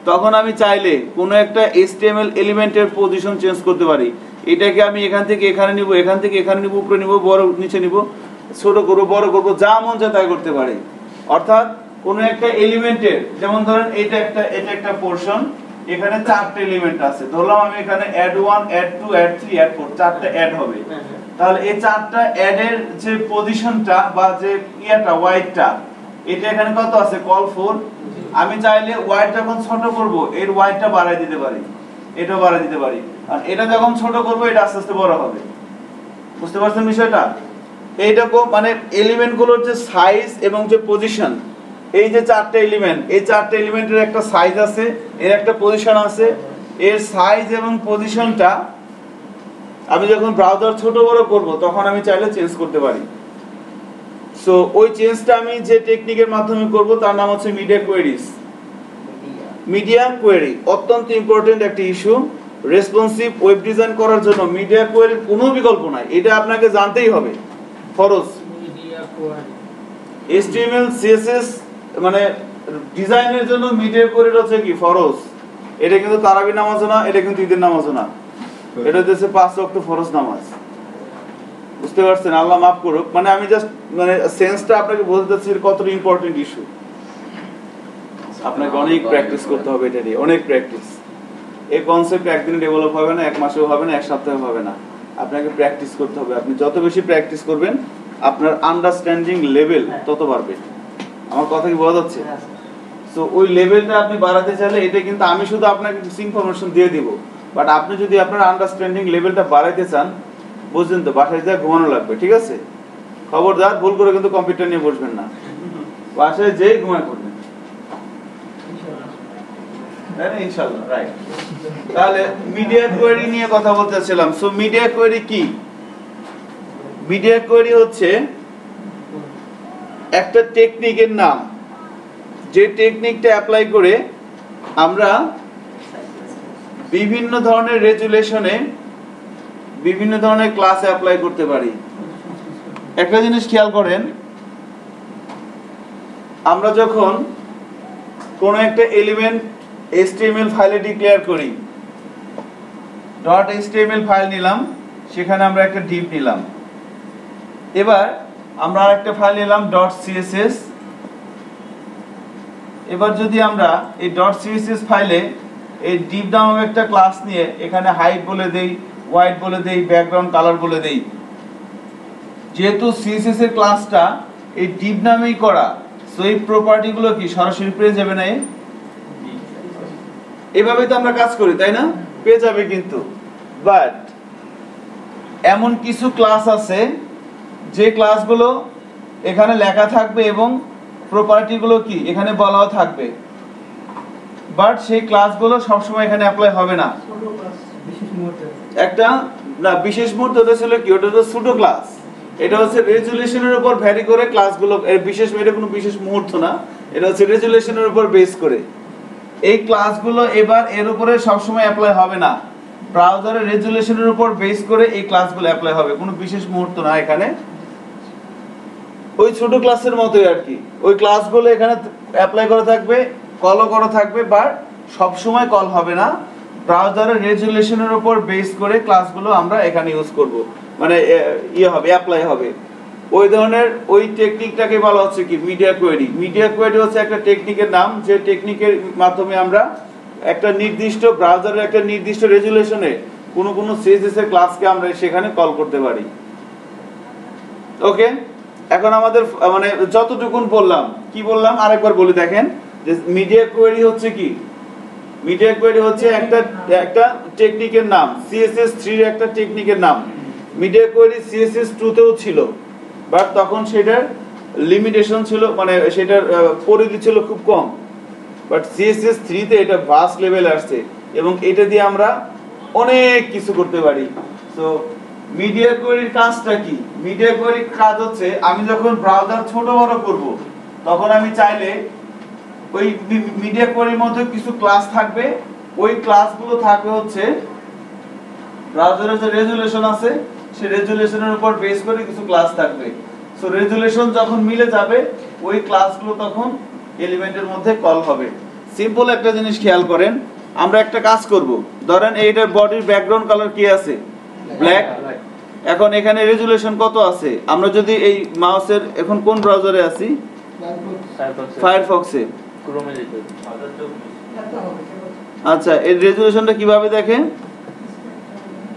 তখন আমি চাইলে কোনো একটা HTML এলিমেন্টের পজিশন চেঞ্জ করতে পারি। এটাকে আমি এখান থেকে এখানে নিব, এখান থেকে এখানে নিব, উপরে নিব, বড় নিচে নিব, ছোট করব, বড় করব, যা মন চায় তাই করতে পারি। অর্থাৎ কোনো একটা এলিমেন্টের, যেমন ধরেন এটা একটা পোরশন, এখানে 4টা এলিমেন্ট আছে, ধরলাম আমি এখানে add 1 add 2 add 3 add 4, 4টা অ্যাড হবে। তাহলে এই 4টা অ্যাডের যে পজিশনটা বা যে ওয়াইডটা, এটা এখানে কত আছে, কল 4। আমি চাইলে ওয়াইড যখন ছোট করব, এর ওয়াইডটা বাড়াই দিতে পারি, এটাও বাড়াই দিতে পারি। আর এটা যখন ছোট করব, এটা আস্তে আস্তে বড় হবে। বুঝতে পারছেন বিষয়টা? এইরকম মানে এলিমেন্টগুলোর যে সাইজ এবং যে পজিশন, এই যে 4টা এলিমেন্ট, এই 4টা এলিমেন্টের একটা সাইজ আছে, এর একটা পজিশন আছে। এর সাইজ এবং পজিশনটা আমি যখন ব্রাউজার ছোট বড় করব, তখন আমি চাইলে চেঞ্জ করতে পারি। সো ওই চেঞ্জটা আমি যে টেকনিকের মাধ্যমে করব, তার নাম হচ্ছে মিডিয়া কোয়েরিজ। মিডিয়া কোয়েরি অত্যন্ত ইম্পর্টেন্ট একটা ইস্যু। রেসপন্সিভ ওয়েব ডিজাইন করার জন্য মিডিয়া কোয়েরির কোনো বিকল্প নাই, এটা আপনাকে জানতেই হবে, ফরজ। HTML CSS মানে ডিজাইনের জন্য মিডিয়া কোয়েরি হচ্ছে কি ফরজ। এটা কিন্তু তারাবি নামাজ না, এটা কিন্তু ঈদের নামাজ না, এটা হচ্ছে 5 ওয়াক্ত ফরজ নামাজ। বুঝতে পারছেন? আল্লাহ মাফ করুক, মানে আমি জাস্ট মানে সেন্সটা আপনাকে বলতে চাচ্ছি কতটা ইম্পর্টেন্ট ইস্যু। আপনাকে অনেক প্র্যাকটিস করতে হবে, এটা নিয়ে অনেক প্র্যাকটিস। এই কনসেপ্ট একদিনে ডেভেলপ হবে না, এক মাসেও হবে না, এক সপ্তাহেও হবে না। আপনাকে প্র্যাকটিস করতে হবে। আপনি যত বেশি প্র্যাকটিস করবেন, আপনার আন্ডারস্ট্যান্ডিং লেভেল তত বাড়বে। আমার কথা কি বোঝা যাচ্ছে? হ্যাঁ, সো ওই লেভেলটা আপনি বাড়াতে চাইলে এটা কিন্তু আমি শুধু আপনাকে কিছু ইনফরমেশন দিয়ে দিব, বাট আপনি যদি আপনার আন্ডারস্ট্যান্ডিং লেভেলটা বাড়াইতে চান, বুঝলেন তো, বাসায় যা ঘুমানো লাগবে, ঠিক আছে? খবরদার ভুল করে কিন্তু কম্পিউটার নিয়ে বসবেন না, বাসায় যেই ঘুমায় করবেন, তাই না? ইনশাআল্লাহ, রাইট। তাহলে মিডিয়া কোয়েরি নিয়ে কথা বলতেছিলাম। সো মিডিয়া কোয়েরি কি? মিডিয়া কোয়েরি হচ্ছে একটা টেকনিকের নাম, যে টেকনিকটা অ্যাপ্লাই করে আমরা বিভিন্ন ধরনের রেজুলেশনে বিভিন্ন ধরনের ক্লাস অ্যাপ্লাই করতে পারি। একটা জিনিস খেয়াল করেন, আমরা যখন কোন একটা এলিমেন্ট HTML ফাইলে ডিক্লেয়ার করি, .html ফাইল নিলাম, সেখানে আমরা একটা ডিভ নিলাম। এবার আমরা আরেকটা ফাইল নিলাম .css। এবার যদি আমরা এই .css ফাইলে এই ডিভ নামক একটা ক্লাস নিয়ে এখানে হাইট বলে দেই, হোয়াইট বলে দেই, ব্যাকগ্রাউন্ড কালার বলে দেই, যেহেতু CSS এর ক্লাসটা এই ডিভ নামেই করা, সো এই প্রপার্টি গুলো কি সরাসরি পেয়ে যাবে না? এভাবেই তো আমরা কাজ করি, তাই না? পেয়ে যাবে। কিন্তু বাট এমন কিছু ক্লাস আছে যে ক্লাসগুলো এখানে লেখা থাকবে এবং প্রপার্টি গুলো কি এখানে বলাও থাকবে, বাট সেই ক্লাসগুলো সবসময় এখানে অ্যাপ্লাই হবে না। একটা না বিশেষ মুহূর্ত ওটা ছিল কি, ওটা হচ্ছে সুডো ক্লাস। এটা হচ্ছে রেজুলেশনের উপর ভ্যারি করে ক্লাসগুলো, এর বিশেষ এটা কোনো বিশেষ মুহূর্ত না, এটা হচ্ছে রেজুলেশনের উপর বেস করে এই ক্লাসগুলো এবার এর উপরে সবসময় অ্যাপ্লাই হবে না। ব্রাউজারের রেজুলেশনের উপর বেস করে এই ক্লাসগুলো অ্যাপ্লাই হবে, কোনো বিশেষ মুহূর্ত না। এখানে ওই ছোট ক্লাসের মতোই আর কি, ওই ক্লাসগুলো এখানে অ্যাপ্লাই করা থাকবে, কলও করা থাকবে, বাট সব সময় কল হবে না। ব্রাউজারের রেজুলেশনের উপর বেস করে ক্লাসগুলো আমরা এখানে ইউজ করব, মানে হবে, অ্যাপ্লাই হবে। ওই ধরনের ওই টেকনিকটাকে বলা হচ্ছে কি মিডিয়া কোয়েরি। মিডিয়া কোয়েরি হচ্ছে একটা টেকনিকের নাম, যে টেকনিকের মাধ্যমে আমরা একটা নির্দিষ্ট ব্রাউজারের একটা নির্দিষ্ট রেজুলেশনে কোনো CSS এর ক্লাসকে আমরা সেখানে কল করতে পারি। ওকে, এখন আমাদের মানে যতটুকুন বললাম, কি বললাম আরেকবার বলি, দেখেন যে মিডিয়া কোয়েরি হচ্ছে কি। মিডিয়া কোয়েরি হচ্ছে একটা টেকনিকের নাম, CSS3 এর একটা টেকনিকের নাম। মিডিয়া কোয়েরি CSS2 তেও ছিল, বাট তখন সেটার লিমিটেশন ছিল, মানে সেটার পরিধি ছিল খুব কম, বাট CSS3 তে এটা ভাস্ট লেভেলে আসছে এবং এটা দিয়ে আমরা অনেক কিছু করতে পারি। সো মিডিয়া কোয়েরির কাজটা কি? মিডিয়া কোয়েরির কাজ হচ্ছে আমি যখন ব্রাউজার ছোট বড় করব, তখন আমি চাইলে ওই মিডিয়া কোয়েরির মধ্যে কিছু ক্লাস থাকবে, ওই ক্লাসগুলো থাকবে হচ্ছে ব্রাউজারের যে রেজুলেশন আছে সেই রেজুলেশনের উপর বেস করে কিছু ক্লাস থাকবে। সো রেজুলেশন যখন মিলে যাবে, ওই ক্লাসগুলো তখন এলিমেন্টের মধ্যে কল হবে। সিম্পল একটা জিনিস খেয়াল করেন, আমরা একটা কাজ করব, ধরেন এইটার বডির ব্যাকগ্রাউন্ড কালার কি আছে? ব্ল্যাক। এখন এখানে রেজুলেশন কত আছে? আমরা যদি এই মাউসের, এখন কোন ব্রাউজারে আছি? ফায়ারফক্সে। ক্রোমে যেতে আচ্ছা, এর রেজুলেশনটা কিভাবে দেখে?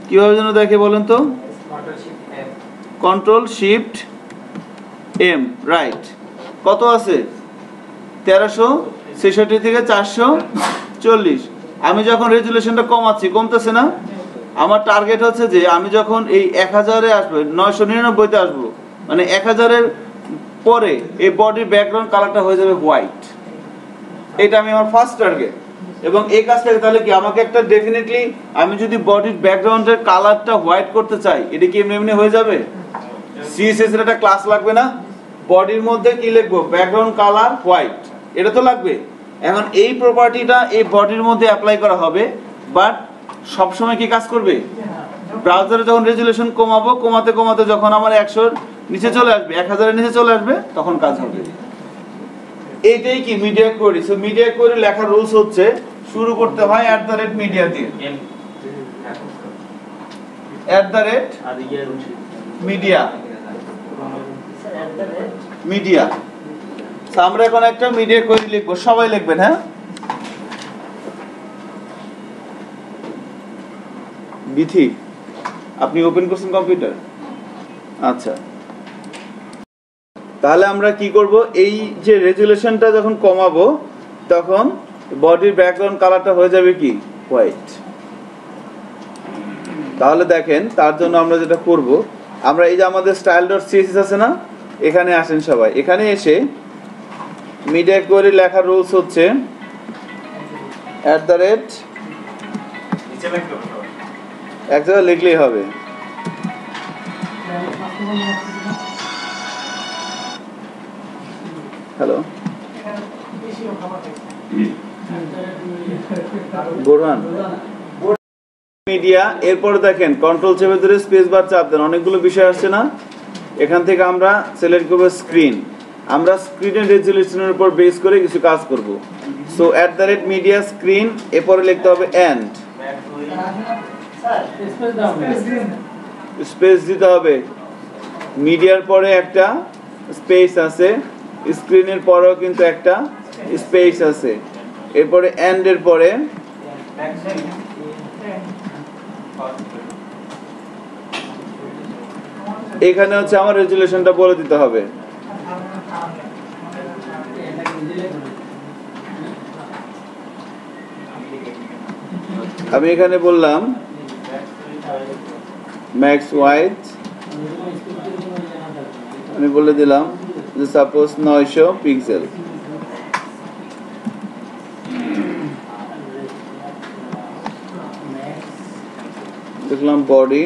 কিভাবে যেন দেখে বলেন তো? Ctrl+Shift+M, right. কত আছে? 1366 থেকে 440। আমি যখন রেজুলেশনটা কমাচ্ছি, কমতেছে না? আমার টার্গেট হচ্ছে যে আমি যখন এই 1000 এ আসবো, 999 তে আসবো, মানে 1000 এর পরে এই বডির ব্যাকগ্রাউন্ড কালারটা হয়ে যাবে হোয়াইট। এটা আমি আমার ফার্স্ট টার্গেট। এবং এই কাজটাকে তাহলে কি আমাকে একটা ডেফিনেটলি, আমি যদি বডির ব্যাকগ্রাউন্ডের কালারটা হোয়াইট করতে চাই, এটা কি এমনি এমনি হয়ে যাবে? CSS এর একটা ক্লাস লাগবে না? বডির মধ্যে কি লিখবো? ব্যাকগ্রাউন্ড কালার হোয়াইট, এটা তো লাগবে। এখন এই প্রপার্টিটা এই বডির মধ্যে অ্যাপ্লাই করা হবে, বাট সব সময় কি কাজ করবে? ব্রাউজারে যখন রেজুলেশন কমাবো, কমাতে কমাতে যখন আমার 100 নিচে চলে আসবে, 1000 এর নিচে চলে আসবে, তখন কাজ হবে। এইটাই কি media query. So media query লেখার রুলস হচ্ছে শুরু করতে হয় @media দিয়ে, @media মিডিয়া। আমরা এখন একটা মিডিয়া কোয়েরি লিখবো, সবাই লিখবেন, হ্যাঁ? বিথি, আপনি ওপেন করছেন কম্পিউটার? আচ্ছা, তাহলে আমরা কি করব, এই যে রেজুলেশনটা যখন কমাবো তখন বডির ব্যাকগ্রাউন্ড কালারটা হয়ে যাবে কি হোয়াইট। তাহলে দেখেন তার জন্য আমরা যেটা করব, আমরা এই যে আমাদের style.css আছে না, এখানে আসেন সবাই। এখানে এসে মিডিয়া কোয়েরি লেখার রুলস হচ্ছে নিচে লিখতে হবে সবাই। এক জায়গায় লিখলেই হবে। হ্যালো বোরহান মিডিয়া, এরপরে দেখেন কন্ট্রোল চেপে ধরে স্পেস বার চাপ দেন, অনেকগুলো বিষয় আসছে না। এখান থেকে আমরা সিলেক্ট করব স্ক্রিন। আমরা স্ক্রিনের রেজুলেশনের উপর বেস করে কিছু কাজ করব। সো @media screen, এরপরে লিখতে হবে এন্ড, স্পেস দিতে হবে। মিডিয়ার পরে একটা স্পেস আছে, স্ক্রিনের পরেও কিন্তু একটা স্পেস আছে, এরপরে এন্ড এর পরে এখানে হচ্ছে আমার রেজুলেশনটা বলে দিতে হবে। আমি এখানে বললাম ম্যাক্স হোয়াইট, আমি বলে দিলাম যে সাপোজ 900 পিক্সেল। দেখলাম বডি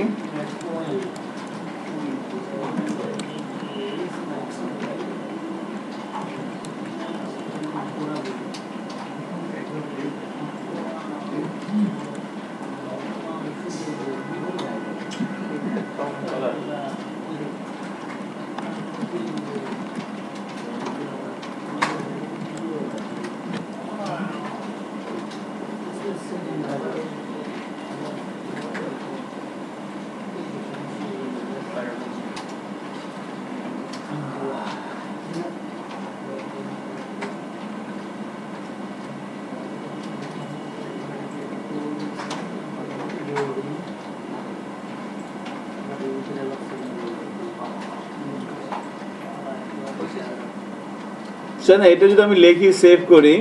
এটা যদি আমি লিখি সেভ করি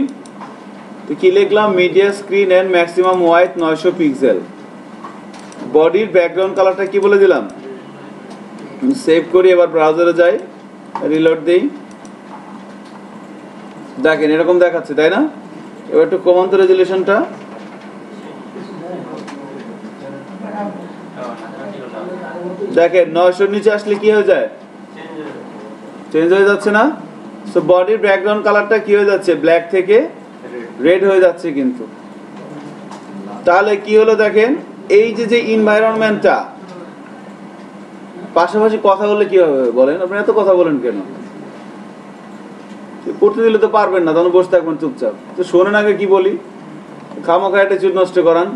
তো কি লিখলাম, media screen and maximum white 900 pixel. বডির ব্যাকগ্রাউন্ড কালারটা কি বলে দিলাম, সেভ করি। এবার ব্রাউজারে যাই, রিলোড দেই, দেখেন এরকম দেখাচ্ছে, তাই না? এবার একটু কমান তো রেজুলেশনটা। দেখেন 900 নিচে আসলে কি হয়ে যায়, চেঞ্জ হয়ে যাচ্ছে না? সো বডির ব্যাকগ্রাউন্ড কালারটা কি হয়ে যাচ্ছে, ব্ল্যাক থেকে রেড হয়ে যাচ্ছে কিন্তু। তাহলে কি হলো দেখেন, এই যে এনভায়রনমেন্টটা পাশাপাশি কথা বললে কি হবে বলেন? আপনি এত কথা বলেন কেন? পড়তে দিলে তো পারবেন না, তখন বসে থাকবেন চুপচাপ। তো শোনেন আগে কি বলি, খামোখা অ্যাটিটিউড নষ্ট করান।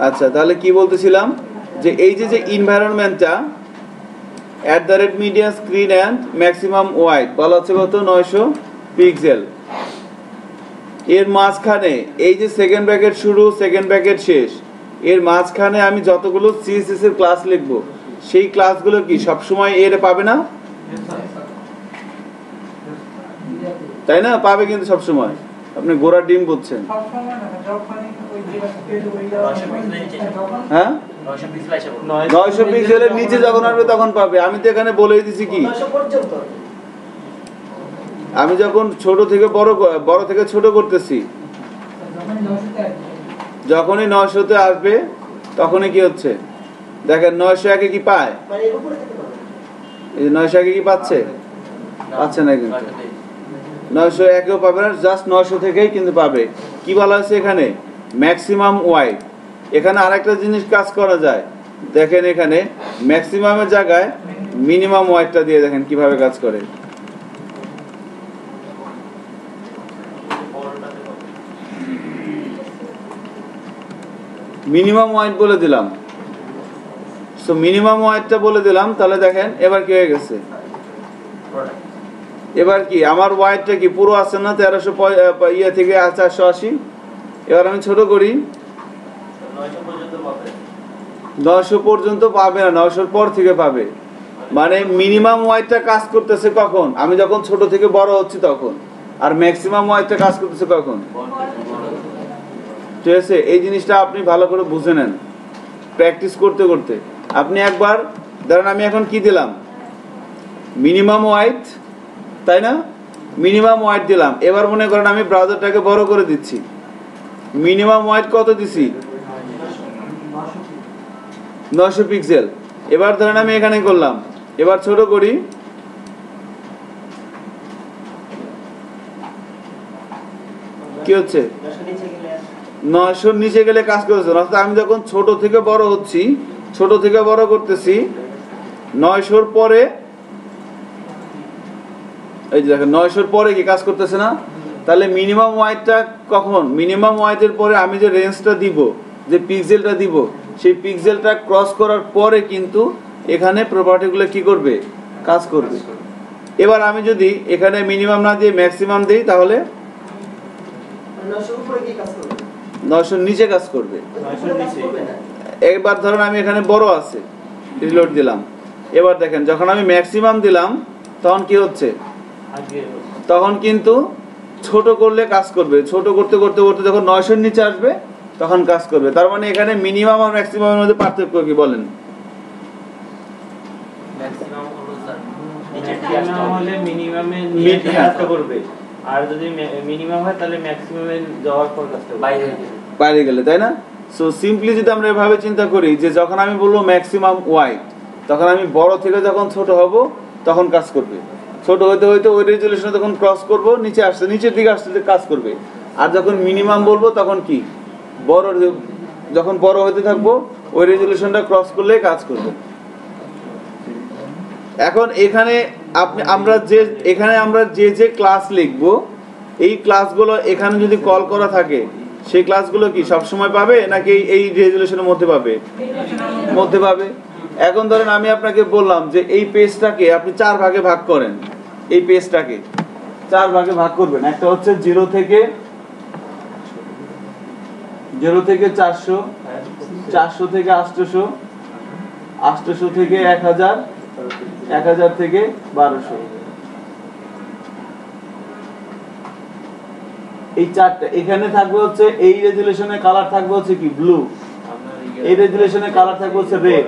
আচ্ছা, তাহলে কি বলতেছিলাম, যে এই যে এনভায়রনমেন্টটা @media screen and maximum white বলা হচ্ছে কত, 900 পিক্সেল। এর মাঝখানে এই যে সেকেন্ড ব্র্যাকেট শুরু, সেকেন্ড ব্র্যাকেট শেষ, এর মাঝখানে আমি যতগুলো সিএসএস এর ক্লাস লিখবো সেই ক্লাসগুলো কি সবসময় এর পাবে না? তাই না? পাবে কিন্তু সবসময়। আপনি গোড়া ডিম বুঝছেন, হ্যাঁ? 900 পিক্সেলের নিচে যখন আসবে তখন পাবে। আমি তো এখানে বলেই দিছি কি, আমি যখন ছোট থেকে বড় থেকে ছোট করতেছি, যখনই 900-তে আসবে তখনই কি হচ্ছে দেখেন, 901 কি পায়, এই 901 কি পাচ্ছে, পাচ্ছে না কিন্তু। 901-ও পাবে না, জাস্ট 900 থেকেই কিন্তু পাবে। কি বলা হয়েছে এখানে, ম্যাক্সিমাম ওয়াইড। এখানে আরেকটা জিনিস কাজ করা যায়, দেখেন এখানে ম্যাক্সিমামের জায়গায় মিনিমাম ওয়াইডটা দিয়ে দেখেন কিভাবে কাজ করে। মিনিমাম ওয়াইড বলে দিলাম, সো মিনিমাম ওয়াইডটা বলে দিলাম, তাহলে দেখেন এবার কি হয়ে গেছে। এবার কি আমার ওয়াইডটা কি পুরো আছে না 1300 ইয়ে থেকে 480। এবার আমি ছোট করি, 900 পর্যন্ত পাবে না, 900 পর থেকে পাবে। মানে মিনিমাম ওয়াইডটা কাজ করতেছে কখন, আমি যখন ছোট থেকে বড় হচ্ছি তখন, আর ম্যাক্সিমাম ওয়াইডটা কাজ করতেছে কখন। ঠিক আছে, এই জিনিসটা আপনি ভালো করে বুঝে নেন প্র্যাকটিস করতে করতে। আপনি একবার ধরেন আমি এখন কি দিলাম, মিনিমাম ওয়াইড, তাই না, মিনিমাম ওয়াইড দিলাম। এবার মনে করেন আমি ব্রাউজারটাকে বড় করে দিচ্ছি, মিনিমাম ওয়াইড কত দিছি, 900 পিক্সেল। এবার ধরেন আমি এখানে করলাম, এবার ছোট করি, কি হচ্ছে 900 নিচে গেলে কাজ করছে। অর্থাৎ আমি যখন ছোট থেকে বড় হচ্ছি, ছোট থেকে বড় করতেছি, 900 পরে এই যে দেখেন 900 পরে কি কাজ করতেছে না। তাহলে মিনিমাম ওয়াইডটা কখন, মিনিমাম ওয়াইডের পরে আমি যে রেঞ্জটা দিব, যে পিক্সেলটা দিব, সেই পিক্সেলটা ক্রস করার পরে কিন্তু এখানে প্রপার্টিগুলো কি করবে, কাজ করবে। এবার আমি যদি এখানে মিনিমাম না দিয়ে ম্যাক্সিমাম দিই, তাহলে 900 নিচে কাজ করবে। একবার ধরুন আমি এখানে বড় আছে, রিলোড দিলাম। এবার দেখেন যখন আমি ম্যাক্সিমাম দিলাম তখন কি হচ্ছে, তখন কিন্তু ছোট করলে কাজ করবে, ছোট করতে করতে করতে যখন 900 নিচে আসবে তখন কাজ করবে। তার মানে এখানে মিনিমাম আর ম্যাক্সিমামের মধ্যে পার্থক্য কি বলেন। ম্যাক্সিমাম হলো স্যার ম্যাক্সিমাম হলে মিনিমামে নিয়ে কাজটা করবে, আর যদি মিনিমাম হয় তাহলে ম্যাক্সিমামে যাওয়ার পর কাজটা বাইরে গেলে, তাই না। সো সিম্পলি যদি আমরা এভাবে চিন্তা করি যে যখন আমি বলবো ম্যাক্সিমাম ওয়াইড, তখন আমি বড় থেকে যখন ছোট হব তখন কাজ করবে, ছোট হইতে হইতে ওই রেজুলেশনে তখন ক্রস করব, নিচে আসছে, নিচের দিকে আসতে কাজ করবে। আর যখন মিনিমাম বলবো তখন কি বড়, যখন বড় হইতে থাকবো ওই রেজুলেশনটা ক্রস করলে কাজ করবে। এখন এখানে আমরা যে ক্লাস লিখবো, এই ক্লাসগুলো এখানে যদি কল করা থাকে, সেই ক্লাসগুলো কি সব সময় পাবে নাকি এই রেজুলেশনের মধ্যে পাবে, মধ্যে পাবে। এখন ধরেন আমি আপনাকে বললাম যে এই পেজটাকে আপনি 4 ভাগে ভাগ করেন, এই পেজটাকে 4 ভাগে ভাগ করবেন। একটা হচ্ছে 0 থেকে 400, 400 থেকে 800, 800 থেকে 1000, 1000 থেকে 1200। এই চারটা এখানে থাকবে হচ্ছে, এই রেজুলেশনের কালার থাকবে হচ্ছে কি ব্লু, এই রেজুলেশনের কালার থাকবে হচ্ছে রেড,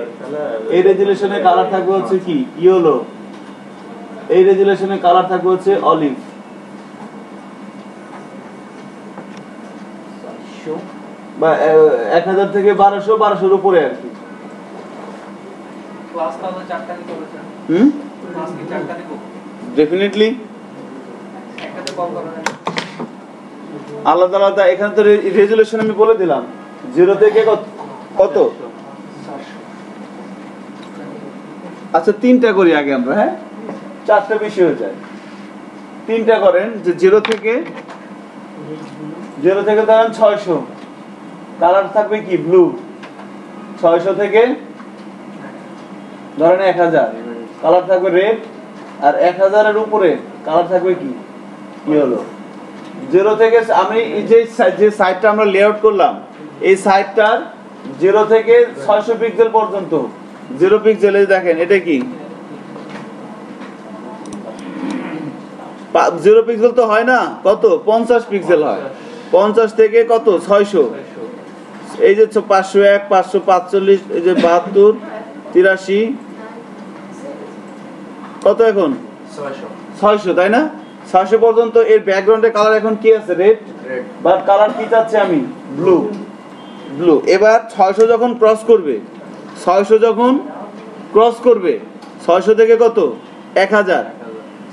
এই রেজুলেশনের কালার থাকবে হচ্ছে কি ইয়েলো, এই রেজুলেশনের কালার থাকবে হচ্ছে অলিভ। বা 1000 থেকে 1200, 1200 এর উপরে আর কি। ক্লাসটা তো 4টা দিতে হবে স্যার। ক্লাস কি 4টা দিব? ডেফিনেটলি একটাতে কল করা যায়। আলাদা আলাদা। এখানে তো রেজুলেশন আমি বলে দিলাম 0 থেকে কত। আচ্ছা 3টা করি আগে আমরা, হ্যাঁ 4টা বেশি হয়ে যায়। 3টা করেন যে 0 থেকে ধরেন 600, কালার থাকবে কি ব্লু। 600 থেকে ধরেন 1000, কালার থাকবে রেড। আর 1000 এর উপরে কালার থাকবে কি ইয়েলো। 0 থেকে আমি যে সাইটটা আমরা লেআউট করলাম, এই সাইটটার 0 থেকে 600 পিক্সেল পর্যন্ত, 0 পিক্সেলে দেখেন এটা কি 0 পিক্সেল তো হয় না, কত 50 পিক্সেল হয়। 50 থেকে কত 600, এই যে 501, 545, এই যে 72, 83, কত এখন 600, তাই না। 600 পর্যন্ত। এর ব্যাকগ্রাউন্ডে কালার এখন কি আছে, রেড, বাট কালার কি চাচ্ছি আমি, ব্লু। এবার 600 যখন ক্রস করবে, 600 যখন ক্রস করবে, 600 থেকে কত 1000,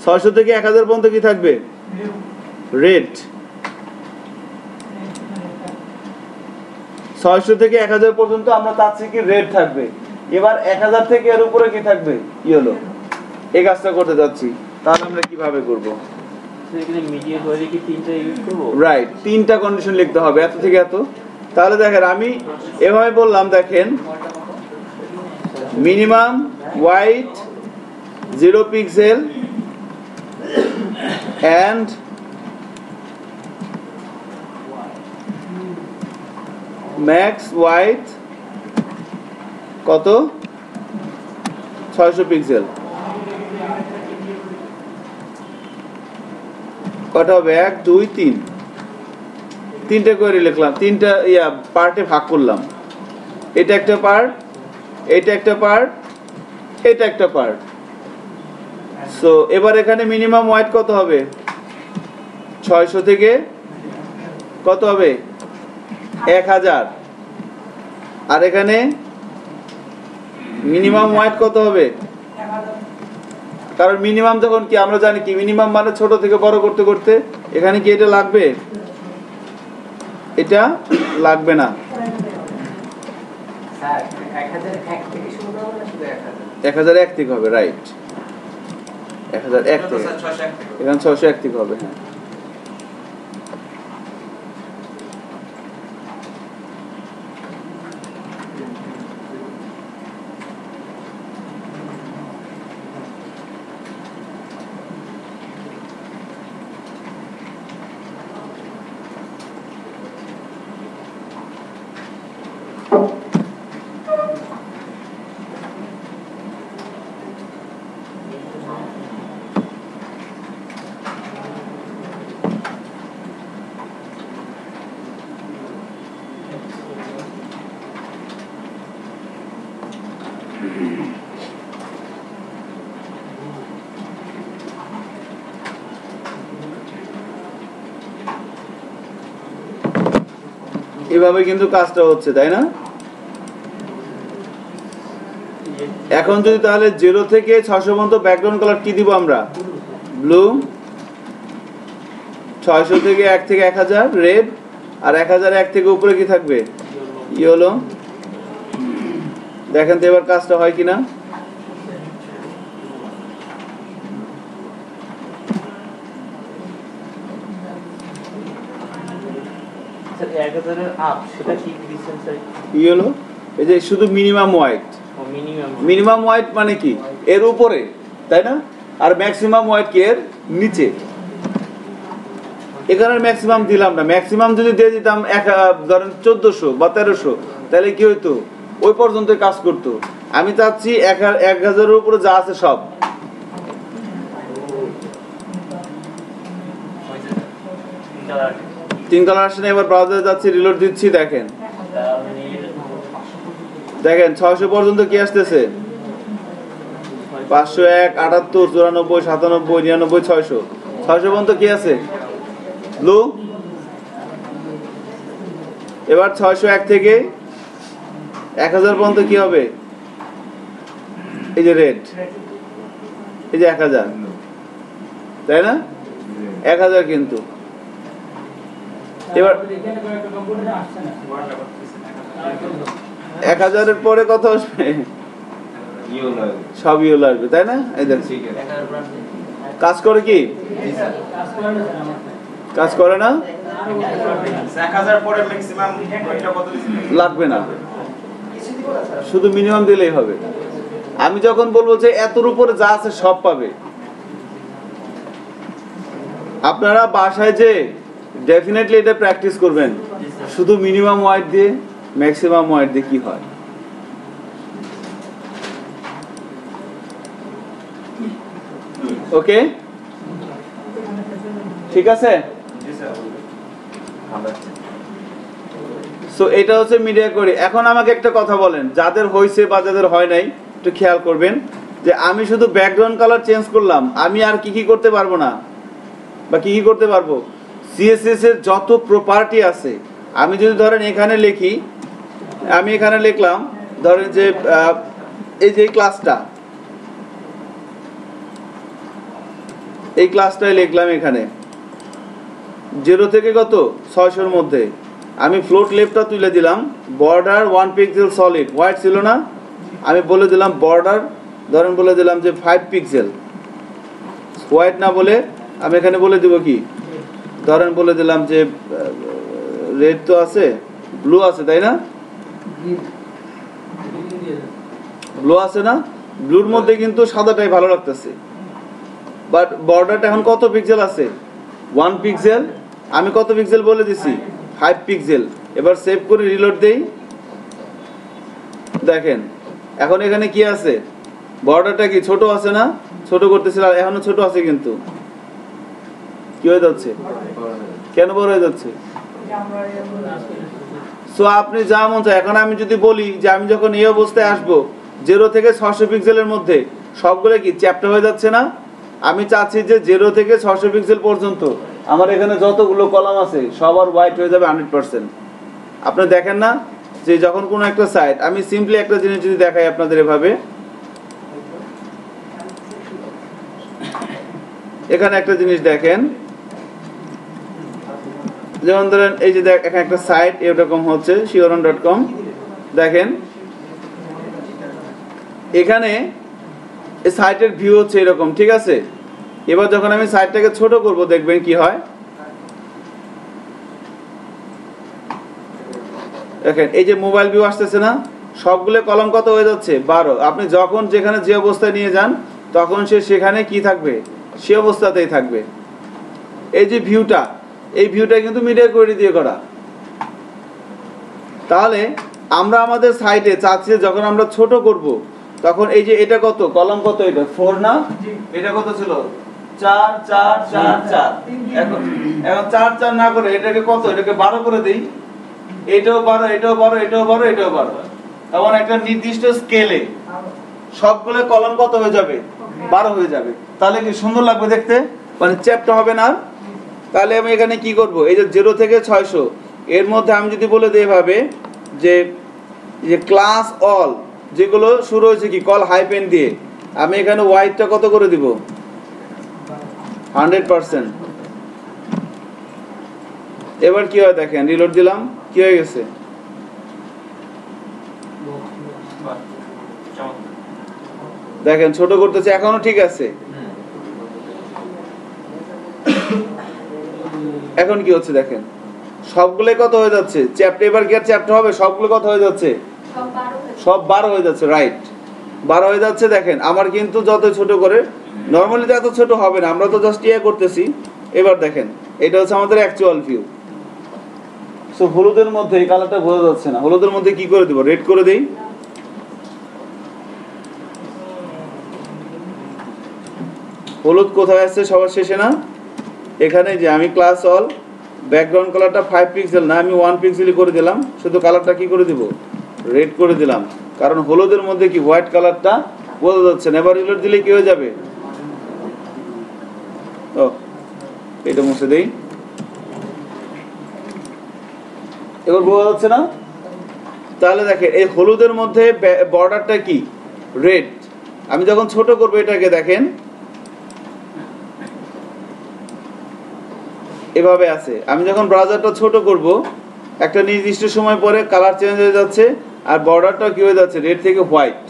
600 থেকে 1000 পর্যন্ত কি থাকবে, রেড। 600 থেকে 1000 পর্যন্ত আমরা চাচ্ছি কি রেড থাকবে। এবার 1000 থেকে এর উপরে কি থাকবে, ইয়েলো। এই কাজটা করতে যাচ্ছি, তাহলে আমরা কিভাবে করব। এখানে মিডিয়া কোয়ারি কি 3টা ইউজ করব, রাইট, 3টা কন্ডিশন লিখতে হবে, এত থেকে এত। তাহলে দেখেন আমি এভাবে বললাম, দেখেন minimum white 0 pixel and max white কত 600 পিক্সেল কটা হবে 1 2 3 তিনটা করে লিখলাম তিনটা পার্টে ভাগ করলাম এটা একটা পার্ট এটা একটা পার্ট এটা একটা পার্ট সো এবার এখানে মিনিমাম হোয়াইট কত হবে 600 থেকে কত হবে 1000 আর এখানে মিনিমাম হোয়াইট কত হবে কারণ মিনিমাম যখন কি আমরা জানি কি মিনিমাম মানে ছোট থেকে বড় করতে করতে এখানে কি এটা লাগবে এটা লাগবে না স্যার 1001 থেকে শুরু করব না শুধু 1000 1001 থেকে হবে রাইট 1001 থেকে এখানে 601 থেকে হবে হ্যাঁ এভাবে কিন্তু কাজটা হচ্ছে তাই না এখন যদি তাহলে 0 থেকে 600 পর্যন্ত ব্যাকগ্রাউন্ড কালার কি দিব আমরা ব্লু 600 থেকে 1 থেকে 1000 রেড আর 1001 থেকে উপরে কি থাকবে ইয়েলো দেখেন তো এবার কাজটা হয় কিনা স্যার 1000 এর আপ সেটা কি দিচ্ছেন স্যার ইয়েলো এই যে শুধু মিনিমাম হোয়াইট ও মিনিমাম হোয়াইট মানে কি এর উপরে তাই না আর ম্যাক্সিমাম হোয়াইট কি এর নিচে এখানে ম্যাক্সিমাম দিলাম না ম্যাক্সিমাম যদি দিয়ে দিতাম ধরেন 1400 বা 1300 তাহলে কি হইতো ওই পর্যন্ত কাজ করতো আমি চাচ্ছি 1000 এর উপরে যা আছে সব তিন কালার আসলে এবার ব্রাউজারে যাচ্ছি রিলোড দিচ্ছি দেখেন 600 পর্যন্ত কি আসতেছে 501 78 94 97 99 600 পর্যন্ত কি আছে ব্লু এবার 601 থেকে 1000 পর্যন্ত কি হবে এই যে রেড এই যে 1000 তাই না 1000 কিন্তু এবার 1000 এর পরে কত আসবে সব ইয়েলো আসবে তাই না এই দেখছি কাজ করে কি কাজ করে না 1000 পরে ম্যাক্সিমাম ওইটা কত দিবেন লাগবে না শুধু মিনিমাম দিলেই হবে আমি যখন বলবো যে এতর উপরে যা আছে সব পাবে আপনারা বাসায় যে ডেফিনেটলি এটা প্র্যাকটিস করবেন শুধু মিনিমাম হোয়াইট দিয়ে ম্যাক্সিমাম হোয়াইট দিয়ে কি হয় ওকে ঠিক আছে সো এটা হচ্ছে মিডিয়া করি এখন আমাকে একটা কথা বলেন যাদের হইছে বা যাদের হয় নাই একটু খেয়াল করবেন যে আমি শুধু ব্যাকগ্রাউন্ড কালার চেঞ্জ করলাম আমি আর কি কি করতে পারবো না বা কি কি করতে পারবো সিএসএস এর যত প্রপার্টি আছে আমি যদি ধরেন এখানে লিখি আমি এখানে লিখলাম ধরেন যে এই যে ক্লাসটা এই ক্লাসটাই লিখলাম এখানে 0 থেকে কত 600 এর মধ্যে আমি ফ্লোট লেফটটা তুলে দিলাম বর্ডার 1 পিক্সেল সলিড হোয়াইট ছিল না আমি বলে দিলাম বর্ডার ধরেন বলে দিলাম যে 5 পিক্সেল হোয়াইট না বলে আমি এখানে বলে দিব কি ধরেন বলে দিলাম যে রেড তো আছে ব্লু আছে তাই না ব্লু আছে না, ব্লুর মধ্যে কিন্তু সাদাটাই ভালো লাগতেছে, বাট বর্ডারটা এখন কত পিক্সেল আছে? 1 পিক্সেল। আমি কত পিক্সেল বলে দিছি? 5 পিক্সেল। এবার সেভ করে রিলোড দেই, দেখেন এখন এখানে কি আছে, বর্ডারটা কি ছোট আছে না? ছোট করতেছিল, আর এখনো ছোট আছে, কিন্তু কি হয়ে যাচ্ছে? কেন বড় হয়ে যাচ্ছে? সো আপনি যা মন চায়, এখন আমি যদি বলি যে আমি যখন এই অবস্থায় আসবো 0 থেকে 600 পিক্সেলের মধ্যে, সবগুলো কি চ্যাপ্টার হয়ে যাচ্ছে না? আমি চাচ্ছি যে 0 থেকে 600 পিক্সেল পর্যন্ত আমার এখানে যতগুলো কলাম আছে সবার হোয়াইট হয়ে যাবে 100%। আপনি দেখেন না যে যখন কোনো একটা সাইট, আমি সিম্পলি একটা জিনিস যদি দেখাই আপনাদের এভাবে, এখানে একটা জিনিস দেখেন, যেমন ধরেন এই যে এখানে একটা সাইট এরকম হচ্ছে shivaran.com, দেখেন এখানে এই সাইটের ভিউ হচ্ছে এরকম, ঠিক আছে? এবার যখন আমি সাইটটাকে ছোট করব দেখবেন কি হয়, দেখেন এই যে মোবাইল ভিউ আসতেছে না, সবগুলো কলম কত হয়ে যাচ্ছে? 12। আপনি যখন যেখানে যে অবস্থায় নিয়ে যান তখন সে সেখানে কি থাকবে? সে অবস্থাতেই থাকবে। এই যে ভিউটা, এই ভিউটা কিন্তু মিডিয়া কোয়েরি দিয়ে করা। তাহলে আমরা আমাদের সাইটে চাচ্ছি যখন আমরা ছোট করব তখন এই যে এটা কত কলম, কত এটা 4 না, এটা কত ছিল 4 4 4 4, এখন 4 4 না করে এটাকে কত, এটাকে 12 করে দেই, এটাও 12 এটাও 12 এটাও 12 এটাও 12, তখন একটা নির্দিষ্ট স্কেলে সবগুলো কলম কত হয়ে যাবে? 12 হয়ে যাবে। তাহলে কি সুন্দর লাগবে দেখতে, মানে চ্যাপ্টার হবে না। তাহলে আমি এখানে কি করব, এই যে 0 থেকে 600 এর মধ্যে আমি যদি বলে দিই এভাবে যে ক্লাস অল, যেগুলো শুরু হয়েছে কি কল হাইপেন দিয়ে, আমি এখানে হোয়াইটটা কত করে দিব? 100%। এবার কি হয় দেখেন, রিলোড দিলাম, কি হয়ে গেছে? দেখেন ছোট করতেছে, এখনো ঠিক আছে। এখন কি হচ্ছে দেখেন, সবগুলো কত হয়ে যাচ্ছে? চ্যাপ্টার, এবার কি আর চ্যাপ্টার হবে? সবগুলো কত হয়ে যাচ্ছে? সব 12 হয়ে যাচ্ছে, রাইট 12 হয়ে যাচ্ছে। দেখেন আমার কিন্তু যত ছোট করে, নরমালি তো এত ছোট হবে না, আমরা তো জাস্ট ইয়ে করতেছি। এবার দেখেন এটা হচ্ছে আমাদের অ্যাকচুয়াল ভিউ। সো হলুদের মধ্যে এই কালারটা বোঝা যাচ্ছে না, হলুদের মধ্যে কি করে দেব? রেড করে দেই। হলুদ কোথায় আছে? সবার শেষে না, এখানে যে আমি ক্লাস অল ব্যাকগ্রাউন্ড কালারটা 5 পিক্সেল না, আমি 1 পিক্সেলই করে দিলাম, শুধু কালারটা কি করে দিব? রেড করে দিলাম, কারণ হলুদের মধ্যে কি হোয়াইট কালারটা বোঝা যাচ্ছে না। এবার রিলোড দিলে কি হয়ে যাবে? ও এটা মুছে দেই, এবার বোঝা যাচ্ছে না? তাহলে দেখেন এই হলুদের মধ্যে বর্ডারটা কি? রেড। আমি যখন ছোট করবো এটাকে দেখেন এভাবে আছে, আমি যখন ব্রাউজারটা ছোট করব একটা নির্দিষ্ট সময় পরে কালার চেঞ্জ হয়ে যাচ্ছে, আর বর্ডারটা কি হয়ে যাচ্ছে? রেড থেকে হোয়াইট।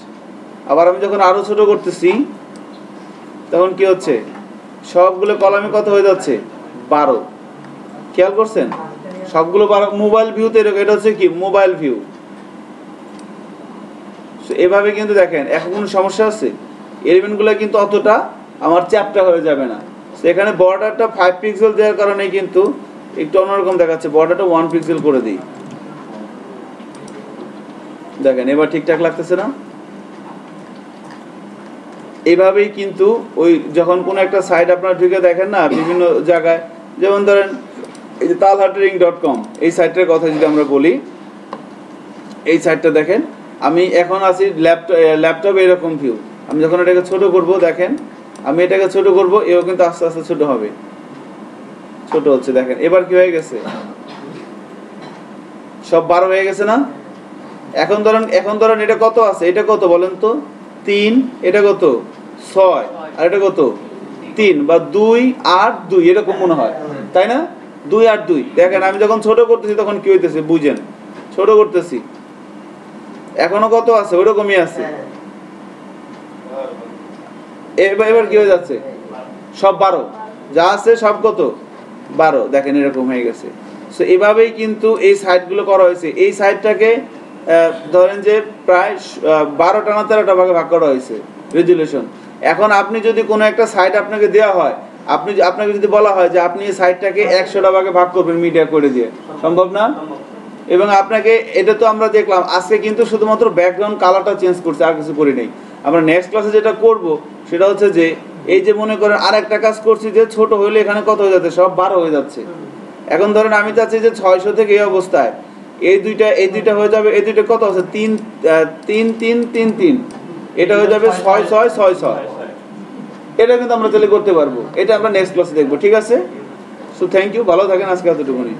আবার আমি যখন আরো ছোট করতেছি তখন কি হচ্ছে? সবগুলো কলামে কত হয়ে যাচ্ছে? 12। খেয়াল করছেন? সবগুলো 12। মোবাইল ভিউতে এরকম, এটা হচ্ছে কি মোবাইল ভিউ। এভাবে কিন্তু দেখেন এখন কোনো সমস্যা আছে? এলিমেন্টগুলো কিন্তু অতটা আমার চ্যাপ্টা হয়ে যাবে না। এখানে বর্ডারটা 5 পিক্সেল দেওয়ার কারণে কিন্তু একটু অন্যরকম দেখাচ্ছে, বর্ডারটা 1 পিক্সেল করে দিই। দেখেন এবার ঠিকঠাক লাগতেছে না? এইভাবেই কিন্তু ওই যখন কোনো একটা সাইট আপনারা ঢুকে দেখেন না বিভিন্ন জায়গায়, যেমন ধরেন এই যে talhatering.com, এই সাইটটার কথা যদি আমরা বলি, এই সাইটটা দেখেন আমি এখন আছি ল্যাপটপে এরকম ভিউ। আমি যখন এটাকে ছোট করব দেখেন, আমি এটাকে ছোট করব, এও কিন্তু আস্তে আস্তে ছোট হবে, ছোট হচ্ছে। দেখেন এবার কি হয়ে গেছে? সব 12 হয়ে গেছে না? এখন ধরেন এটা কত আছে? এটা কত বলেন তো? 3, এটা কত? 6, আর এটা কত? 3 বা 2 8 2 এরকম মনে হয়, তাই না? 2 8 2। দেখেন আমি যখন ছোট করতেছি তখন কি হইতেছে বুঝেন? ছোট করতেছি, এখনো কত আছে? ওরকমই আছে। এবার কি হয়ে যাচ্ছে? সব 12, যা আছে সব কত? 12। দেখেন এরকম হয়ে গেছে। সো এভাবেই কিন্তু এই সাইটগুলো করা হয়েছে। এই সাইটটাকে ধরেন যে প্রায় 12টা না 13টা ভাগে ভাগ করা হয়েছে রেজুলেশন। এখন আপনি যদি কোনো একটা সাইট আপনাকে দেওয়া হয়, আপনাকে যদি বলা হয় যে আপনি এই সাইটটাকে 100টা ভাগে ভাগ করবেন মিডিয়া করে দিয়ে, সম্ভব না? এবং আপনাকে এটা তো আমরা দেখলাম আজকে কিন্তু শুধুমাত্র ব্যাকগ্রাউন্ড কালারটা চেঞ্জ করছে, আর কিছু করি নাই। আমরা নেক্সট ক্লাসে যেটা করব সেটা হচ্ছে যে এই যে মনে করেন আর একটা কাজ করছি যে ছোট হইলে এখানে কত হয়ে যাচ্ছে, সব 12 হয়ে যাচ্ছে। এখন ধরেন আমি চাচ্ছি যে 600 থেকে এই অবস্থায় এই দুইটা হয়ে যাবে, এই দুইটা কত আছে 3 3 3 3 3, এটা হয়ে যাবে 6 6 6 6। এটা কিন্তু আমরা তাহলে করতে পারবো, এটা আমরা নেক্সট ক্লাসে দেখবো, ঠিক আছে? সো থ্যাংক ইউ, ভালো থাকেন, আজকে এতটুকুনি।